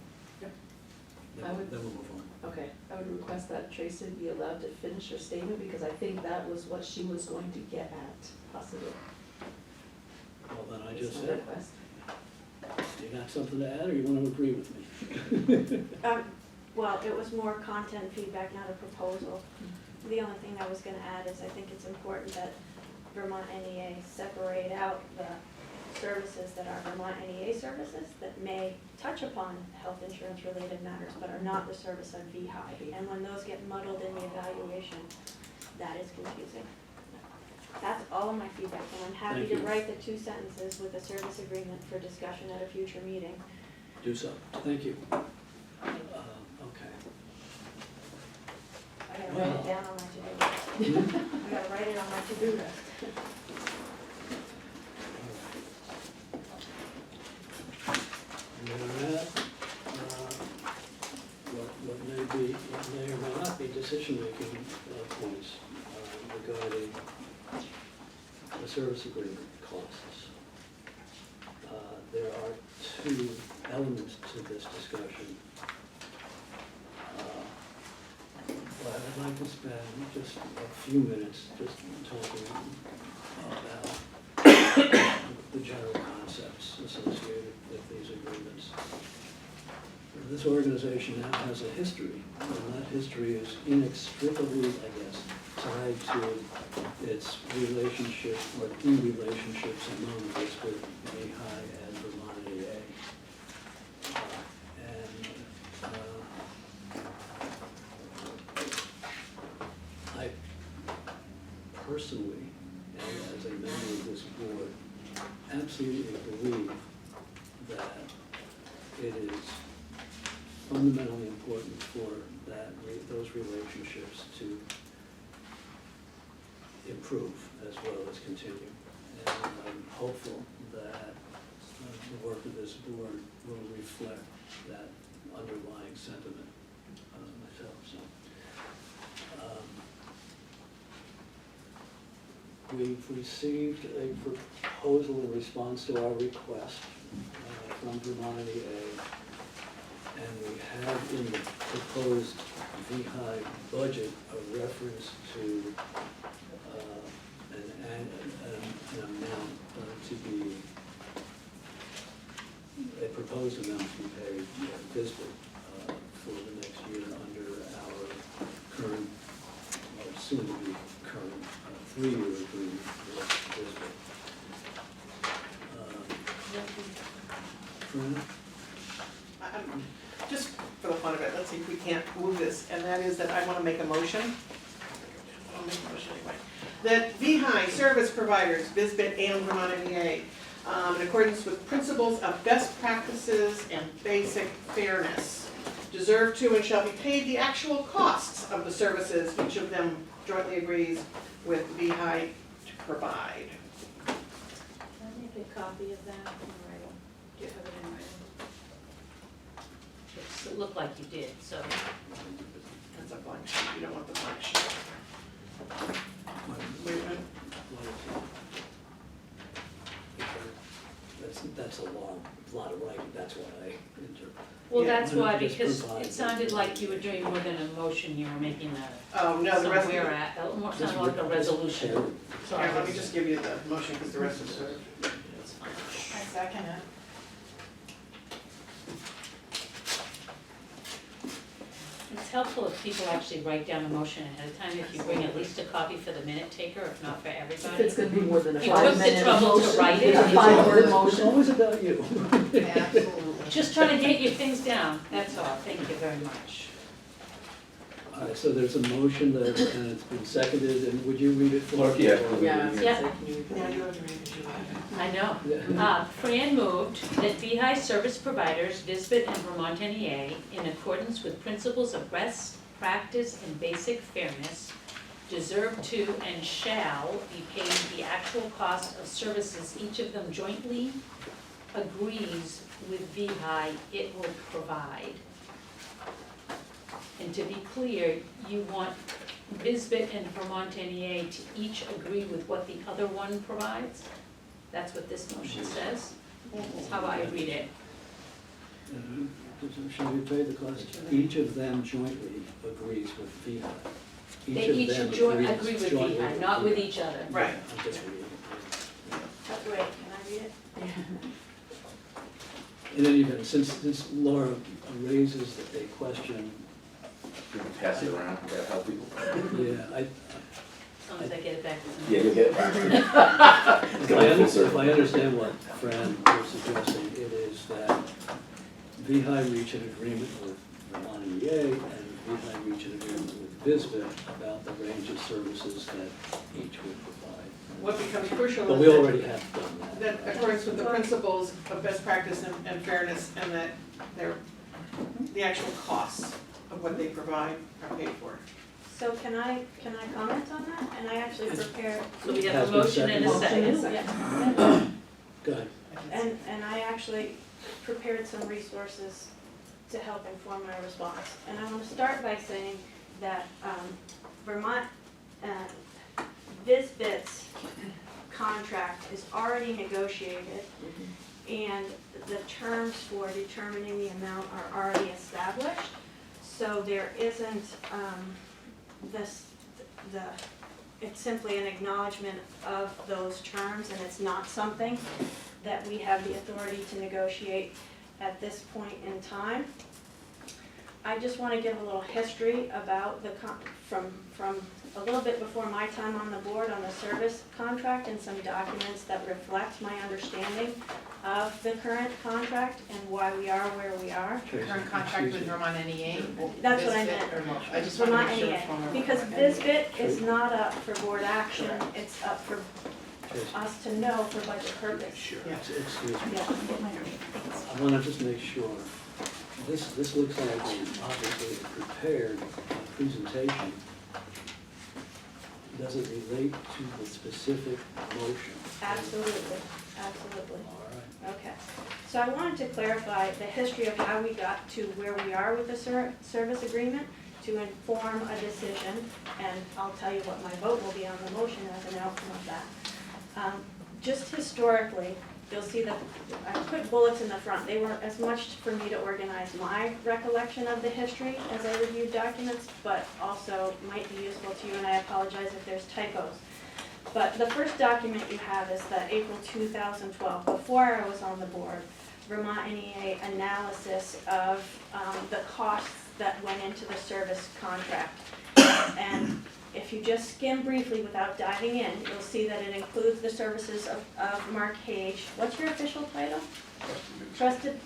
Then I would- then we'll move on. Okay, I would request that Tracy be allowed to finish her statement, because I think that was what she was going to get at, possibly. Well, then I It's just my said, request. you got something to add, or you want to agree with me? well, it was more content feedback, not a proposal. The only thing I was gonna add is I think it's important that Vermont NEA separate out the services that are Vermont NEA services that may touch upon health insurance related matters, but are not the service of VEHI. And when those get muddled in the evaluation, that is confusing. That's all of my feedback, and I'm happy Thank to you. write the 2 sentences with a service agreement for discussion at a future meeting. Do so, thank you. Okay. I gotta write it down on my to-do list. I gotta write it on my to-do list. What may or may not be decision-making points regarding the service agreement costs. There are 2 elements to this discussion. But I'd like to spend just a few minutes just talking about the general concepts associated with these agreements. This organization now has a history, and that history is inextricably, I guess, tied to its relationship, or the relationships among Pittsburgh, VEHI, and Vermont AA. And I personally, and as a member of this board, absolutely believe that it is fundamentally important for those relationships to improve as well as continue. And I'm hopeful that the work of this board will reflect that underlying sentiment myself. So, we've received a proposal in response to our request from Vermont AA. And we have in the proposed VEHI budget a reference to an amount to be, a proposed amount to be paid to Bisbee for the next year under our current, or soon to be current, 3-year agreement with Bisbee. Fran? Just for the fun of it, let's see if we can't move this, and that is that I want to make a motion. I'll make a motion anyway. That VEHI service providers, Bisbee and Vermont MEA, in accordance with principles of best practices and basic fairness, deserve to and shall be paid the actual costs of the services each of them jointly agrees with VEHI to provide. Can I make a copy of that in writing? Do you have it in writing? It looked like you did, so. That's a blank sheet, you don't want the blank sheet. Wait a minute. That's a lot of writing, that's what I interpret. Well, Yeah, that's why why, don't you just because provide it sounded like you were doing more than a motion, you were making a, Oh, no, the rest of somewhere it. at, more sounded like a resolution. So Here, let me just give you the motion, because the rest of it. That's fine. I second it. It's helpful if people actually write down a motion ahead of time, if you bring at least a copy for the minute taker, if not for If everybody. it's gonna be more than a You took the 5-minute trouble to motion, write it. a 5-word It's motion. always about you. Absolutely. Just trying to get your things down, that's all, thank you very much. All right, so there's a motion that, and it's been seconded, and would you read it for Clerk, me? yeah. Yeah, I was Yeah. gonna say, can you repeat Yeah, that? you have to read it, you have I know. Yeah. Fran moved that VEHI service providers, Visbit and Vermont NEA, in accordance with principles of best practice and basic fairness, deserve to and shall be paid the actual cost of services each of them jointly agrees with VEHI it will provide. And to be clear, you want Visbit and Vermont NEA to each agree with what the other one provides? That's what this motion says? That's how I read it. Shall we pay the cost? Each of them jointly agrees with VEHI. They of each them agree agrees with jointly VEHI, not with each other. Right. I'm just reading it. Oh, wait, can I read it? In any event, since Laura raises a question, You can pass it around, that'll help people. yeah, As long as I get it back to them. Yeah, you'll get it back. if I understand what Fran was suggesting, it is that VEHI reach an agreement with Vermont EA and VEHI reach an agreement with Visbit about the range of services that each would provide. What becomes crucial But is we that- already have done that. that accordance with the principles of best practice and fairness, and that the actual costs of what they provide are paid for. So can I comment on that? And I actually prepared, So we have Has a been motion and a seconded. second. yeah, Go ahead. and I actually prepared some resources to help inform my response. And I want to start by saying that Vermont, Visbit's contract is already negotiated, and the terms for determining the amount are already established. So there isn't it's simply an acknowledgement of those terms, and it's not something that we have the authority to negotiate at this point in time. I just want to give a little history about from a little bit before my time on the board on the service contract and some documents that reflect my understanding of the current contract and why we are where we are. Current contract with Vermont NEA? That's what I Visbit meant. or Mo- I just want to Vermont make sure NEA, it's from because Vermont NEA. VISBIT is not up for board action, it's up for Tracy, us to know for budget purpose. Sure. Yeah. excuse me, Yeah. I wanna just make sure, this looks like obviously a prepared presentation. Does it relate to the specific motion? Absolutely, absolutely. All right. Okay, so I wanted to clarify the history of how we got to where we are with the service agreement to inform a decision, and I'll tell you what my vote will be on the motion as an outcome of that. Just historically, you'll see that I put bullets in the front. They were as much for me to organize my recollection of the history as I reviewed documents, but also might be useful to you, and I apologize if there's typos. But the first document you have is the April 2012, before I was on the board, Vermont NEA analysis of the costs that went into the service contract. And if you just skim briefly without diving in, you'll see that it includes the services of Mark Hage. What's your official title? Trusted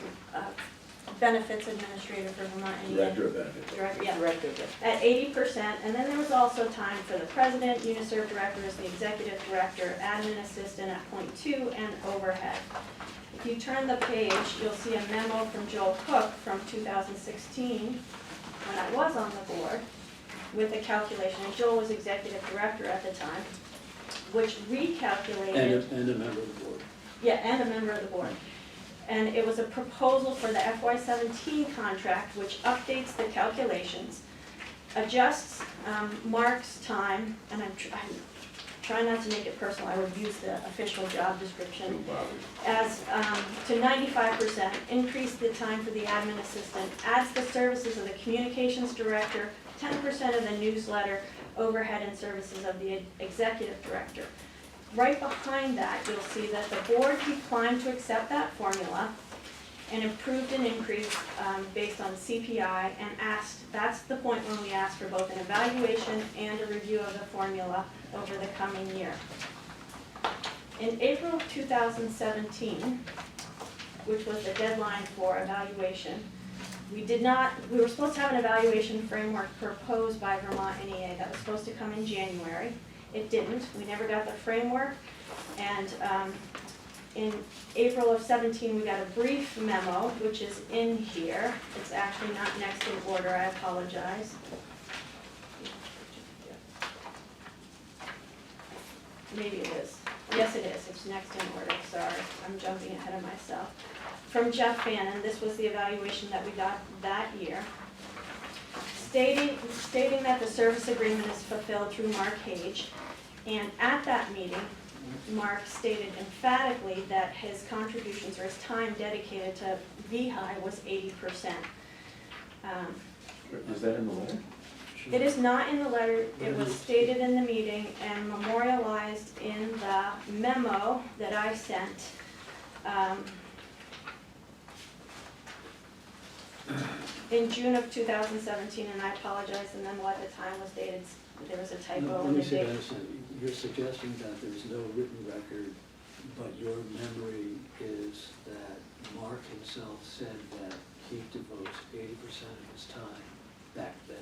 Benefits Administrator for Vermont NEA. Director of Benefits. Director, yeah. Director of it. At 80%, and then there was also time for the president, UNICEF director as the executive director, admin assistant at .2, and overhead. If you turn the page, you'll see a memo from Joel Cook from 2016, when I was on the board, with a calculation, and Joel was executive director at the time, which recalculated. And a member of the board. Yeah, and a member of the board. And it was a proposal for the FY17 contract, which updates the calculations, adjusts Mark's time, and I'm trying not to make it personal, I would use the official job description, as to 95%, increase the time for the admin assistant, adds the services of the communications director, 10% of the newsletter, overhead and services of the executive director. Right behind that, you'll see that the board declined to accept that formula and approved an increase based on CPI and asked, that's the point when we asked for both an evaluation and a review of the formula over the coming year. In April of 2017, which was the deadline for evaluation, we were supposed to have an evaluation framework proposed by Vermont NEA that was supposed to come in January. It didn't, we never got the framework, and in April of 17, we got a brief memo, which is in here. It's actually not next in order, I apologize. Maybe it is. Yes, it is, it's next in order, sorry, I'm jumping ahead of myself. From Jeff Bannon, this was the evaluation that we got that year. Stating that the service agreement is fulfilled through Mark Hage, and at that meeting, Mark stated emphatically that his contributions or his time dedicated to VEHI was 80%. Is that in the letter? It is not in the letter, it was stated in the meeting and memorialized in the memo that I sent. In June of 2017, and I apologize, the memo at the time was dated, there was a typo Let in me the see if I date. understand. You're suggesting that there's no written record, but your memory is that Mark himself said that he devotes 80% of his time back then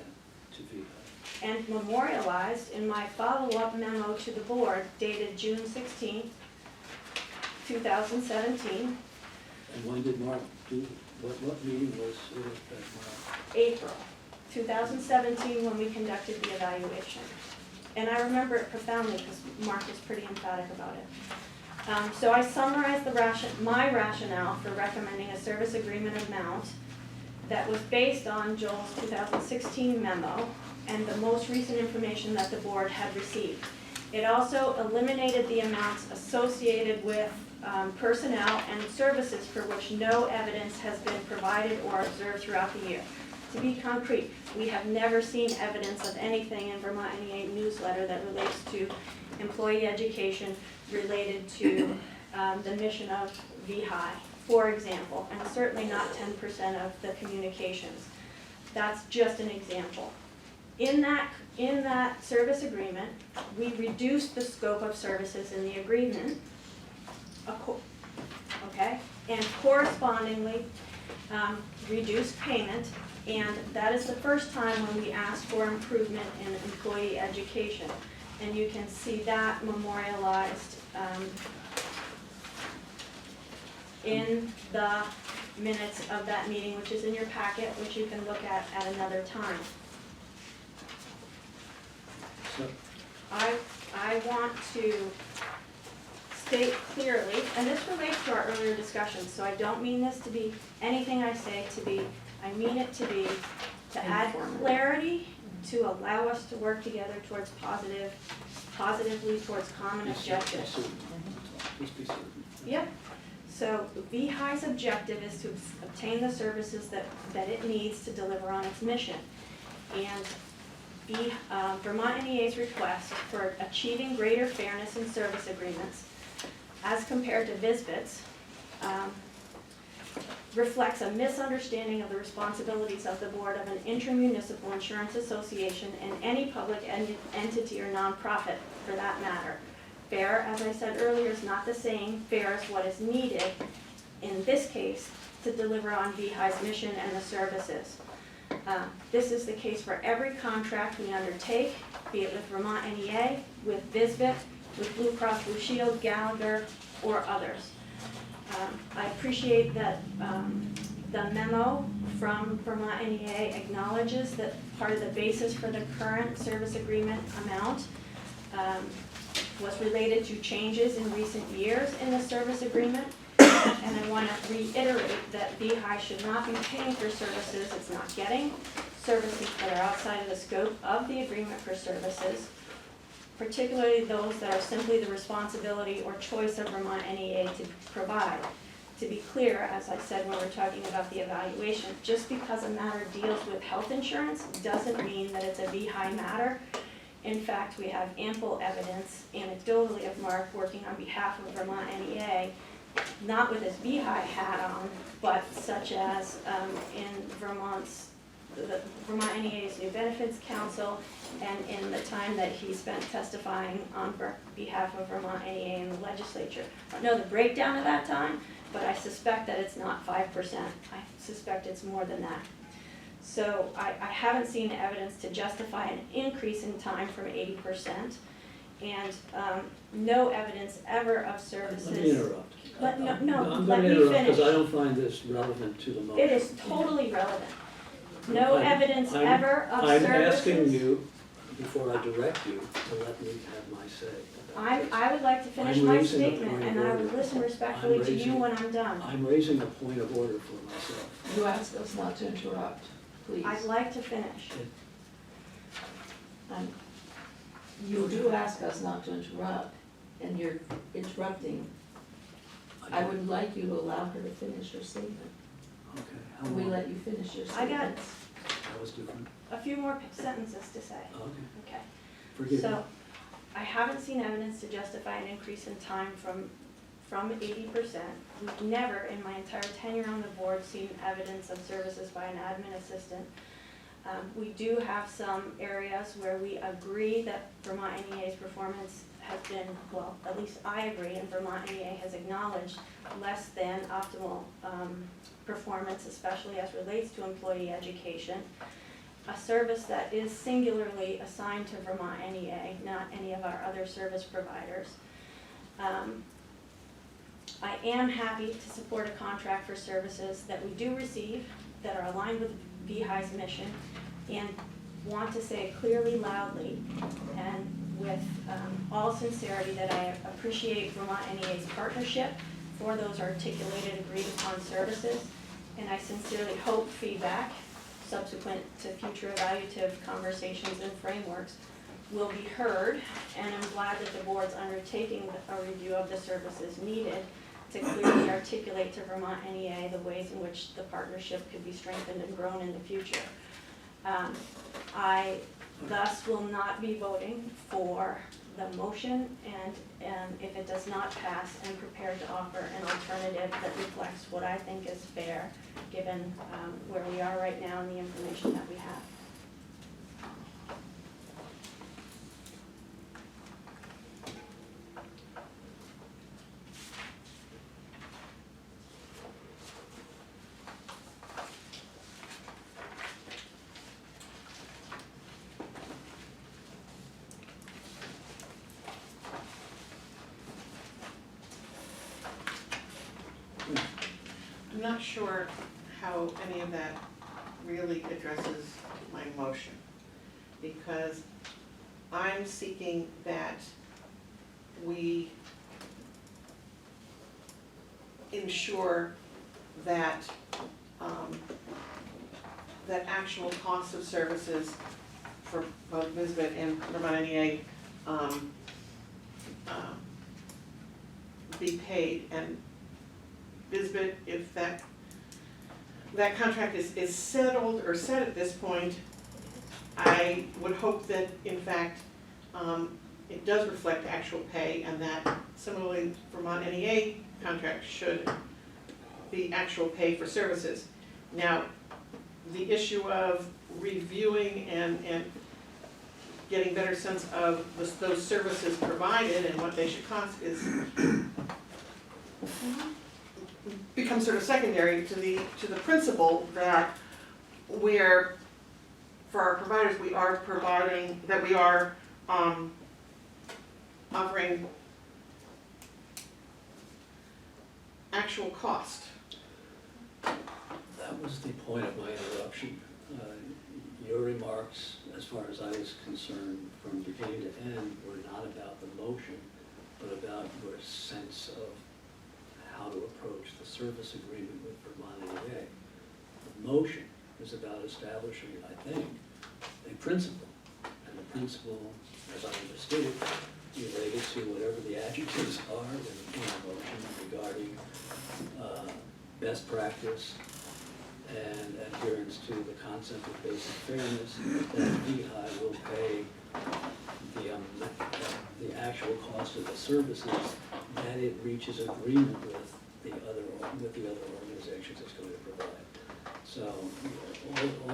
to VEHI. And memorialized in my follow-up memo to the board dated June 16, 2017, And when did Mark do, what meeting was it that Mark? April 2017, when we conducted the evaluation. And I remember it profoundly because Mark was pretty emphatic about it. So I summarized my rationale for recommending a service agreement amount that was based on Joel's 2016 memo and the most recent information that the board had received. It also eliminated the amounts associated with personnel and services for which no evidence has been provided or observed throughout the year. To be concrete, we have never seen evidence of anything in Vermont NEA newsletter that relates to employee education related to the mission of VEHI, for example, and certainly not 10% of the communications. That's just an example. In that service agreement, we reduced the scope of services in the agreement, okay? And correspondingly, reduced payment, and that is the first time when we asked for improvement in employee education. And you can see that memorialized in the minutes of that meeting, which is in your packet, which you can look at another time. So, I want to state clearly, and this relates to our earlier discussion, so I don't mean this to be, anything I say to be, I mean it to be, to add Informative. clarity, to allow us to work together towards positively towards common be objectives. certain. Just be certain. Yep. So VEHI's objective is to obtain the services that it needs to deliver on its mission. And Vermont NEA's request for achieving greater fairness in service agreements as compared to VISBIT's reflects a misunderstanding of the responsibilities of the board of an intermunicipal insurance association and any public entity or nonprofit for that matter. Fair, as I said earlier, is not the same. Fair is what is needed, in this case, to deliver on VEHI's mission and the services. This is the case for every contract we undertake, be it with Vermont NEA, with VISBIT, with Blue Cross Blue Shield, Gallagher, or others. I appreciate that the memo from Vermont NEA acknowledges that part of the basis for the current service agreement amount was related to changes in recent years in the service agreement. And I want to reiterate that VEHI should not be paying for services it's not getting, services that are outside of the scope of the agreement for services, particularly those that are simply the responsibility or choice of Vermont NEA to provide. To be clear, as I said when we were talking about the evaluation, just because a matter deals with health insurance doesn't mean that it's a VEHI matter. In fact, we have ample evidence anecdotally of Mark working on behalf of Vermont NEA, not with his VEHI hat on, but such as in the Vermont NEA's New Benefits Council, and in the time that he spent testifying on behalf of Vermont NEA in the legislature. I don't know the breakdown of that time, but I suspect that it's not 5%. I suspect it's more than that. So I haven't seen evidence to justify an increase in time from 80%, and no evidence ever of services. Let me interrupt. Let I'm me going to interrupt finish. because I don't find this relevant to the motion. It is totally relevant. No evidence I'm- ever of I'm services. asking you, before I direct you, to let me have my say. about this. I would like to finish I'm my raising a statement, point of and I order. will listen respectfully I'm to you raising- when I'm done. I'm raising a point of order for myself. You asked us not to interrupt, please. I'd like to finish. You do ask us not to interrupt, and you're interrupting. I would like you to allow her to finish her statement. Okay. how And we long? let you finish your I got statement. That was different. a few more sentences to say. Okay, Okay. forgive me. So, I haven't seen evidence to justify an increase in time from 80%. We've never, in my entire tenure on the board, seen evidence of services by an admin assistant. We do have some areas where we agree that Vermont NEA's performance has been, well, at least I agree, and Vermont NEA has acknowledged less than optimal performance, especially as relates to employee education. A service that is singularly assigned to Vermont NEA, not any of our other service providers. I am happy to support a contract for services that we do receive, that are aligned with VEHI's mission, and want to say clearly, loudly, and with all sincerity that I appreciate Vermont NEA's partnership for those articulated, agreed upon services, and I sincerely hope feedback subsequent to future evaluative conversations and frameworks will be heard, and I'm glad that the board's undertaking a review of the services needed to clearly articulate to Vermont NEA the ways in which the partnership could be strengthened and grown in the future. I thus will not be voting for the motion, and if it does not pass, I'm prepared to offer an alternative that reflects what I think is fair, given where we are right now and the information that we have. I'm not sure how any of that really addresses my motion, because I'm seeking that we ensure that, that actual cost of services for both Visbit and Vermont NEA, be paid, and Visbit, if that contract is settled or set at this point, I would hope that in fact, it does reflect actual pay, and that similarly Vermont NEA contract should be actual pay for services. Now, the issue of reviewing and getting better sense of those services provided and what they should cost is becomes sort of secondary to the principle that we're, for our providers, we are providing, that we are offering actual cost. That was the point of my interruption. Your remarks, as far as I was concerned, from beginning to end, were not about the motion, but about your sense of how to approach the service agreement with Vermont NEA. The motion is about establishing, I think, a principle, and the principle, as I understood it, related to whatever the adjectives are in the motion regarding best practice and adherence to the concept of basic fairness, that VEHI will pay the actual cost of the services that it reaches agreement with the other organizations it's going to provide. So, I don't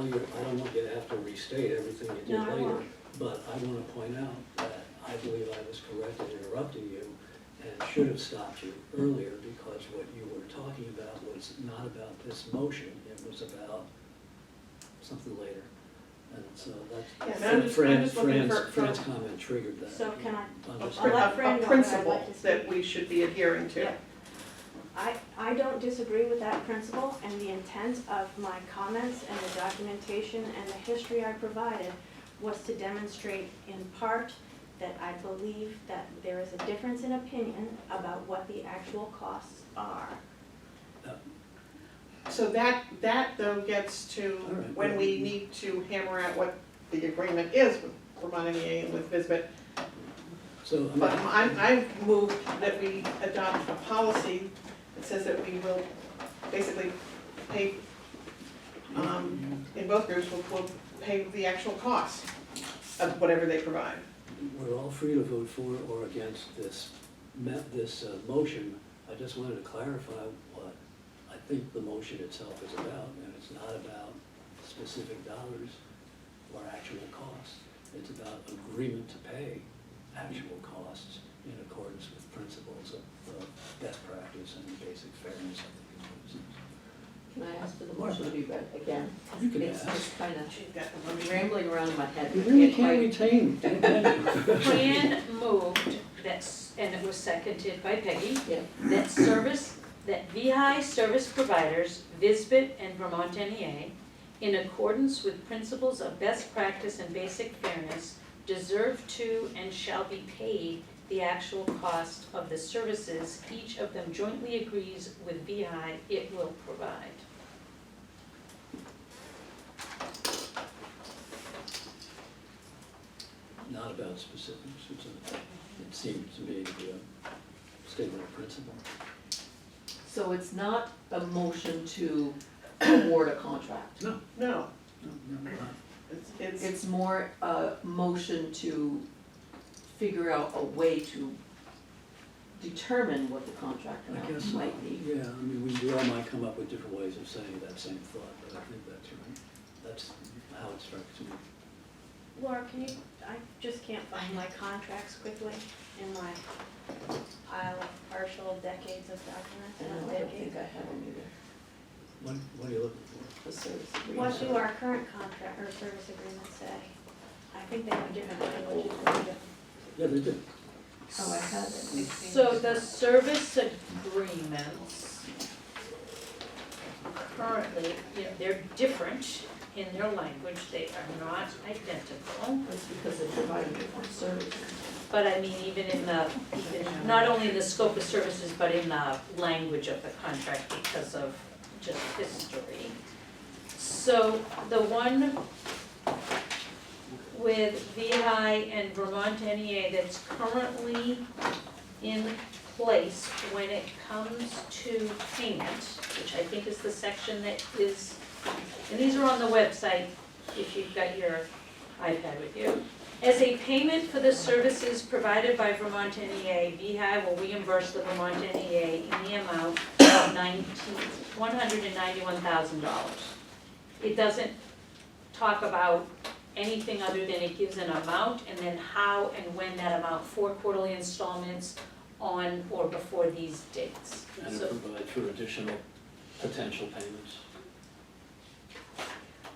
want you to have to restate everything you did No, I later, won't. but I want to point out that I believe I was correct in interrupting you and should have stopped you earlier, because what you were talking about was not about this motion, it was about something later. And so Yes, that's, I'm just looking for- Fran's comment triggered that. So can I, Understood. I'll let Fran A go, but I'd principle like to speak. that we should be adhering to. Yeah. I don't disagree with that principle, and the intent of my comments and the documentation and the history I provided was to demonstrate in part that I believe that there is a difference in opinion about what the actual costs are. So that though gets to All right. when we need to hammer out what the agreement is with Vermont NEA and with Visbit. So, I But mean, I've moved that we adopt a policy that says that we will basically pay, in both groups, we'll pay the actual cost of whatever they provide. we're all free to vote for or against this motion. I just wanted to clarify what I think the motion itself is about, and it's not about specific dollars or actual costs. It's about agreement to pay actual costs in accordance with principles of best practice and basic fairness, I think is what it says. Can I ask for the motion to be read again? You can It's ask. just kind of She's got the motion. rambling around in my head. You really Can't can't quite- retain. Fran moved, and it was seconded by Peggy, Yeah, that VEHI service providers, Visbit and Vermont NEA, in accordance with principles of best practice and basic fairness, deserve to and shall be paid the actual cost of the services each of them jointly agrees with VEHI it will provide. Not about specifics, it seemed to me to be a statement of principle. so it's not a motion to award a contract. No, No, no, not. it's, It's more a motion to figure out a way to determine what the contract I amount guess, might be. yeah, I mean, we all might come up with different ways of saying that same thought, but I think that's right. That's how it strikes me. Laura, can you, I just can't find my contracts quickly in my pile of partial decades of documents. And not I don't decades. think I have them either, What are you looking for? the service agreement. What do our current contract or service agreements say? I think they have different languages. Yeah, they do. Oh, I have it. So the service agreements currently, they're different in their language, they are not identical. That's because they're providing different services. But I mean, even not only in the scope of services, but in the language of the contract because of just history. So the one with VEHI and Vermont NEA that's currently in place when it comes to payment, which I think is the section that is, and these are on the website if you've got your iPad with you. As a payment for the services provided by Vermont NEA, VEHI will reimburse the Vermont NEA in the amount of $191,000. It doesn't talk about anything other than it gives an amount and then how and when that amount for quarterly installments on or before these dates. And So it provides for additional potential payments.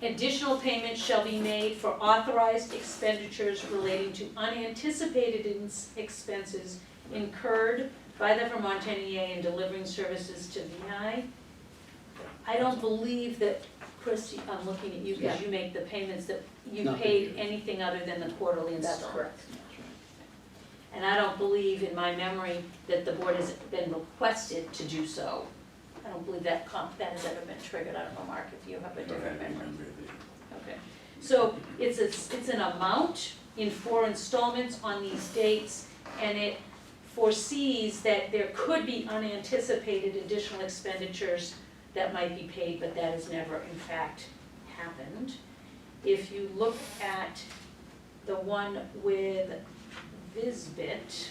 additional payments shall be made for authorized expenditures relating to unanticipated expenses incurred by the Vermont NEA in delivering services to VEHI. I don't believe that, Chris, I'm looking at you because you make the payments, that you Not paid that you- anything other than the quarterly That's installment. correct. That's right. And I don't believe in my memory that the board has been requested to do so. I don't believe that has ever been triggered. I don't know, Mark, if you have a different memory. Okay, so it's an amount in 4 installments on these dates, and it foresees that there could be unanticipated additional expenditures that might be paid, but that has never in fact happened. If you look at the one with Visbit,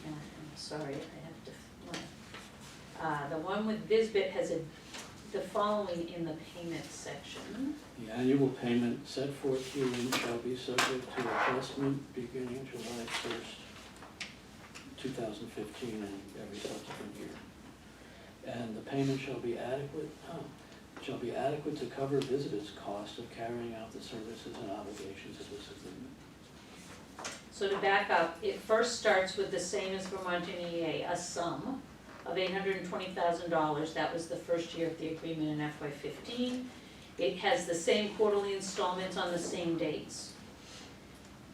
I'm sorry, I have to, the one with Visbit has the following in the payment section. The annual payment set forth herein shall be subject to adjustment beginning July 1st, 2015 and every subsequent year. And the payment shall be adequate to cover visitors' cost of carrying out the services and obligations of this agreement. So to back up, it first starts with the same as Vermont NEA, a sum of $820,000. That was the first year of the agreement in FY15. It has the same quarterly installments on the same dates.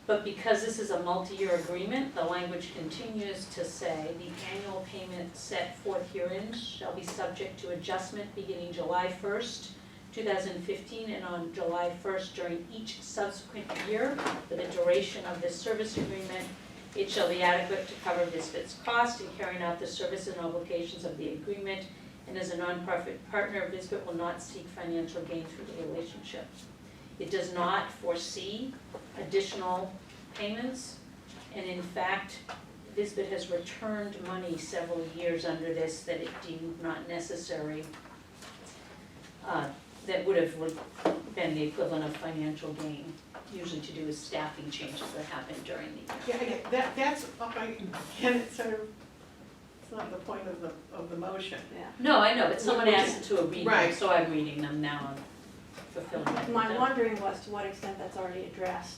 But because this is a multi-year agreement, the language continues to say the annual payment set forth herein shall be subject to adjustment beginning July 1st, 2015 and on July 1st during each subsequent year for the duration of this service agreement. It shall be adequate to cover Visbit's cost in carrying out the services and obligations of the agreement, and as a nonprofit partner, Visbit will not seek financial gain through the relationship. It does not foresee additional payments, and in fact, Visbit has returned money several years under this that it deemed not necessary, that would have been the equivalent of financial gain, usually to do with staffing changes that happen during the year. Yeah, I get, that's, again, it's sort of, it's not the point of the motion. Yeah. No, I know, but someone asked to read them, Right. so I'm reading them now, I'm fulfilling my. My wondering was to what extent that's already addressed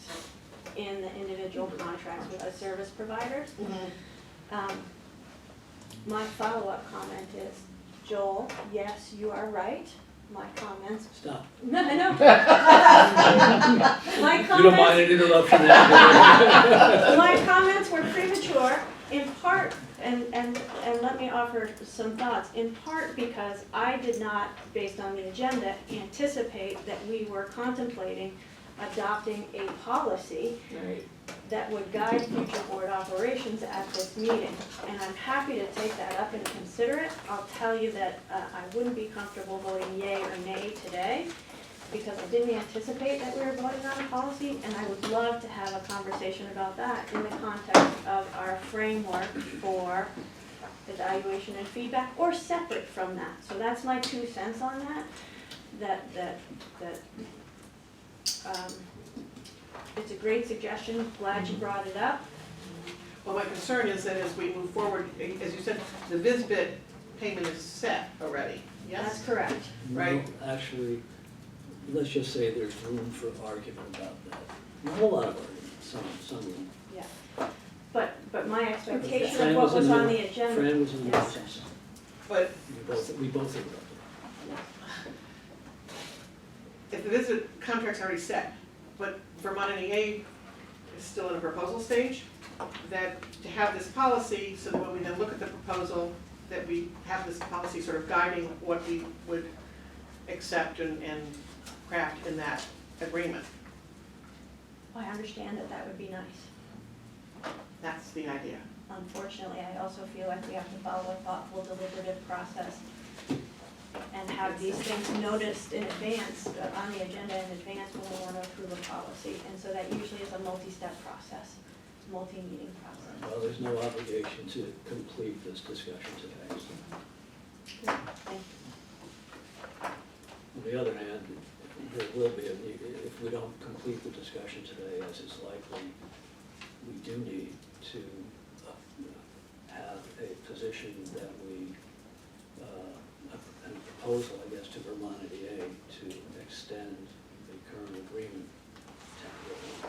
in the individual contracts with the service providers. My follow-up comment is, Joel, yes, you are right. My comments. Stop. No, I know. My You don't mind comments, an interruption? my comments were premature, in part, and let me offer some thoughts, in part because I did not, based on the agenda, anticipate that we were contemplating adopting a policy Right. that would guide future board operations at this meeting. And I'm happy to take that up and consider it. I'll tell you that I wouldn't be comfortable voting yay or nay today. because I didn't anticipate that we were voting on a policy, and I would love to have a conversation about that in the context of our framework for evaluation and feedback, or separate from that. So that's my 2 cents on that, it's a great suggestion, glad you brought it up. Well, my concern is that as we move forward, as you said, the VISBIT payment is set already, yes? That's correct. Right. No, actually, let's just say there's room for argument about that. Not a lot of argument, some room. Yeah. But my expectation Fran of what was in on the agenda. Fran was in the Yes. process. But We both agreed. if the visit contract's already set, but Vermont NEA is still in a proposal stage, that to have this policy, so that when we then look at the proposal, that we have this policy sort of guiding what we would accept and craft in that agreement. I understand that would be nice. That's the idea. Unfortunately, I also feel like we have to follow a thoughtful, deliberative process and have these things noticed in advance, on the agenda in advance when we want to approve a policy. And so that usually is a multi-step process, multi-meeting process. Well, there's no obligation to complete this discussion today. So. Thank you. On the other hand, there will be, if we don't complete the discussion today, as is likely, we do need to have a position that we, a proposal, I guess, to Vermont EDA to extend the current agreement temporarily,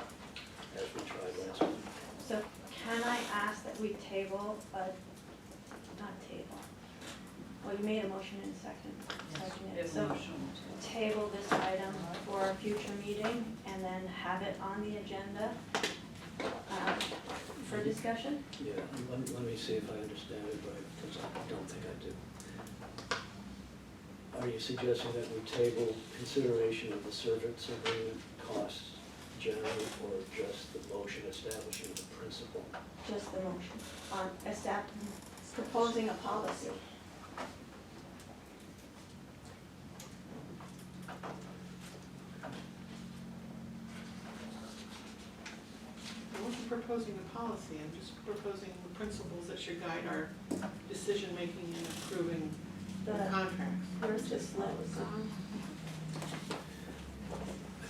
as we tried last month. So can I ask that we table, not table, well, you made a motion in a second. So table this item for a future meeting and then have it on the agenda for discussion? Yeah, let me see if I understand it right, because I don't think I do. Are you suggesting that we table consideration of the service agreement costs generally, or just the motion establishing the principle? Just the motion on proposing a policy. I wasn't proposing a policy, I'm just proposing the principles that should guide our decision-making and approving the contracts. Where's this slip? I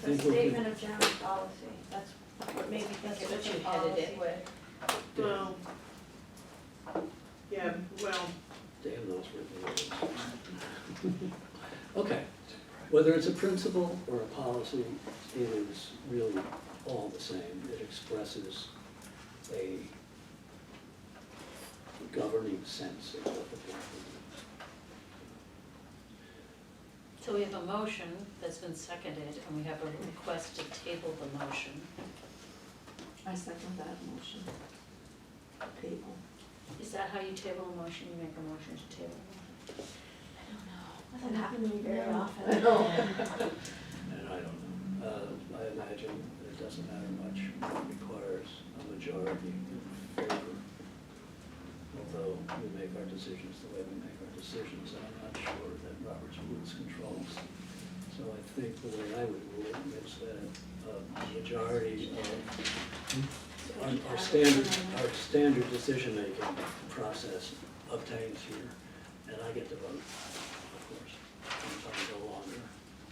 The think we statement can, of general policy, that's what made me think it was a policy. Well, yeah, well, Dan knows where it is. Okay, whether it's a principle or a policy, it is really all the same. It expresses a governing sense of what the board will do. So we have a motion that's been seconded, and we have a request to table the motion. I second that motion. Table. Is that how you table a motion? You make a motion to table? Doesn't happen to me very often. I know. And I don't know, I imagine it doesn't matter much, it requires a majority in favor. Although we make our decisions the way we make our decisions, and I'm not sure that Robert's rules controls. So I think the way I would rule it is that a majority of our standard decision-making process obtains here, and I get to vote, of course, since I'm no longer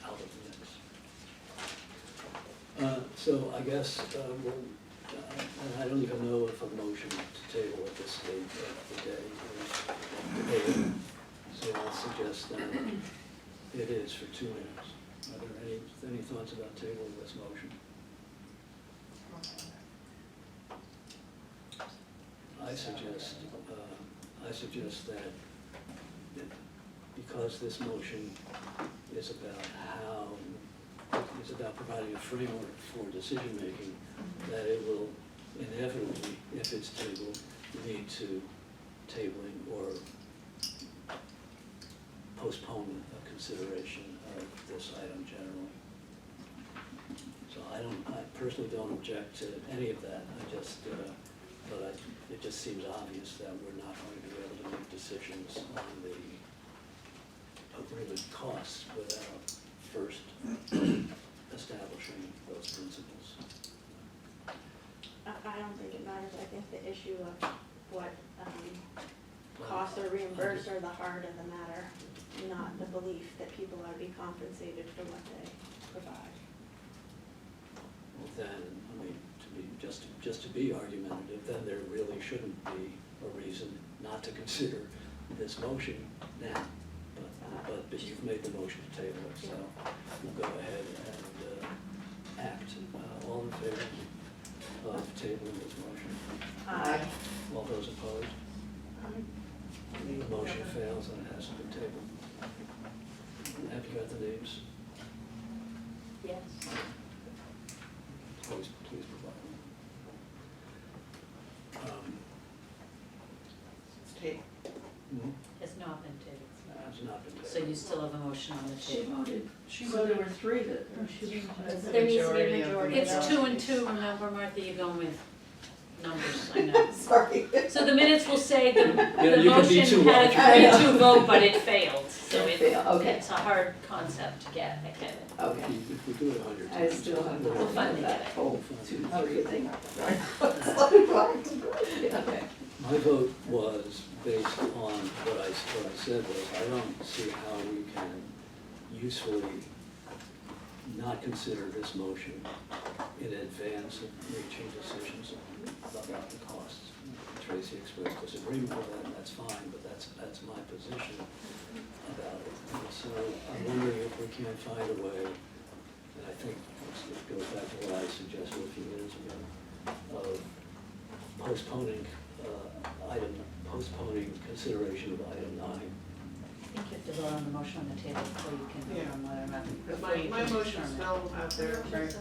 out of the mix. So I guess, and I don't even know if a motion to table at this stage of the day is debated. So I'll suggest that it is for 2 minutes. Are there any thoughts about tabling this motion? I suggest that because this motion is about providing a framework for decision-making, that it will inevitably, if it's tabled, lead to tabling or postponement of consideration of this item generally. So I personally don't object to any of that, it just seems obvious that we're not going to be able to make decisions on the agreement costs without first establishing those principles. I don't think it matters, I think the issue of what costs are reimbursed are the heart of the matter, not the belief that people ought to be compensated for what they provide. Well, then, I mean, just to be argumentative, then there really shouldn't be a reason not to consider this motion now. But you've made the motion to table it, so we'll go ahead and act. All in favor of tabling this motion? Aye. All those opposed? The motion fails and it hasn't been tabled. Have you got the names? Yes. Please provide them. It's tabled. It's not been tabled. Has not been tabled. So you still have a motion on the She table. voted, so there were three that, or she didn't. That's the There needs to be a majority of the majority. It's votes. 2 and 2, remember, Martha, you're going with numbers, I know. Sorry. So the minutes will say the you can be too motion had large. a 3-2 vote, but it failed. So It failed, okay. it's a hard concept to get, I get it. Okay. If we do it 100 I times. still have We'll finally get that it. whole 2, 3 thing. Okay. My vote was based on what I said was, I don't see how we can usefully not consider this motion in advance of reaching decisions about the costs. Tracy expressed disagreement with that, and that's fine, but that's my position about it. And so I'm wondering if we can't find a way, and I think it goes back to what I suggested a few minutes ago, of postponing consideration of item 9. I think you have to vote on the motion on the table before you can vote on whether or not. Because before you my can motion's determine. still out there, right?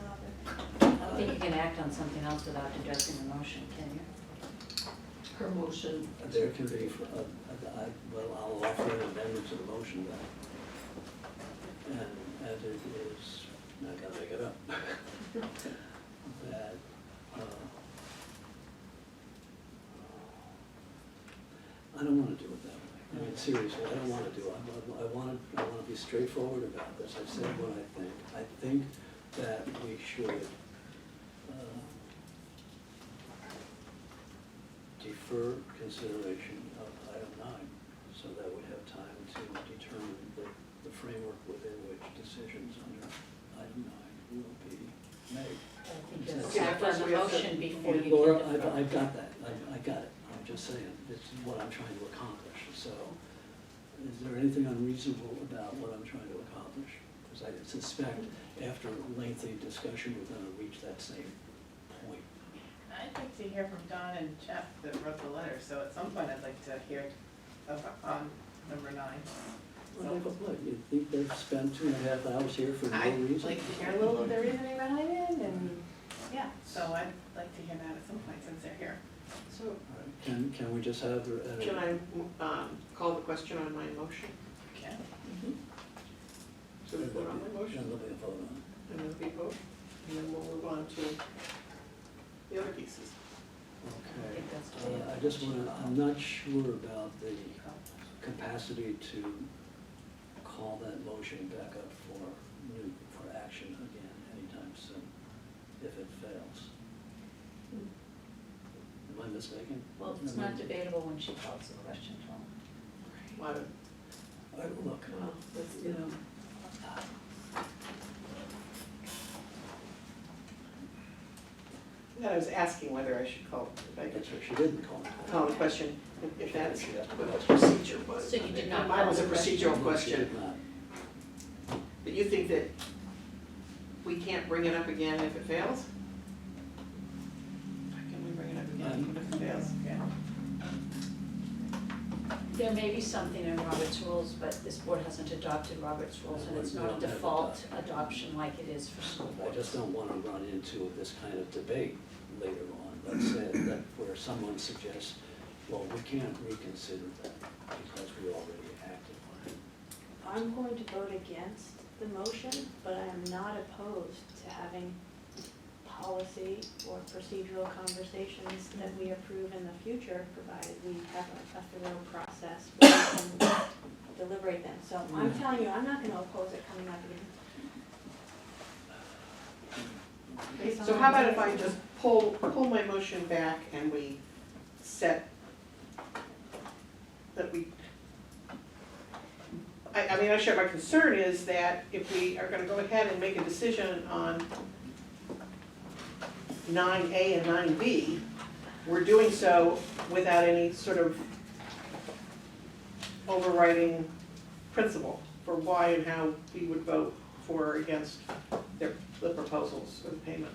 I don't think you can act on something else without addressing the motion, can you? Her motion. There can be, well, I'll offer an amendment to the motion then. And it is, I gotta make it up, that, I don't wanna do it that way. I mean, seriously, I don't wanna do it. I wanna be straightforward about this. I've said what I think. I think that we should, defer consideration of item 9, so that we have time to determine the framework within which decisions under item 9 will be made. I think you have Okay, to act first on we the have to- motion before you Laura, can defer. I've got that, I got it, I'm just saying, this is what I'm trying to accomplish, so is there anything unreasonable about what I'm trying to accomplish? Because I suspect after lengthy discussion, we're gonna reach that same point. I'd like to hear from Don and Jeff that wrote the letter, so at some point I'd like to hear on number 9. Well, what, you think they've spent 2.5 hours here for no I'd reason? like to hear a little of their reasoning behind it, and, yeah, so I'd like to hear that at some point since they're here. So, All right, can we just have, can I call the question on my motion? Okay. So we vote on my and motion, there'll be a vote on and then we vote, and then we'll move on to the other pieces. it. I Okay. think that's the- I just wanna, I'm not sure about the capacity to call that motion back up for action again anytime soon, if it fails. Am I mistaken? Well, it's not debatable when she calls the question, Tom. Why would- Look, Well, that's, you know, Yeah, I was asking whether I should call, if I could that's right, she didn't call it. call the question, if that's She asked what the the question. procedure was. So you did not Mine was a call the question? procedural No, she question, did not. but you think that we can't bring it up again if it fails? How can we bring it up again if it fails? Yeah. There may be something in Robert's rules, but this board hasn't adopted Robert's rules, and it's not a default adoption like it is for school I boards. just don't wanna run into this kind of debate later on, let's say, that where someone suggests, well, we can't reconsider that because we already acted on it. I'm going to vote against the motion, but I am not opposed to having policy or procedural conversations that we approve in the future, provided we have a thorough process where we can deliberate them. So I'm telling you, I'm not gonna oppose it coming up again. based on So how about the if I dates. just pull my motion back and we set, that we, I mean, I share, my concern is that if we are gonna go ahead and make a decision on 9A and 9B, we're doing so without any sort of overriding principle for why and how we would vote for or against the proposals for the payment.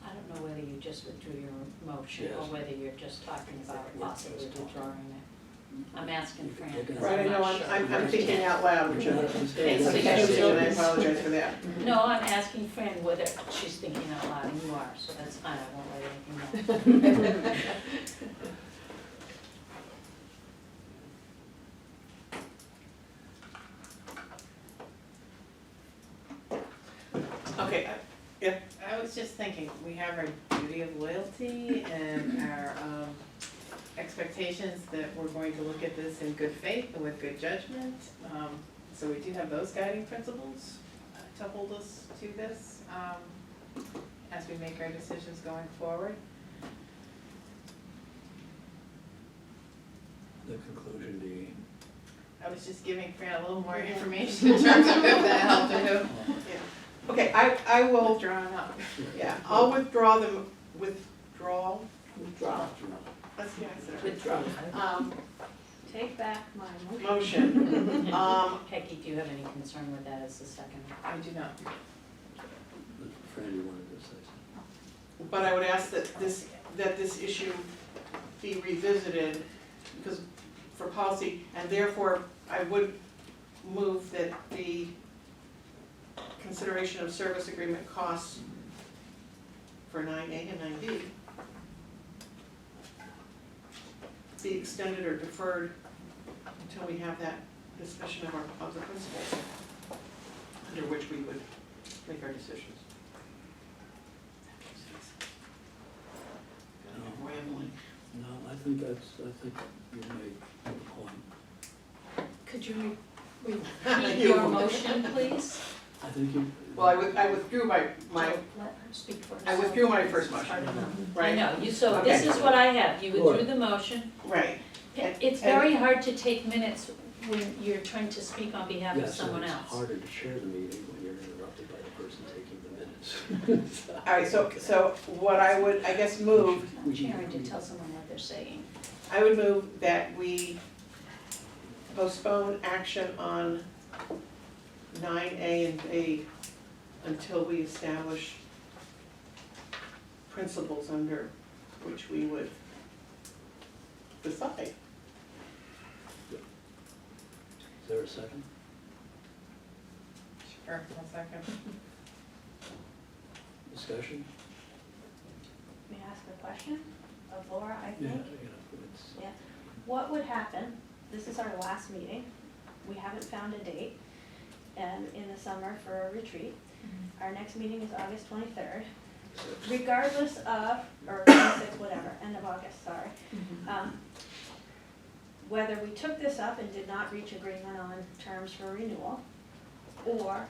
I don't know whether you just withdrew your motion or Yes. whether you're just talking about Yeah, possibly just talking. withdrawing it. I'm asking Fran, because Right, I I'm know, not sure. I'm thinking out loud, which Which is, Okay, so and I apologize for that. No, I'm asking Fran whether she's thinking out loud, and you are, so that's fine, I won't let anything know. Okay, I was just thinking, we have our duty of loyalty and our expectations that we're going to look at this in good faith and with good judgment. So we do have those guiding principles to hold us to this as we make our decisions going forward. The conclusion being, I was just giving Fran a little more information in terms of if that helped her okay, I to will, withdraw up. yeah, I'll withdraw them, Withdraw. that's the answer. Withdraw. Take back my motion. Motion. Peggy, do you have any concern with that as the second? I do not. Fran, you wanted to say something? But I would ask that this issue be revisited, because for policy, and therefore I would move that the consideration of service agreement costs for 9A and 9B be extended or deferred until we have that discussion of the principles under which we would make our decisions. No. Rambling. No, I think you made a point. Could you repeat You. your motion, please? I think you. Well, I withdrew my, Let her speak first. I withdrew my first motion. I right? know, so this Okay. is what I have, you withdrew Sure. the motion. Right. It's very hard to take minutes when you're trying to speak on behalf of Yes, and someone it's else. harder to chair the meeting when you're interrupted by the person taking the minutes. All right, so what I would, I guess, move, Sharon, to tell someone what they're saying. I would move that we postpone action on 9A and B until we establish principles under which we would decide. Is there a second? Sure, 1 second. Discussion? May I ask a question of Laura, I Yeah, think? it's, What would happen, this is our last meeting, we haven't found a date, and in the summer for a retreat. Our next meeting is August 23rd. Regardless of, or 26th, whatever, end of August, sorry. Whether we took this up and did not reach agreement on terms for renewal, or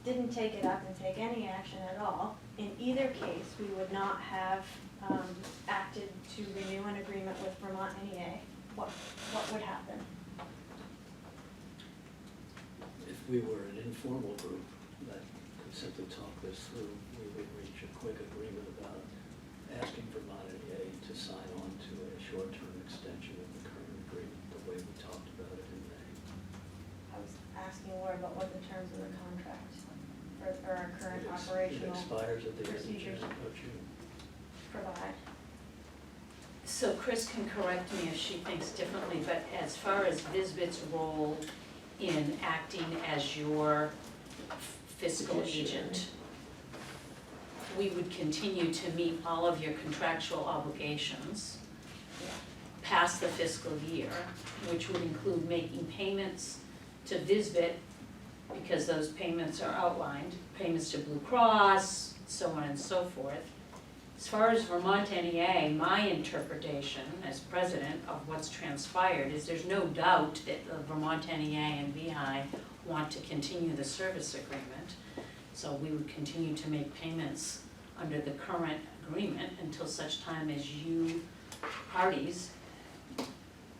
didn't take it up and take any action at all, in either case, we would not have acted to renew an agreement with Vermont NEA. What would happen? if we were an informal group that could simply talk this through, we would reach a quick agreement about asking Vermont NEA to sign on to a short-term extension of the current agreement, the way we talked about it in May. I was asking Laura about what the terms of the contract for our current It operational expires at the end procedures of June. provide. So Chris can correct me if she thinks differently, but as far as Visbit's role in acting as your fiscal agent, we would continue to meet all of your contractual obligations past the fiscal year, which would include making payments to Visbit, because those payments are outlined, payments to Blue Cross, so on and so forth. As far as Vermont NEA, my interpretation as president of what's transpired is there's no doubt that the Vermont NEA and VEHI want to continue the service agreement. So we would continue to make payments under the current agreement until such time as you parties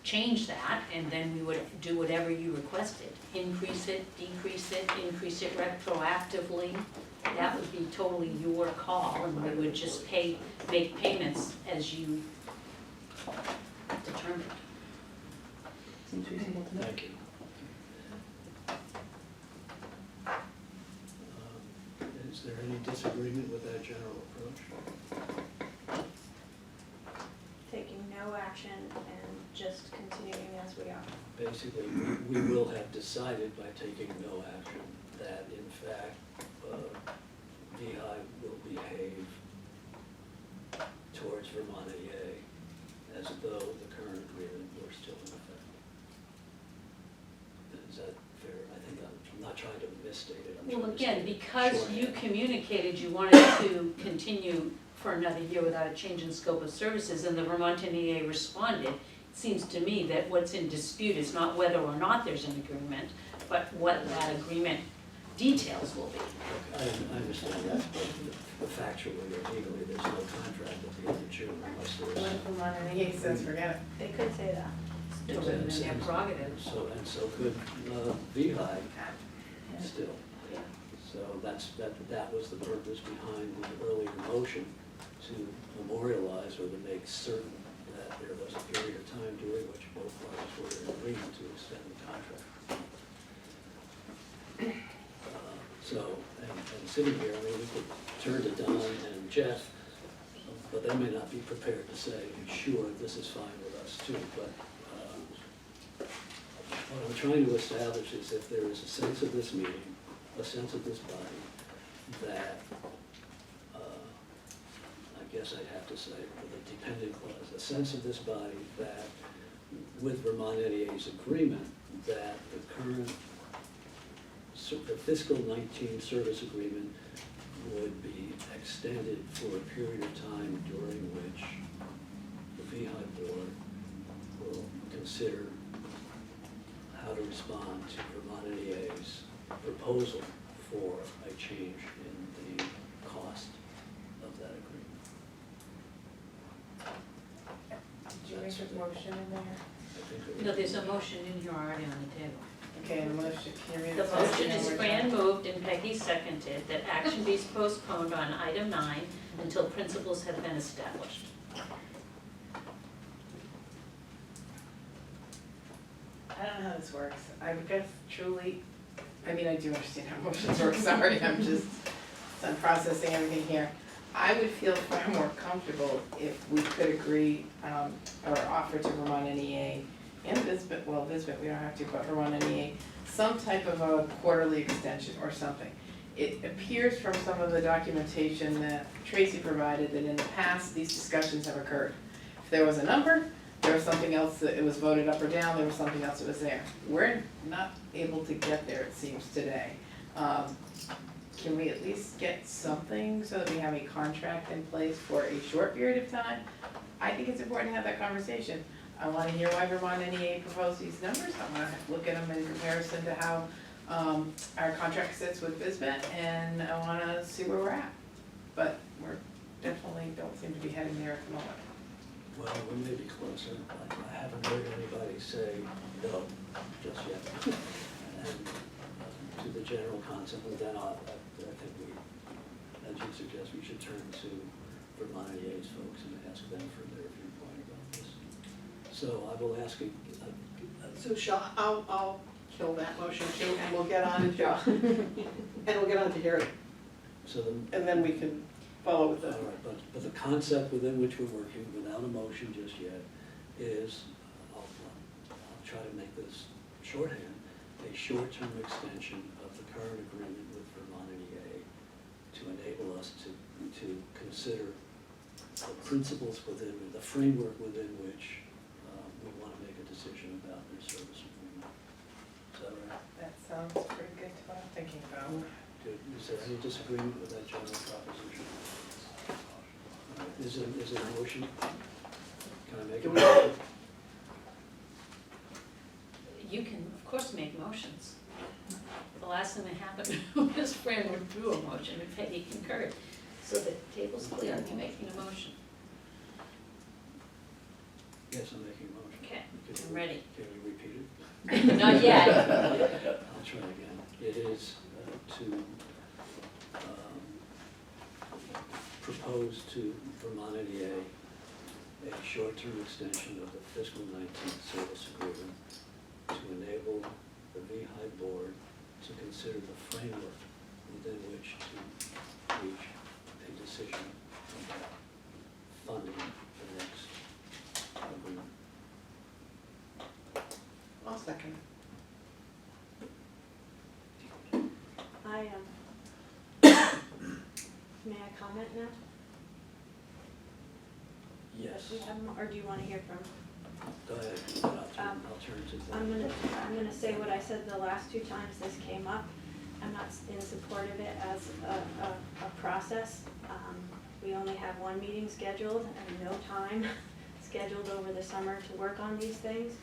change that, and then we would do whatever you requested. Increase it, increase it retroactively. That would be totally your call, and we would just make payments as you determined. Seems reasonable to me. Thank you. Is there any disagreement with that general approach? Taking no action and just continuing as we are. Basically, we will have decided by taking no action that in fact, VEHI will behave towards Vermont EA as though the current agreement were still in effect. Is that fair? I think I'm not trying to misstate it. I'm Well, trying to again, say because you shorthand. communicated you wanted to continue for another year without a change in scope of services, and the Vermont NEA responded, it seems to me that what's in dispute is not whether or not there's an agreement, but what that agreement details will be. Okay, I understand that, but factually or legally, there's no contract at the end of June unless When there's. Vermont NEA says forget it. They could say that. It's totally in their prerogative. So could VEHI still. Yeah. So that was the purpose behind the earlier motion, to memorialize or to make certain that there was a period of time during which both parties were in agreement to extend the contract. So, and sitting here, I mean, we could turn to Don and Jeff, but they may not be prepared to say, sure, this is fine with us too, but what I'm trying to establish is if there is a sense of this meeting, a sense of this body, that, I guess I'd have to say, with a dependent clause, a sense of this body that with Vermont NEA's agreement, that the current the fiscal 19 service agreement would be extended for a period of time during which the VEHI board will consider how to respond to Vermont NEA's proposal for a change in the cost of that agreement. Did you make a motion in there? I think it No, would- there's a motion in here already on the table. Okay, the motion, can you read The it? motion is Fran moved and Peggy seconded that action be postponed on item 9 until principles have been established. I don't know how this works. I would guess truly, I mean, I do understand how motions work, sorry, I'm processing everything here. I would feel far more comfortable if we could agree, or offer to Vermont NEA and Visbit, well, Visbit, we don't have to, but Vermont NEA, some type of a quarterly extension or something. It appears from some of the documentation that Tracy provided that in the past, these discussions have occurred. If there was a number, there was something else that it was voted up or down, there was something else that was there. We're not able to get there, it seems, today. Can we at least get something so that we have a contract in place for a short period of time? I think it's important to have that conversation. I wanna hear why Vermont NEA proposed these numbers, I wanna look at them in comparison to how, our contract sits with Visbit, and I wanna see where we're at. But we're definitely don't seem to be heading there at the moment. Well, we may be closer. I haven't heard anybody say no just yet. And to the general concept, and then I think we, as you suggest, we should turn to Vermont EA's folks and ask them for their viewpoint about this. So I will ask you, So I'll kill that motion too, and we'll get on to, and we'll get on to hearing, so the, and then we can follow with all the, right, but the concept within which we're working, without a motion just yet, is, I'll try to make this shorthand, a short-term extension of the current agreement with Vermont NEA to enable us to consider the principles within, the framework within which we want to make a decision about their service agreement. Is that right? That sounds pretty good to what I'm thinking about. Is there any disagreement with that general proposition? All Is it a motion? Can I make a motion? You can, of course, make motions. The last thing that happened was Fran withdrew a motion and Peggy concurred. So the table's clear, you're making a motion. Yes, I'm making a motion. Okay, Can I'm you- ready. Can you repeat it? Not yet. I'll try again. It is to propose to Vermont NEA a short-term extension of the fiscal 19 service agreement to enable the VEHI board to consider the framework within which to reach a decision about funding the next agreement. I'll second. I may I comment now? Yes. We have, or do you wanna hear from? Go ahead, I'll turn to the. I'm gonna say what I said the last two times this came up. I'm not in support of it as a process. We only have one meeting scheduled and no time scheduled over the summer to work on these things.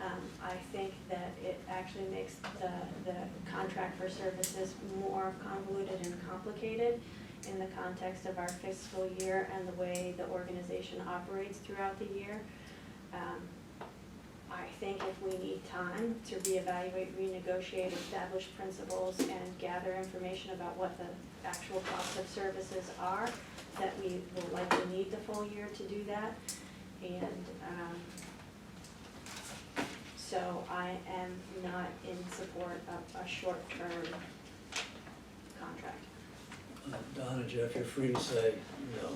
I think that it actually makes the contract for services more convoluted and complicated in the context of our fiscal year and the way the organization operates throughout the year. I think if we need time to reevaluate, renegotiate, establish principles, and gather information about what the actual cost of services are, that we will likely need the full year to do that. And so I am not in support of a short-term contract. Don and Jeff, you're free to say no.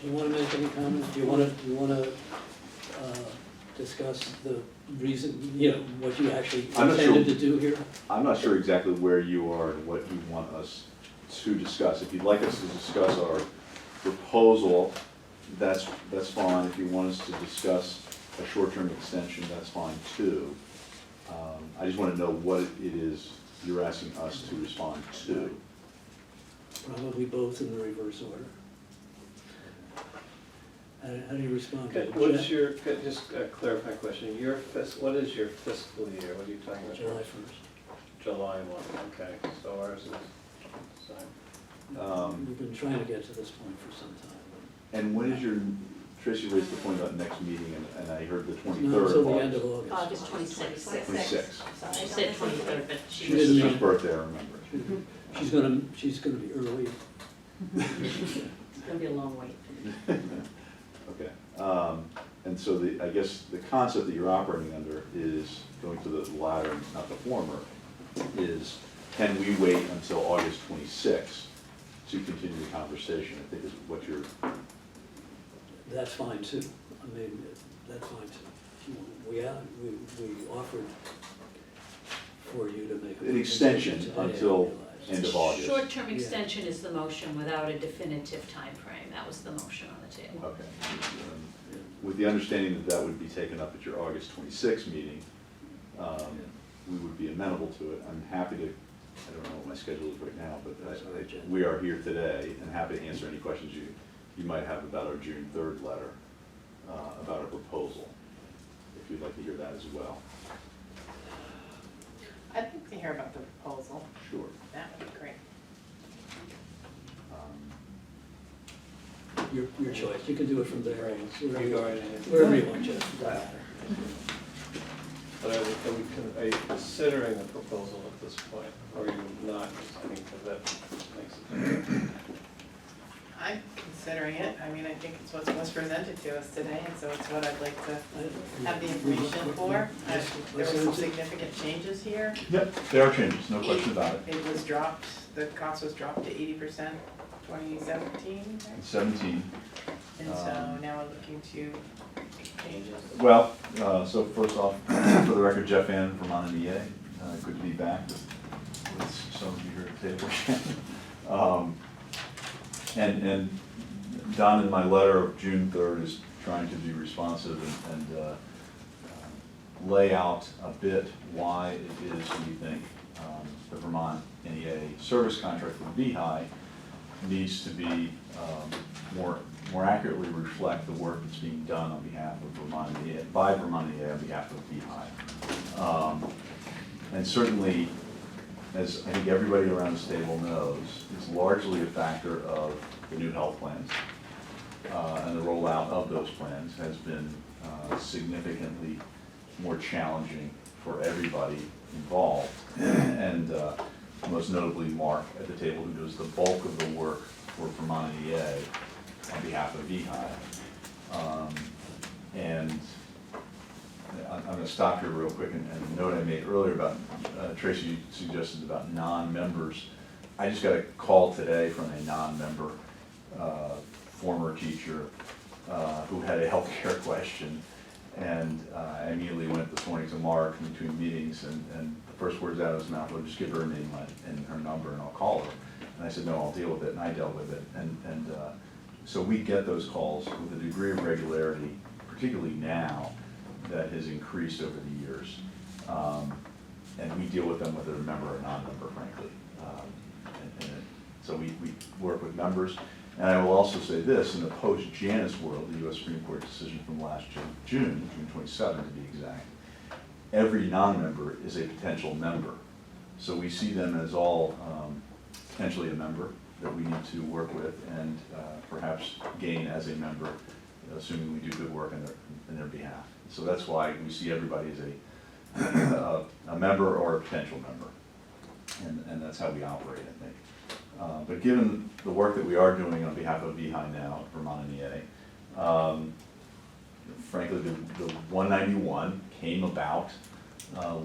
Do you want to make any comments? Do you want to discuss the reason, what you actually I'm not sure. intended to do here? I'm not sure exactly where you are and what you want us to discuss. If you'd like us to discuss our proposal, that's fine. If you want us to discuss a short-term extension, that's fine too. I just want to know what it is you're asking us to respond to. Probably both in the reverse order. How do you respond to it? What's your, just a clarifying question, what is your fiscal year, what are you talking about? July 1st. July 1, okay, so ours is the same. We've been trying to get to this point for some time. And when is your, Tracy raised the point about next meeting, and I heard the 23rd. Not until the end of August. August 26th. 26. She said 23rd, but She she didn't was. Sister's mean- birthday, I remember. She's gonna be early. It's gonna be a long wait. Okay, and so I guess the concept that you're operating under is, going to the latter, not the former, is can we wait until August 26th to continue the conversation, I think is what you're, That's fine too. I mean, that's fine too. We offered for you to make. An extension today, I until realize. end of August. Short-term Yeah. extension is the motion without a definitive time frame. That was the motion on the table. Okay. With the understanding that that would be taken up at your August 26th meeting, we would be amenable to it. I'm happy to, I don't know what my schedule is right now, but That's our agenda. we are here today and happy to answer any questions you might have about our June 3rd letter, about our proposal, if you'd like to hear that as well. I'd like to hear about the proposal. Sure. That would be great. Your choice. You can do it from there. Wherever You you go want. right ahead. Wherever you want, Jeff. But are you considering the proposal at this point, or are you not, I think that makes it different. I'm considering it. I mean, I think it's what was presented to us today, and so it's what I'd like to have the information for. There were some significant changes here. Yep, there are changes, no question about it. It was dropped, the cost was dropped to 80% 2017, In 17. and so now we're looking to change it. Well, so first off, for the record, Jeff Ann from Vermont NEA. Good to be back with some of you here at the table again. And Don, in my letter of June 3rd, is trying to be responsive and lay out a bit why it is we think the Vermont NEA service contract with VEHI needs to be more accurately reflect the work that's being done on behalf of Vermont EA, by Vermont EA on behalf of VEHI. And certainly, as I think everybody around this table knows, it's largely a factor of the new health plans. And the rollout of those plans has been significantly more challenging for everybody involved. And most notably Mark at the table, who does the bulk of the work for Vermont EA on behalf of VEHI. And I'm going to stop here real quick and a note I made earlier about, Tracy suggested about non-members. I just got a call today from a non-member former teacher who had a healthcare question, and I immediately went this morning to Mark in between meetings, and the first words out of his mouth were, just give her a name and her number and I'll call her. And I said, no, I'll deal with it, and I dealt with it. And so we get those calls with a degree of regularity, particularly now, that has increased over the years. And we deal with them whether they're a member or non-member, frankly. So we work with members. And I will also say this, in the post-Janus world, the US Supreme Court decision from last June 27 to be exact, every non-member is a potential member. So we see them as all potentially a member that we need to work with and perhaps gain as a member, assuming we do good work in their behalf. So that's why we see everybody as a member or a potential member. And that's how we operate, I think. But given the work that we are doing on behalf of VEHI now at Vermont and EA, frankly, the 191 came about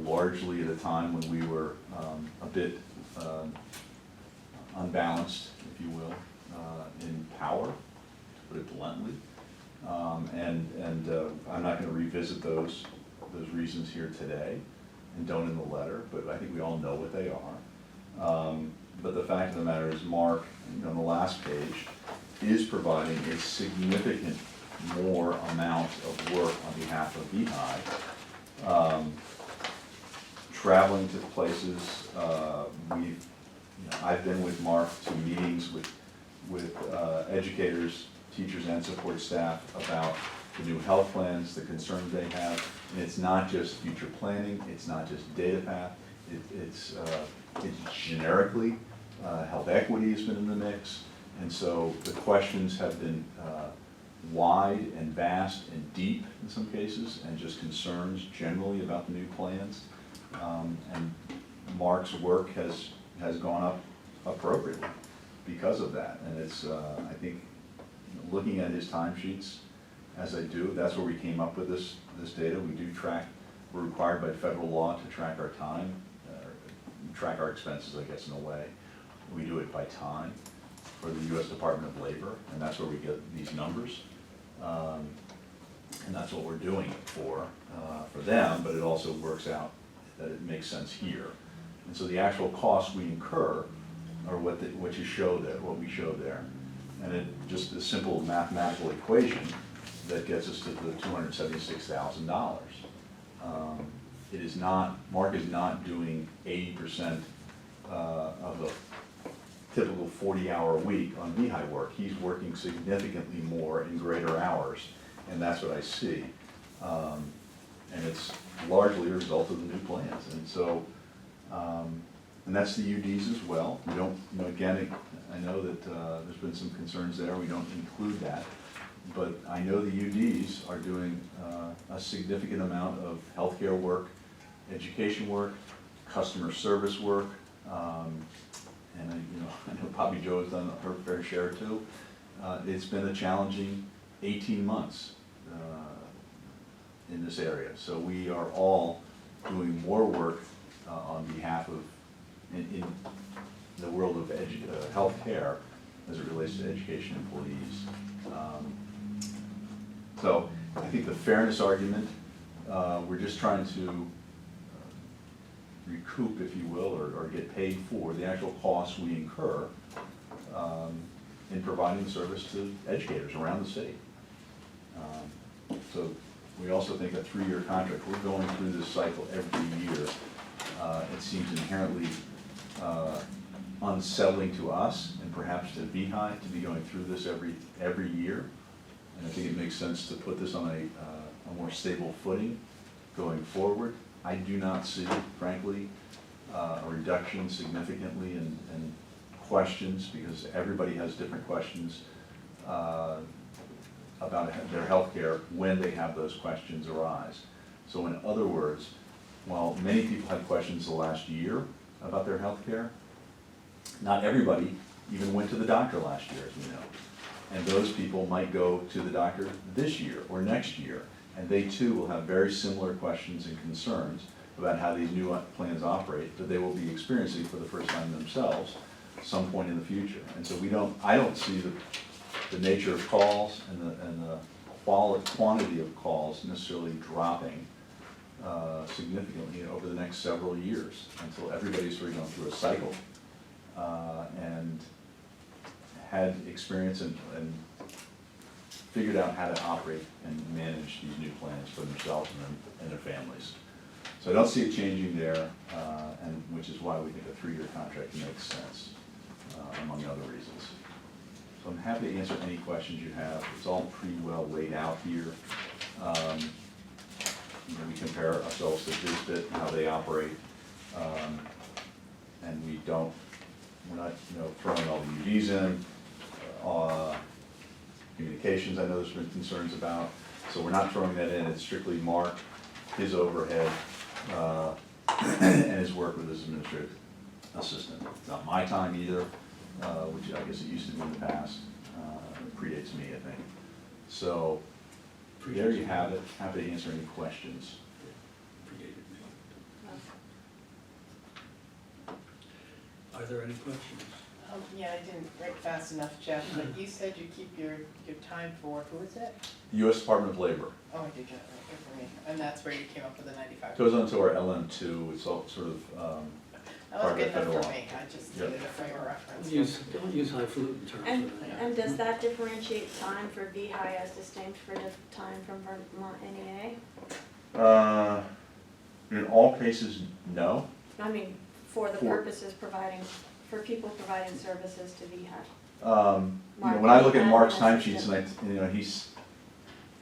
largely at a time when we were a bit unbalanced, if you will, in power, to put it bluntly. And I'm not going to revisit those reasons here today, and don't in the letter, but I think we all know what they are. But the fact of the matter is, Mark, on the last page, is providing a significant more amount of work on behalf of VEHI. Traveling to places, I've been with Mark to meetings with educators, teachers, and support staff about the new health plans, the concerns they have. And it's not just future planning, it's not just data path, it's generically, health equity has been in the mix, and so the questions have been wide and vast and deep in some cases, and just concerns generally about the new plans. And Mark's work has gone up appropriately because of that, and it's, I think, looking at his timesheets, as I do, that's where we came up with this data. We do track, we're required by federal law to track our time, track our expenses, I guess, in a way. We do it by time for the US Department of Labor, and that's where we get these numbers. And that's what we're doing it for them, but it also works out that it makes sense here. And so the actual costs we incur are what you show there, what we show there. And it just a simple mathematical equation that gets us to the $276,000. It is not, Mark is not doing 80% of the typical 40-hour week on VEHI work. He's working significantly more in greater hours, and that's what I see. And it's largely a result of the new plans. And so, and that's the UDs as well. We don't, again, I know that there's been some concerns there. We don't include that. But I know the UDs are doing a significant amount of healthcare work, education work, customer service work, and I know Bobby Jo has done her fair share too. It's been a challenging 18 months in this area. So we are all doing more work on behalf of, in the world of healthcare as it relates to education employees. So I think the fairness argument, we're just trying to recoup, if you will, or get paid for the actual costs we incur in providing service to educators around the state. So we also think a 3-year contract, we're going through this cycle every year. It seems inherently unsettling to us and perhaps to VEHI to be going through this every year. And I think it makes sense to put this on a more stable footing going forward. I do not see, frankly, a reduction significantly in questions, because everybody has different questions about their healthcare when they have those questions arise. So in other words, while many people had questions the last year about their healthcare, not everybody even went to the doctor last year, as we know. And those people might go to the doctor this year or next year, and they too will have very similar questions and concerns about how these new plans operate that they will be experiencing for the first time themselves some point in the future. And so I don't see the nature of calls and the quantity of calls necessarily dropping significantly over the next several years until everybody's sort of going through a cycle and had experience and figured out how to operate and manage these new plans for themselves and their families. So I don't see it changing there, and which is why we think a 3-year contract makes sense, among other reasons. So I'm happy to answer any questions you have. It's all pretty well laid out here. You know, we compare ourselves to VisBit and how they operate, and we're not, you know, throwing all the UDs in. Communications, I know there's been concerns about, so we're not throwing that in. It's strictly Mark, his overhead, and his work with his administrative assistant. It's not my time either, which I guess it used to be in the past. It predates me, I think. So there you have it. Happy to answer any questions. Are there any questions? Yeah, I didn't write fast enough, Jeff, but you said you keep your time for, who is it? U.S. Department of Labor. Oh, I did get it right, good for me. And that's where you came up with the 95. Goes on to our LM2. It's all sort of That was part of good the enough federal for law. me, I just Yep. needed a frame of reference. Don't use highfalutin terms And, for that. and does that differentiate time for VEHI as distinct for time from Vermont NEA? In all cases, no. I mean, for the For- purposes for people providing services to VEHI. You know, when I look at Mark's timesheets and you know, he's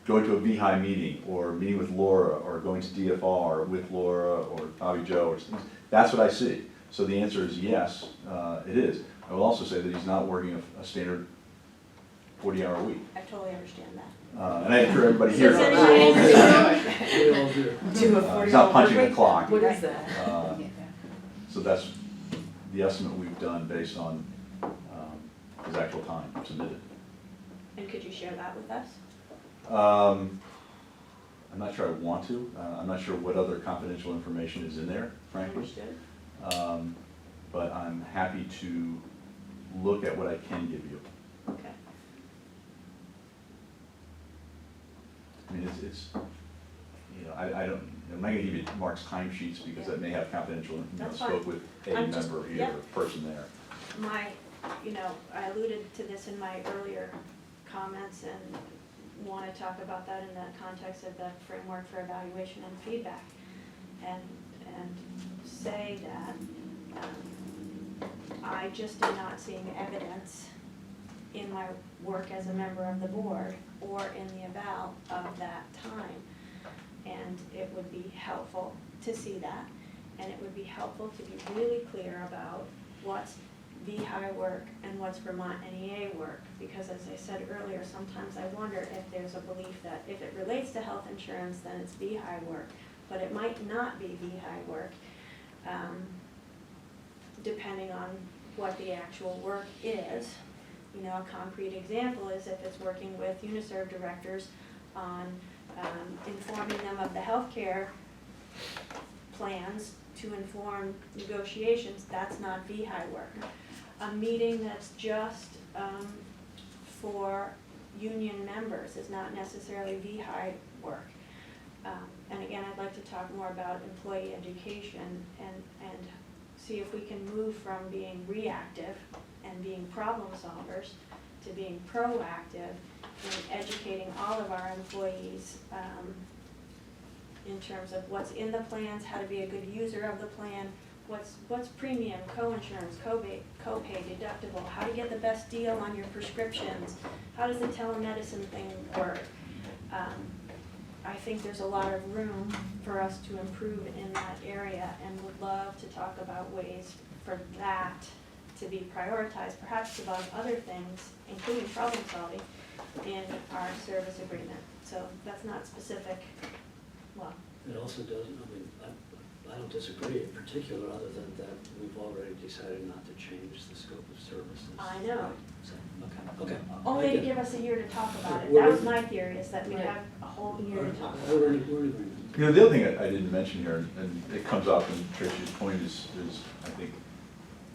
going to a VEHI meeting or meeting with Laura or going to DFR with Laura or Bobby Joe or something, that's what I see. So the answer is yes, it is. I will also say that he's not working a standard 40-hour week. I totally understand that. And I'm sure everybody here Does knows. anybody- We all do. Do a He's 40-hour not punching work the week? clock. What is that? So that's the estimate we've done based on his actual time submitted. And could you share that with us? I'm not sure I want to. I'm not sure what other confidential information is in there, frankly. Understood? But I'm happy to look at what I can give you. Okay. I mean, it's you know, I don't, I'm not gonna give you Mark's timesheets because that may have confidential, you know, That's fine. spoke with a I'm just- member here, yep. a person there. I alluded to this in my earlier comments and want to talk about that in the context of the framework for evaluation and feedback. And say that I just am not seeing evidence in my work as a member of the board or in the eval of that time. And it would be helpful to see that, and it would be helpful to be really clear about what's VEHI work and what's Vermont NEA work, because as I said earlier, sometimes I wonder if there's a belief that if it relates to health insurance, then it's VEHI work, but it might not be VEHI work, depending on what the actual work is. You know, a concrete example is if it's working with UNICEF directors on informing them of the healthcare plans to inform negotiations, that's not VEHI work. A meeting that's just for union members is not necessarily VEHI work. And again, I'd like to talk more about employee education and see if we can move from being reactive and being problem solvers to being proactive in educating all of our employees in terms of what's in the plans, how to be a good user of the plan, what's premium, co-insurance, copay, deductible, how to get the best deal on your prescriptions, how does the telemedicine thing work? I think there's a lot of room for us to improve in that area, and would love to talk about ways for that to be prioritized, perhaps above other things, including problem solving, in our service agreement. So that's not specific, well, It also doesn't, I mean, I don't disagree in particular, other than that we've already decided not to change the scope of services. I know. So, okay. only I to get give us a year to talk about it. We're- That was my theory, is that we'd have a whole year to talk about We're it. in agreement. You know, the other thing I didn't mention here, and it comes up, and Tricia's point is, I think,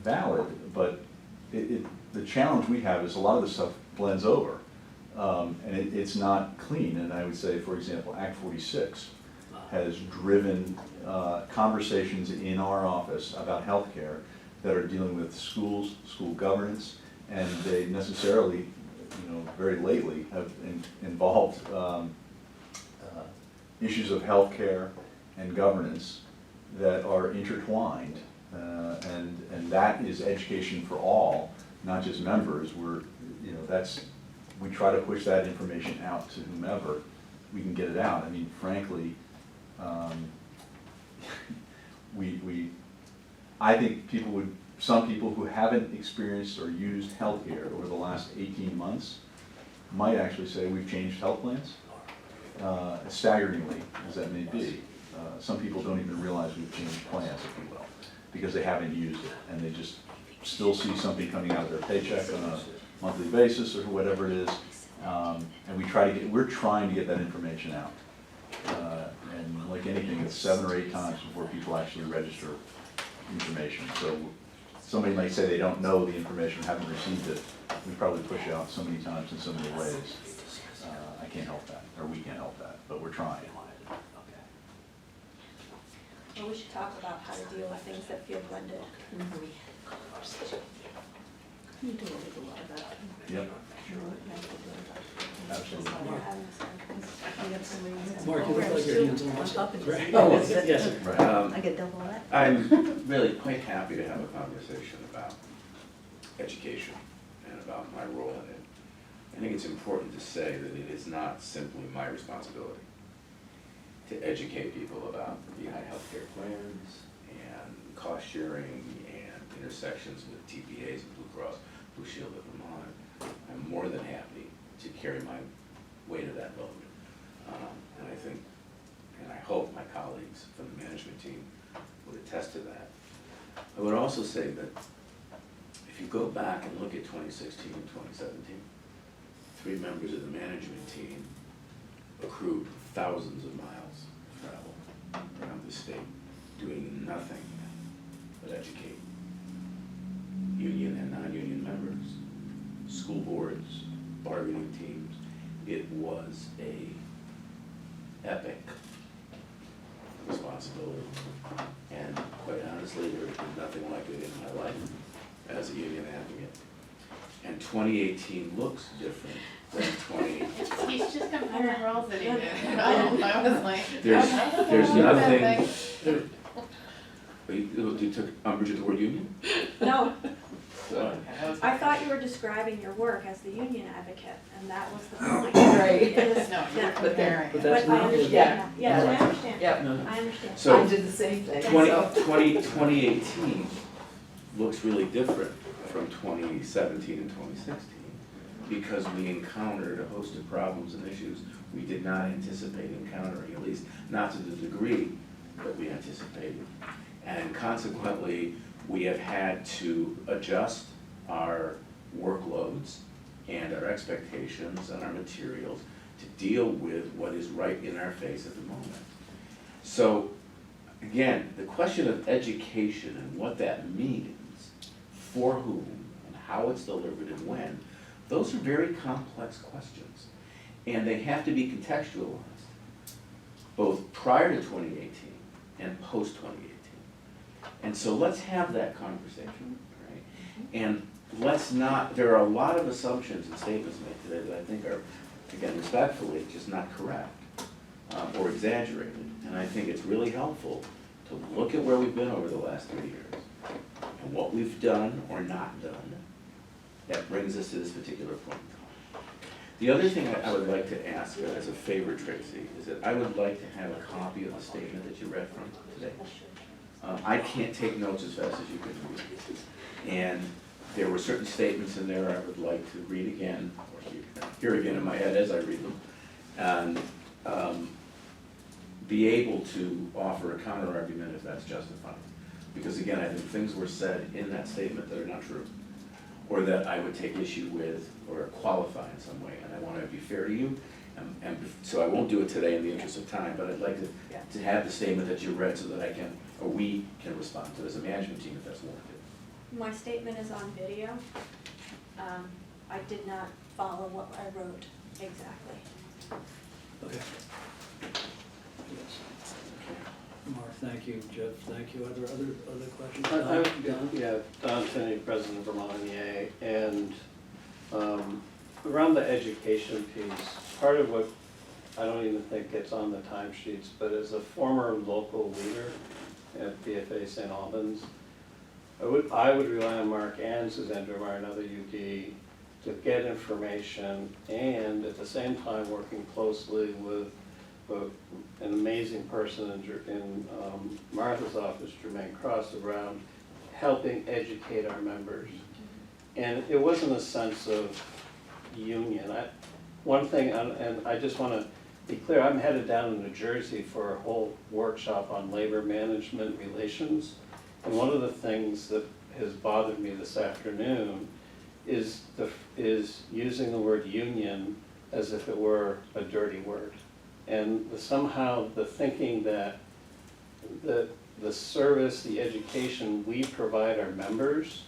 valid, but the challenge we have is a lot of the stuff blends over, and it's not clean, and I would say, for example, Act 46 has driven conversations in our office about healthcare that are dealing with schools, school governance, and they necessarily, very lately have involved issues of healthcare and governance that are intertwined. And that is education for all, not just members. We try to push that information out to whomever we can get it out. I mean, frankly, I think some people who haven't experienced or used healthcare over the last 18 months might actually say we've changed health plans, staggeringly as that may be. Some people don't even realize we've changed plans, if you will, because they haven't used it, and they just still see something coming out of their paycheck on a monthly basis or whatever it is, and we're trying to get that information out. And like anything, it's 7 or 8 times before people actually register information. So somebody might say they don't know the information, haven't received it. We probably push it out so many times in so many ways. I can't help that, or we can't help that, but we're trying. Well, we should talk about how to deal with things that feel blended. You do a lot of that. Yep, absolutely. We're having this Mark, you look like your hands almost up. Right. Oh, Yes. Right. I get double that. I'm really quite happy to have a conversation about education and about my role in it. I think it's important to say that it is not simply my responsibility to educate people about VEHI healthcare plans and cost sharing and intersections with TPAs and Blue Cross Blue Shield of Vermont. I'm more than happy to carry my weight of that load. And I think, and I hope my colleagues from the management team would attest to that. I would also say that if you go back and look at 2016 and 2017, 3 members of the management team accrued thousands of miles of travel around the state, doing nothing but educate union and non-union members, school boards, bargaining teams. It was a epic responsibility. And quite honestly, there has been nothing like it in my life as a union advocate. And 2018 looks different than 20. He's just comparing roles that he did. I was like. There's nothing. You took umbrage at the word union? No, Why? I thought you were describing your work as the union advocate, and that was the point. Right. It is- No, you're yeah. comparing. But But that's I not. understand Yeah. that. Yes, I understand. Yep. No. I understand. So- I did the same thing. 2018 looks really different from 2017 and 2016 because we encountered a host of problems and issues we did not anticipate encountering, at least not to the degree that we anticipated. And consequently, we have had to adjust our workloads and our expectations and our materials to deal with what is right in our face at the moment. So, again, the question of education and what that means, for whom, and how it's delivered and when, those are very complex questions. And they have to be contextualized, both prior to 2018 and post-2018. And so let's have that conversation, right? And let's not, there are a lot of assumptions and statements made today that I think are, again, respectfully, just not correct or exaggerated. And I think it's really helpful to look at where we've been over the last 3 years and what we've done or not done, that brings us to this particular point. The other thing I would like to ask as a favor, Tracy, is that I would like to have a copy of the statement that you read from today. I can't take notes as fast as you can read. And there were certain statements in there I would like to read again, or hear again in my head as I read them, and be able to offer a counter argument if that's justified. Because again, I think things were said in that statement that are not true, or that I would take issue with or qualify in some way, and I want to be fair to you. And so I won't do it today in the interest of time, but I'd like to have the statement that you read so that I can, or we can respond to it as a management team if that's warranted. My statement is on video. I did not follow what I wrote exactly. Okay. Yes. Mark, thank you. Jeff, thank you. Are there other questions? Don? Yeah, Don Finney, President of Vermont NEA, and around the education piece, part of what I don't even think gets on the timesheets, but as a former local leader at BFA St. Albans, I would rely on Mark and Suzanne Drumeyer, another UD, to get information and at the same time working closely with an amazing person in Martha's office, Jermaine Cross, around helping educate our members. And it wasn't a sense of union. One thing, and I just want to be clear, I'm headed down to New Jersey for a whole workshop on labor management relations. And one of the things that has bothered me this afternoon is using the word union as if it were a dirty word. And somehow the thinking that the service, the education we provide our members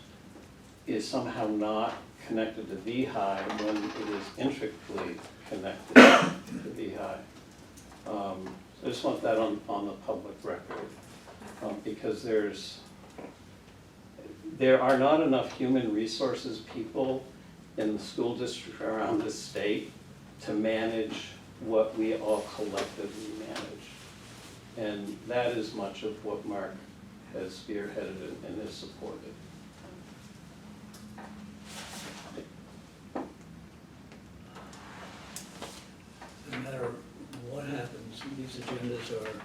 is somehow not connected to VEHI when it is intricately connected to VEHI. So I just want that on the public record, because there are not enough human resources people in the school district around the state to manage what we all collectively manage. And that is much of what Mark has spearheaded and has supported. No matter what happens, these agendas are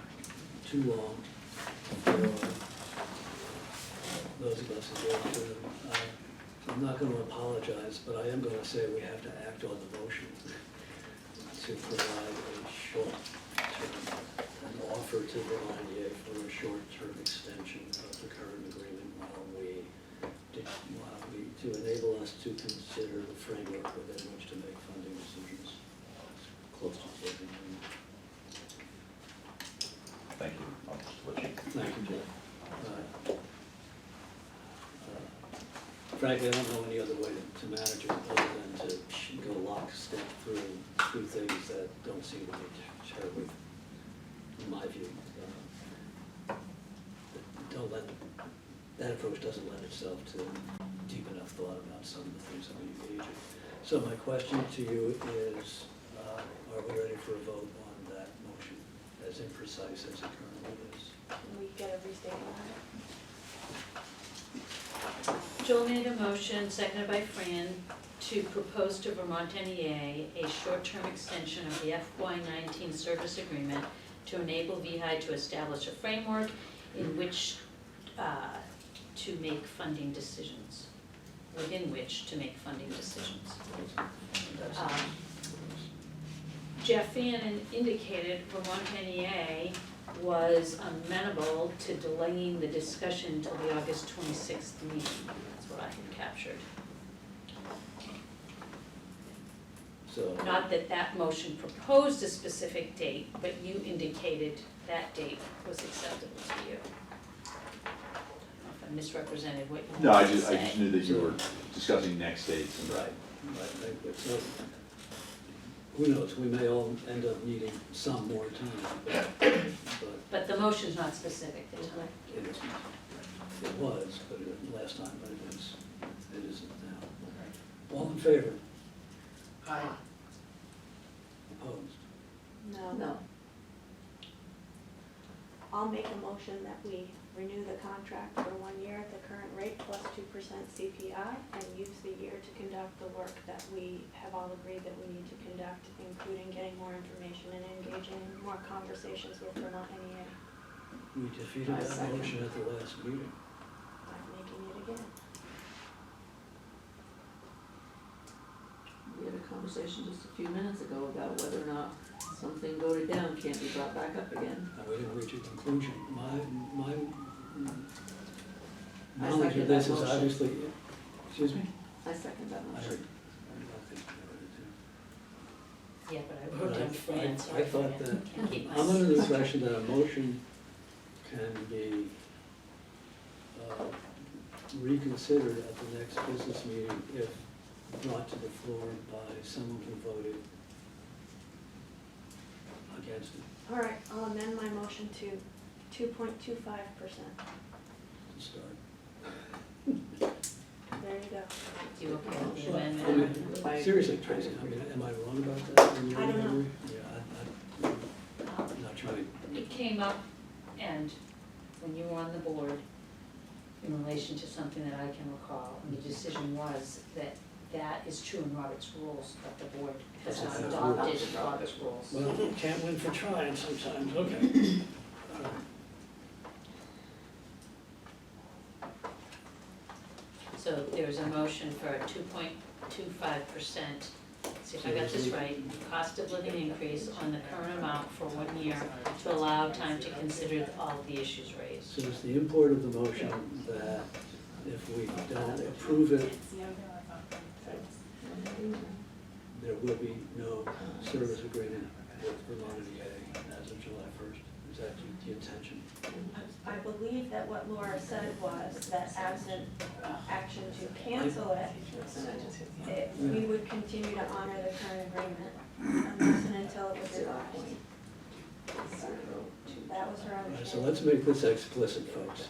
too long for those of us who go through them. So I'm not going to apologize, but I am going to say we have to act on the motion to provide a short-term, an offer to the NEA for a short-term extension of the current agreement to enable us to consider the framework within which to make funding decisions close to the agreement. Thank you. I'll just let you. Thank you, Jeff. Frankly, I don't know any other way to manage it other than to go lockstep through things that don't seem to be terribly, in my view. That approach doesn't lend itself to deep enough thought about some of the things that we engage in. So my question to you is, are we ready for a vote on that motion, as imprecise as it currently is? Can we get a restatement on it? Joel made a motion, seconded by Fran, to propose to Vermont NEA a short-term extension of the FY19 service agreement to enable VEHI to establish a framework in which to make funding decisions, within which to make funding decisions. Jeff Fannin indicated Vermont NEA was amenable to delaying the discussion until the August 26th meeting. That's what I had captured. So, Not that that motion proposed a specific date, but you indicated that date was acceptable to you. I don't know if I misrepresented what you No, I wanted to just say. knew that you were discussing next dates and. right, so, who knows, we may all end up needing some more time, But the motion's not specific this time. it isn't. It was, but last time, but it isn't now. All in favor? Aye. Opposed? No. No. I'll make a motion that we renew the contract for 1 year at the current rate plus 2% CPI and use the year to conduct the work that we have all agreed that we need to conduct, including getting more information and engaging in more conversations with Vermont NEA. We defeated I that second. motion at the last meeting. I'm making it again. We had a conversation just a few minutes ago about whether or not something voted down can't be brought back up again. And we didn't reach a conclusion. My I knowledge second of this that is motion. obviously, excuse me? I second that I motion. heard, I think I heard it too. Yeah, but I But wrote down I Fran, sorry, thought Fran. that, Can't keep my I'm under the secrets. impression that a motion can be reconsidered at the next business meeting if brought to the floor by someone who voted against it All right, I'll amend my motion to 2.25%. to start. There you go. You okay with the Well, I amendment? mean, seriously, Tracy, I mean, am I wrong about that? in your I don't know. memory? Yeah, I'm not trying. It came up, and when you were on the board, in relation to something that I can recall, and the decision was that that is true in Robert's rules, but the board has not Yes. adopted Robert's rules. Well, can't win for trying sometimes, okay. All right. So there's a motion for a 2.25%, see if I got this right, cost of living increase on the current amount for 1 year to allow time to consider all of the issues raised. So is the import of the motion that if we don't approve it, there will be no service agreement with Vermont EA as of July 1st? Is that the intention? I believe that what Laura said was that absent action to cancel it, we would continue to honor the current agreement unless and until it was revised. That was her All right, so understanding. let's make this explicit, folks.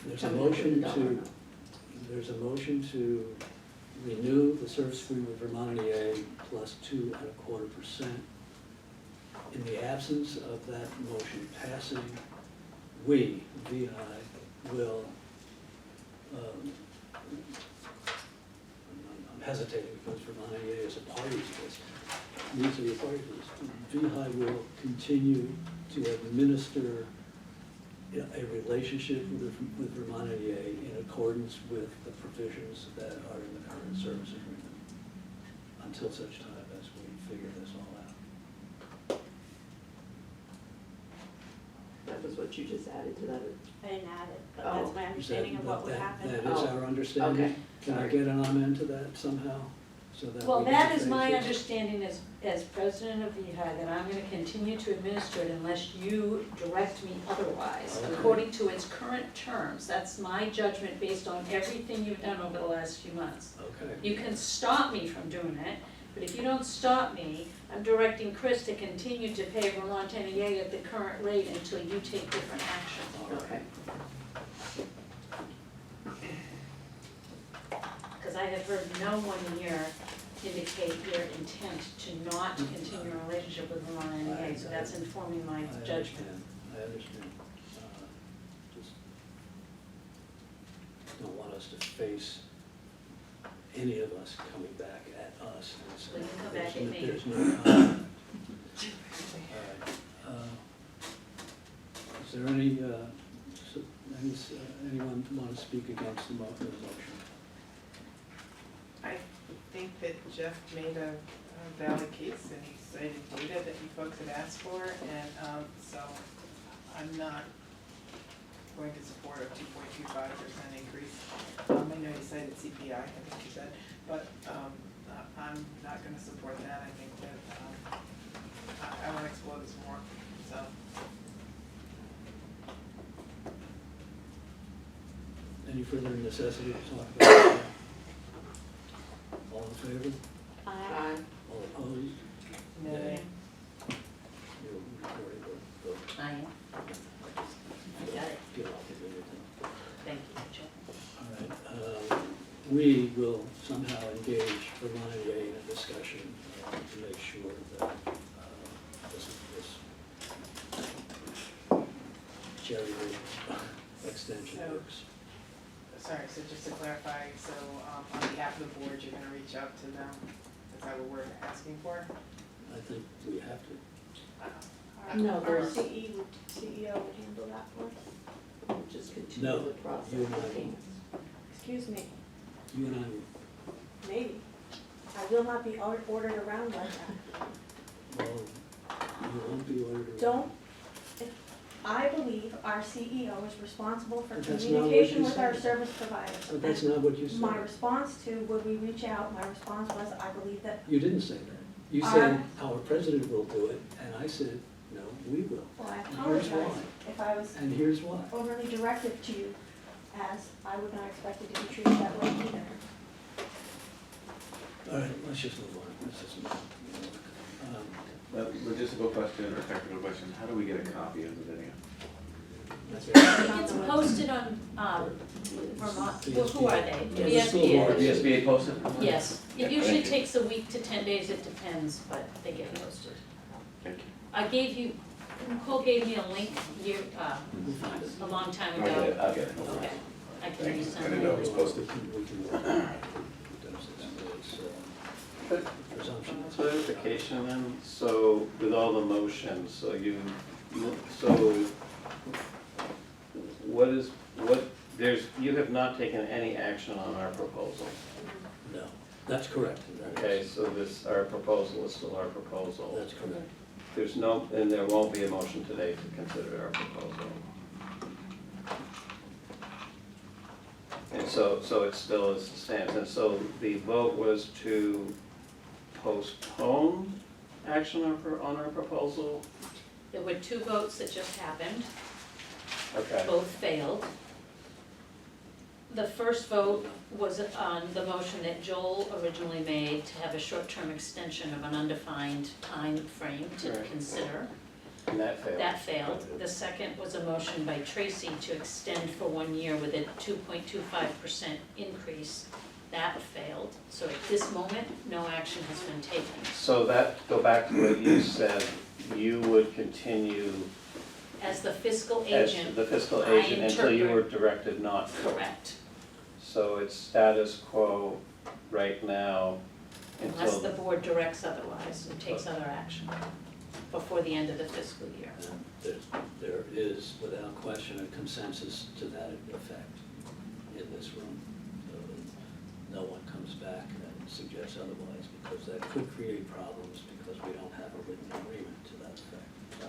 There's a motion to renew the service agreement with Vermont EA plus 2.25%. In the absence of that motion passing, we, VEHI, will, I'm hesitating because Vermont EA is a party to this, needs to be a party to this. VEHI will continue to administer a relationship with Vermont EA in accordance with the provisions that are in the current service agreement until such time as we figure this all out. That was what you just added to that? I didn't add it, but Oh. that's my understanding of what would happen. That is our understanding? Okay, Can I sorry. get an amen to that somehow, so that Well, we can that is face my it? understanding as president of VEHI, that I'm gonna continue to administer it unless you direct me otherwise, Okay. according to its current terms. That's my judgment based on everything you've done over the last few months. Okay. You can stop me from doing it, but if you don't stop me, I'm directing Chris to continue to pay Vermont NEA at the current rate until you take different action. All right. Okay. Because I have heard no one here indicate your intent to not continue a relationship with Vermont NEA, so that's informing my judgment. I understand. Just don't want us to face any of us coming back at us and saying. Well, you come back at me. There's no comment. All right. Is there anyone want to speak against the motion? I think that Jeff made a valid case and he cited data that you folks had asked for, and so I'm not going to support a 2.25% increase. I know you cited CPI, I think you said, but I'm not gonna support that. I think that I wanna explore this more, so. Any further necessity to talk about that? All in favor? Aye. All opposed? Nay. You're recording the vote. I am. I got it. Get off of everything. Thank you, Jeff. All right, we will somehow engage Vermont EA in a discussion to make sure that this cherry extension So- works. Sorry, so just to clarify, so on behalf of the board, you're gonna reach out to them? Is that what we're asking for? I think we have to. No, Our there's- CEO would handle that for us. Just continue No, the process. you and I. of payments. Excuse me, You and I, maybe. I will not be ordered around like that. well, you won't be ordered around. Don't, I believe our CEO is responsible for But that's not what communication you with our said. service providers. But that's not what you My said. response to, would we reach out, my response was, I believe that, You didn't say that. You said, our president will do it, and I said, no, we will. well, I And here's apologize why. if I was And here's why. overly directive to you, as I would not expect it to be treated that way either. All right, let's just move on. Let's just move on. A logistical question or technical question, how do we get a copy of the video? That's It it. gets posted on, Vermont, well, who are they? Yeah, the school board. The SBA posted? Yes, Yeah, it usually thank you. takes a week to 10 days, it depends, but they get posted. Thank you. I gave you, Nicole gave me a link a long time I'll get ago. it, I'll get it. No Okay, worries. I can Thank you. I resend didn't know it it. was posted. We can work on it. Who does this? It's, presumption. Clarification then, so with all the motions, so you have not taken any action on our proposal. No, that's correct. Okay, so our proposal is still our proposal. That's correct. There's no, and there won't be a motion today to consider our proposal. And so it still is stands, and so the vote was to postpone action on our proposal? There were two votes that just happened, Okay, both failed. The first vote was on the motion that Joel originally made to have a short-term extension of an undefined time frame to Right. consider. and that failed. That failed. The second was a motion by Tracy to extend for 1 year with a 2.25% increase. That failed. So at this moment, no action has been taken. So go back to what you said, you would continue As the fiscal as agent, the fiscal I agent until you were interpret- directed not to. correct, So it's status quo right now unless the until, board directs otherwise and takes other action before the end of the fiscal year. And there is, without question, a consensus to that effect in this room. So no one comes back and suggests otherwise, because that could create problems, because we don't have a written agreement to that effect. So,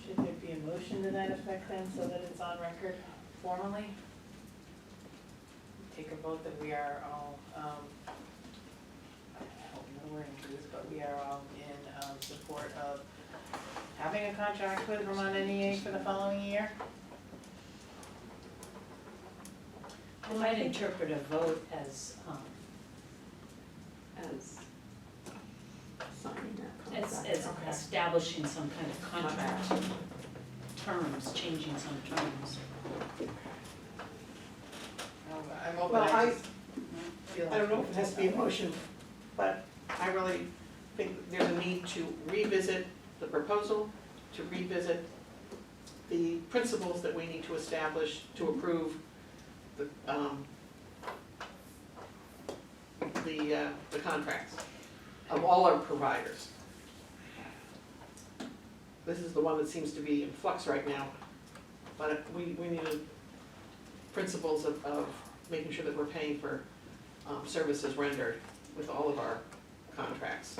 Should there be a motion to that effect then, so that it's on record formally? Take a vote that we are all, I don't know where to do this, but we are all in support of having a contract with Vermont NEA for the following year? I might interpret a vote as, As signing that as contract. establishing some kind of contract terms, changing some terms. I'm open, Well, I just feel like. I don't know if it has to be a motion, but I really think there's a need to revisit the proposal, to revisit the principles that we need to establish to approve the contracts of all our providers. This is the one that seems to be in flux right now, but we need principles of making sure that we're paying for services rendered with all of our contracts.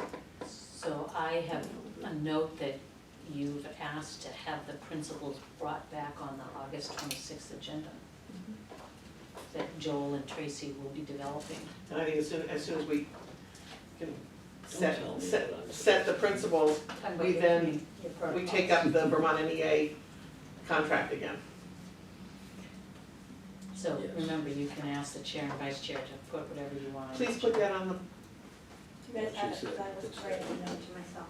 So I have a note that you've asked to have the principles brought back on the August 26th agenda that Joel and Tracy will be developing. And I think as soon as we can Don't tell me what I'm set the principles, we then, we take up the Vermont NEA contract again. So Yes. remember, you can ask the chair and vice chair to put whatever you want. on the Please put agenda. that on the, You guys have it, because I was writing a note to myself.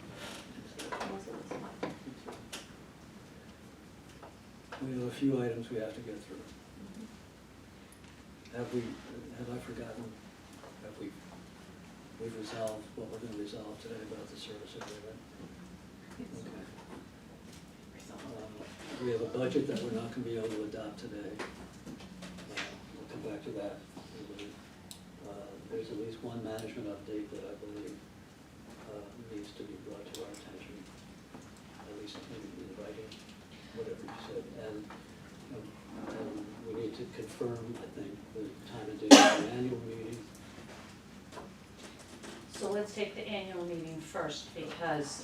Most of this. we have a few items we have to get through. Have I forgotten, we've resolved what we're gonna resolve today about the service agreement? Okay. we have a budget that we're not gonna be able to adopt today. We'll come back to that, I believe. There's at least one management update that I believe needs to be brought to our attention, at least in writing, whatever you said. And we need to confirm, I think, the time and date of the annual meeting. So let's take the annual meeting first, because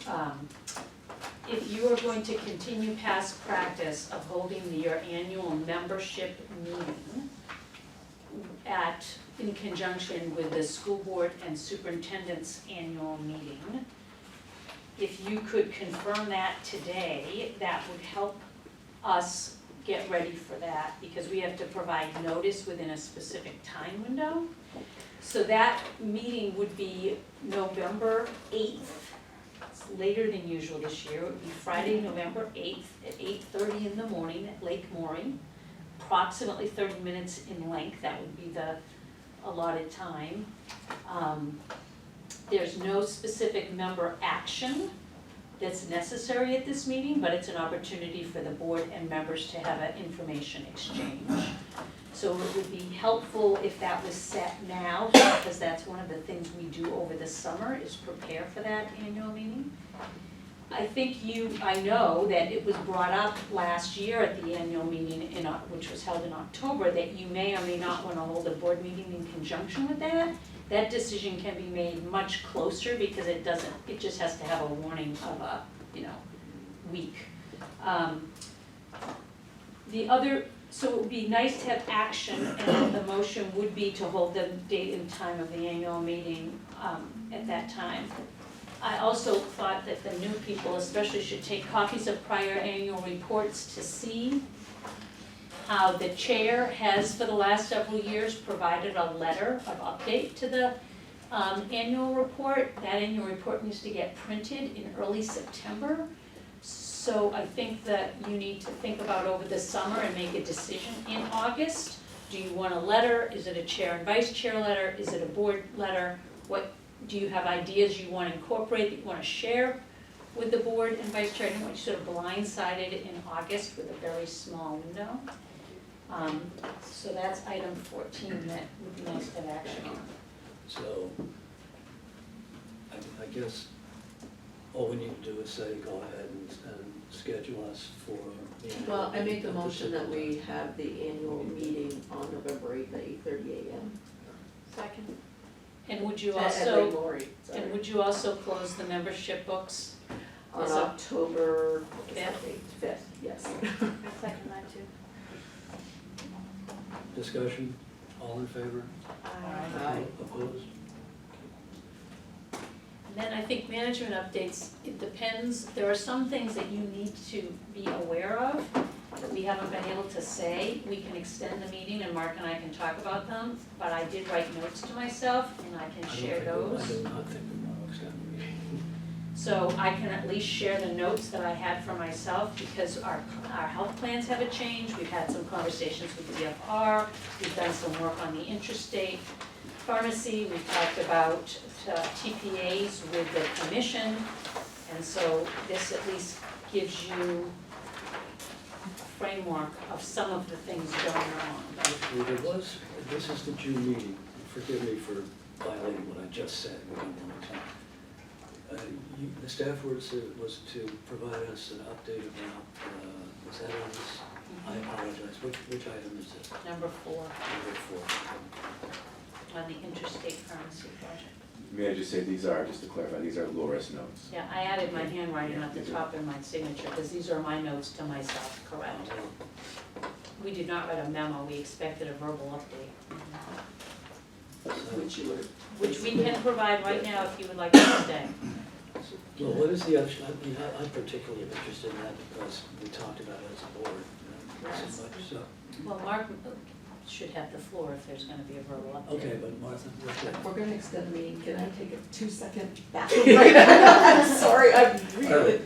if you are going to continue past practice of holding your annual membership meeting in conjunction with the school board and superintendent's annual meeting, if you could confirm that today, that would help us get ready for that, because we have to provide notice within a specific time window. So that meeting would be November 8th. It's later than usual this year. It would be Friday, November 8th at 8:30 in the morning at Lake Maury. Approximately 30 minutes in length, that would be the allotted time. There's no specific member action that's necessary at this meeting, but it's an opportunity for the board and members to have an information exchange. So it would be helpful if that was set now, because that's one of the things we do over the summer, is prepare for that annual meeting. I know that it was brought up last year at the annual meeting, which was held in October, that you may or may not want to hold a board meeting in conjunction with that. That decision can be made much closer, because it just has to have a warning of a, week. So it would be nice to have action, and then the motion would be to hold the date and time of the annual meeting at that time. I also thought that the new people especially should take copies of prior annual reports to see how the chair has, for the last several years, provided a letter of update to the annual report. That annual report needs to get printed in early September. So I think that you need to think about over the summer and make a decision in August. Do you want a letter? Is it a chair and vice chair letter? Is it a board letter? Do you have ideas you want to incorporate that you want to share with the board and vice chair? I don't want you sort of blindsided in August with a very small window. So that's item 14 that would be nice to have action on. So, I guess all we need to do is say, go ahead and schedule us for the annual Well, I make meeting the at motion that particular we time. have the annual meeting on November 8th at 8:30 a.m. Second. And would you At Lake also, Maury, sorry. and would you also close the membership books? On Is it- October Fifth? 5th, yes. I second that too. Discussion, all in favor? Aye. Opposed? And then I think management updates, it depends, there are some things that you need to be aware of that we haven't been able to say. We can extend the meeting and Mark and I can talk about them, but I did write notes to myself and I can share I those. do not think we want to extend the meeting. So I can at least share the notes that I had for myself, because our health plans have a change. We've had some conversations with DFR, we've done some work on the interstate pharmacy, we've talked about TPAs with the commission, and so this at least gives you a framework of some of the things going on. Well, this is the June meeting, forgive me for violating what I just said, we don't want to. The staff was to provide us an update about, was that on this? I apologize, which item is this? Number 4, Number 4. on the interstate pharmacy project. May I just say, just to clarify, these are Laura's notes. Yeah, I added my handwriting at the top in my signature, because these are my notes to myself, correct? We did not write a memo, we expected a verbal update, Which you were. which we can provide right now if you would like to stay. Well, what is the, I'm particularly interested in that because we talked about it as a board, so much, so. Well, Mark should have the floor if there's gonna be a verbal update. Okay, but Martha, what's that? We're gonna extend the meeting, can I take a 2-second bathroom break? I'm sorry, I'm really.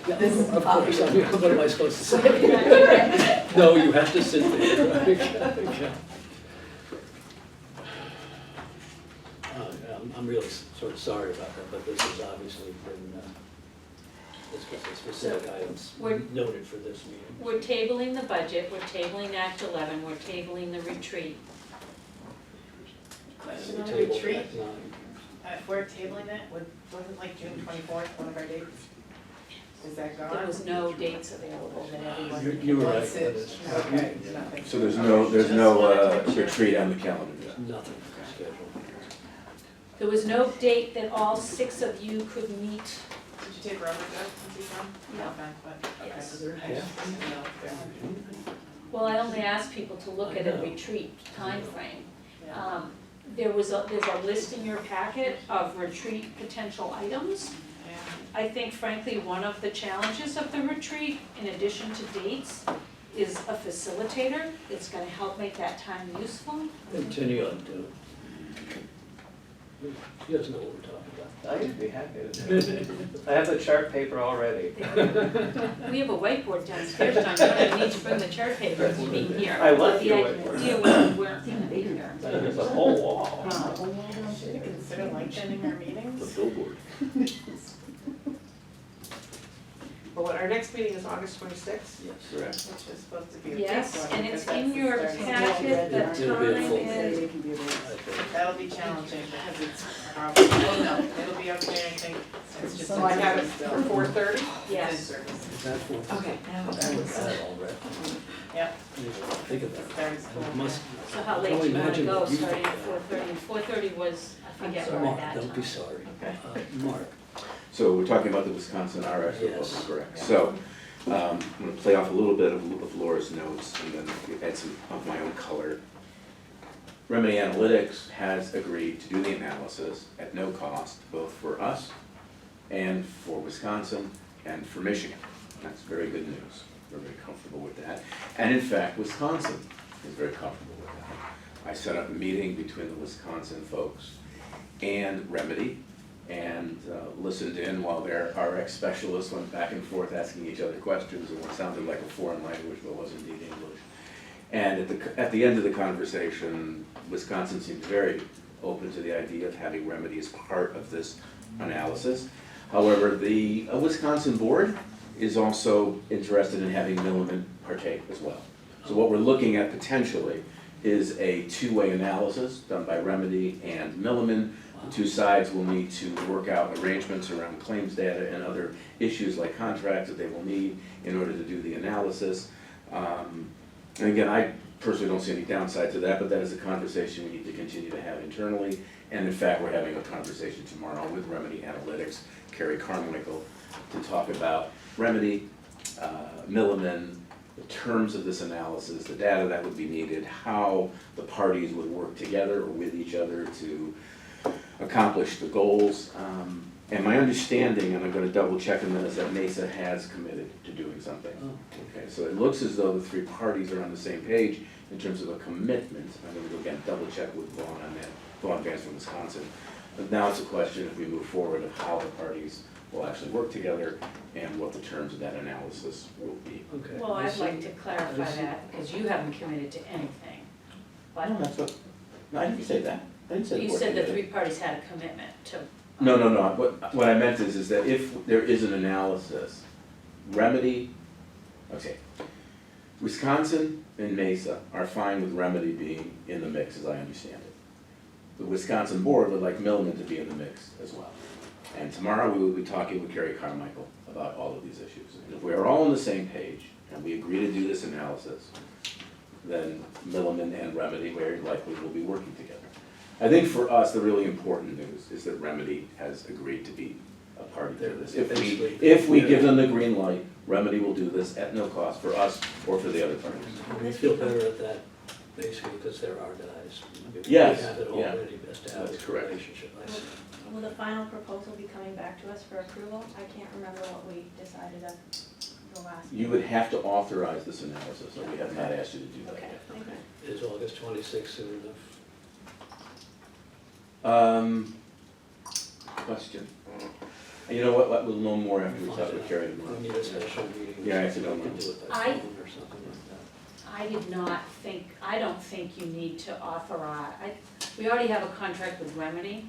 Yeah, This is of course, I mean, what am I supposed to say? Right. No, you have to sit there, right? Okay. I'm really sort of sorry about that, but this has obviously been specific items We're- noted for this meeting. We're tabling the budget, we're tabling Act 11, we're tabling the retreat. Question We on tabled retreat, Act 9. if we're tabling that, wasn't like June 24th one of our dates? Is that gone? There was no dates available that everyone. You were right. What's it? that is- Okay, nothing. So there's no Just wanted to make sure. retreat on the calendar. Nothing scheduled. There was no date that all 6 of you could meet. Did you take Robert Doug since he's gone? Yeah. Okay, but, okay. Yes. I just didn't know if there were- Well, I only asked people to look at a retreat timeframe. There's a list in your packet of retreat potential items. Yeah. I think frankly, one of the challenges of the retreat, in addition to dates, is a facilitator that's gonna help make that time useful. Continue on to it. You guys know what we're talking about. I'd be happy to do it. I have the chart paper already. We have a whiteboard downstairs, John, you don't need to bring the chart paper if you mean here. I left The your idea whiteboard. was we're, There's a whole wall. Should we consider lengthening our meetings? billboard. But what, our next meeting is August 26th, Yes. Correct. Which is supposed to be a big yes, one, and because it's in that's your the starting packet, the It'll be a full time is, That'll be challenging because it's probably, oh no, it'll be okay, I think. It's just. so I have it for 4:30? It's in yes. service. Is that for? Okay. I was that already. Yeah, I didn't even think of that. starting school. I must. So how I late can do you wanna imagine go, what you starting at think. 4:30? 4:30 was, I forget where Mark, that don't be time. sorry. Okay. Mark, So we're talking about the Wisconsin RS proposal, Yes. correct? So, I'm gonna play off a little bit of Laura's notes and then add some of my own color. Remedy Analytics has agreed to do the analysis at no cost, both for us and for Wisconsin and for Michigan. That's very good news. We're very comfortable with that. And in fact, Wisconsin is very comfortable with that. I set up a meeting between the Wisconsin folks and Remedy and listened in while their RX specialists went back and forth asking each other questions in what sounded like a foreign language but was indeed English. And at the end of the conversation, Wisconsin seemed very open to the idea of having Remedy as part of this analysis. However, the Wisconsin board is also interested in having Milliman partake as well. So what we're looking at potentially is a two-way analysis done by Remedy and Milliman. The two sides will need to work out arrangements around claims data and other issues like contracts that they will need in order to do the analysis. And again, I personally don't see any downside to that, but that is a conversation we need to continue to have internally. And in fact, we're having a conversation tomorrow with Remedy Analytics, Carrie Carmichael, to talk about Remedy, Milliman, the terms of this analysis, the data that would be needed, how the parties would work together or with each other to accomplish the goals. And my understanding, and I'm gonna double check on this, is that Mesa has committed to doing something. oh, Okay, so it looks as though the three parties are on the same page in terms of a commitment. I'm gonna go again, double check with Vaughn on that, Vaughn Vance from Wisconsin. But now it's a question, if we move forward, of how the parties will actually work together and what the terms of that analysis will be. okay. Well, I I'd see. like to clarify that, because you haven't committed to anything. But That's what, no, I didn't say that. I didn't say the you board said the committed. three parties had a commitment to. No, what I meant is that if there is an analysis, Remedy, okay, Wisconsin and Mesa are fine with Remedy being in the mix, as I understand it. The Wisconsin board would like Milliman to be in the mix as well. And tomorrow we will be talking with Carrie Carmichael about all of these issues. And if we are all on the same page and we agree to do this analysis, then Milliman and Remedy very likely will be working together. I think for us, the really important news is that Remedy has agreed to be a party to this. If we give them the green light, Remedy will do this at no cost for us or for the other parties. We feel better at that, basically, because they're our guys. I mean, Yes, We have it yeah. already established That's correct. relationship, I see. Will the final proposal be coming back to us for approval? I can't remember what we decided at the last. You would have to authorize this analysis, so we have not asked you to do that Okay, yet. thank you. Is August 26th soon enough? Question. You know what, we'll know more after we talk with Carrie tomorrow. We need a special meeting. Yeah, I actually don't We can know. do it by I- phone or something like I did not think, I don't think you need to authorize, we already have a contract with Remedy.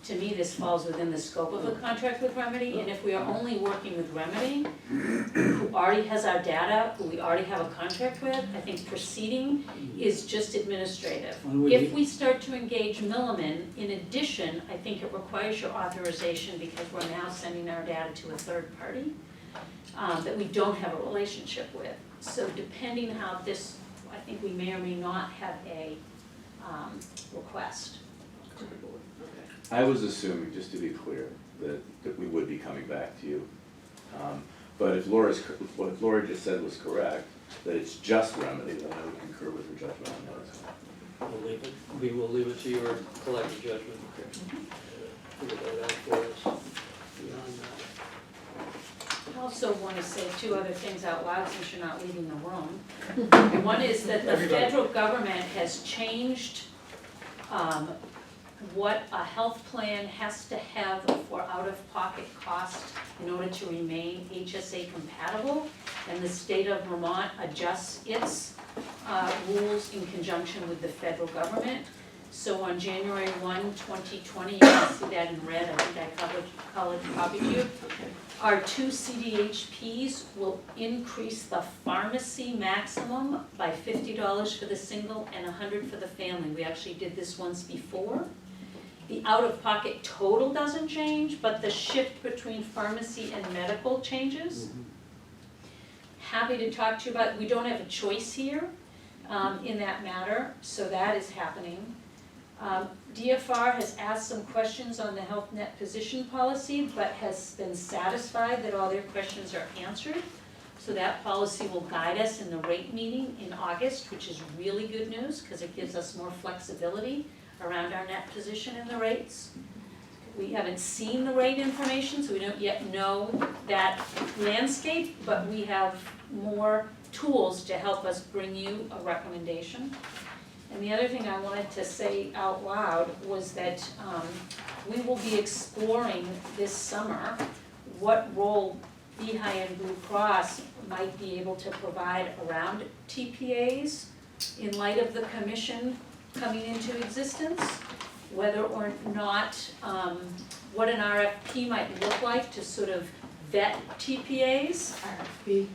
to me, this falls within the scope of the contract with Remedy, and if we are only working with Remedy, who already has our data, who we already have a contract with, I think proceeding is just administrative. Why don't we If leave- we start to engage Milliman, in addition, I think it requires your authorization because we're now sending our data to a third party that we don't have a relationship with. So depending how this, I think we may or may not have a request to the board. I was assuming, just to be clear, that we would be coming back to you. But if what Laura just said was correct, that it's just remedy, then I would concur with her judgment on that as well. We will leave it to your collective judgment. Figure that out for us beyond that. I also want to say two other things out loud since you're not leaving the room. And one is that the federal government has changed what a health plan has to have for out-of-pocket cost in order to remain HSA compatible. And the state of Vermont adjusts its rules in conjunction with the federal government. So on January 1, 2020, you can see that in red, I think I copied you. Our two CDHPs will increase the pharmacy maximum by $50 for the single and $100 for the family. We actually did this once before. The out-of-pocket total doesn't change, but the shift between pharmacy and medical changes. Happy to talk to you about, we don't have a choice here in that matter, so that is happening. DFR has asked some questions on the health net position policy, but has been satisfied that all their questions are answered. So that policy will guide us in the rate meeting in August, which is really good news because it gives us more flexibility around our net position in the rates. We haven't seen the rate information, so we don't yet know that landscape, but we have more tools to help us bring you a recommendation. And the other thing I wanted to say out loud was that we will be exploring this summer what role VEHI and Blue Cross might be able to provide around TPAs in light of the commission coming into existence, whether or not, what an RFP might look like to sort of vet TPAs. RFP.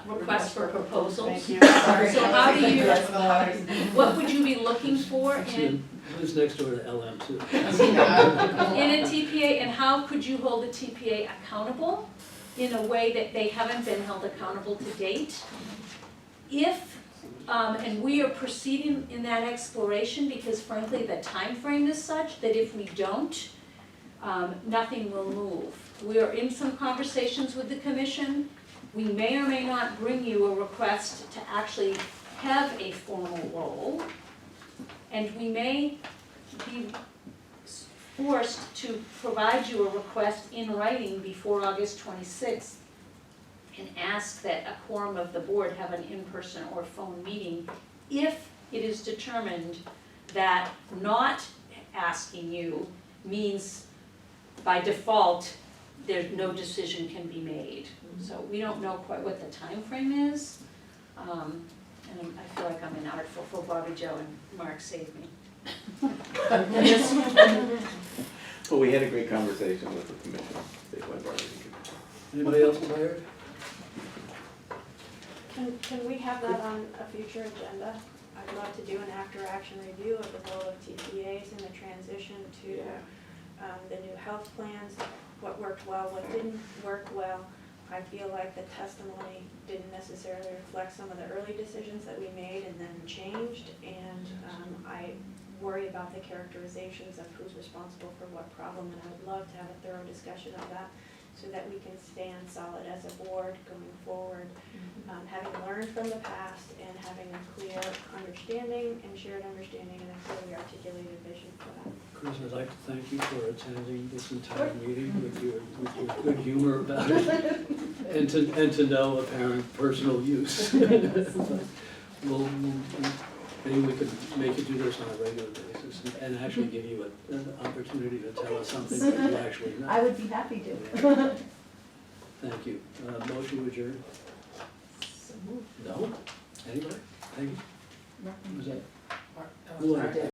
Request for proposals. Thank you. So how do you, That's the letters. what would you be looking for in Who's next door to LM too? a TPA, and how could you hold a TPA accountable in a way that they haven't been held accountable to date? If, and we are proceeding in that exploration because frankly the time frame is such that if we don't, nothing will move. We are in some conversations with the commission. We may or may not bring you a request to actually have a formal role, and we may be forced to provide you a request in writing before August 26th and ask that a quorum of the board have an in-person or phone meeting if it is determined that not asking you means by default there's no decision can be made. So we don't know quite what the time frame is, and I feel like I'm inartful for Bobby Joe, and Mark saved me. Well, we had a great conversation with the commission, statewide bargaining commission. Anybody else wired? Can we have that on a future agenda? I'd love to do an after-action review of the role of TPAs in the transition to the new health plans, what worked well, what didn't work well. I feel like the testimony didn't necessarily reflect some of the early decisions that we made and then changed, and I worry about the characterizations of who's responsible for what problem, and I would love to have a thorough discussion of that so that we can stand solid as a board going forward, having learned from the past and having a clear understanding and shared understanding and a clearly articulated vision for that. Chris, I'd like to thank you for attending this entire meeting with your good humor about it and to no apparent personal use. Maybe we could make you do this on a regular basis and actually give you an opportunity to tell us something that you actually know. I would be happy to. Thank you. Motion to adjourn? No? Anybody? Thank you. Was that? Mark, Who wanted sorry. to-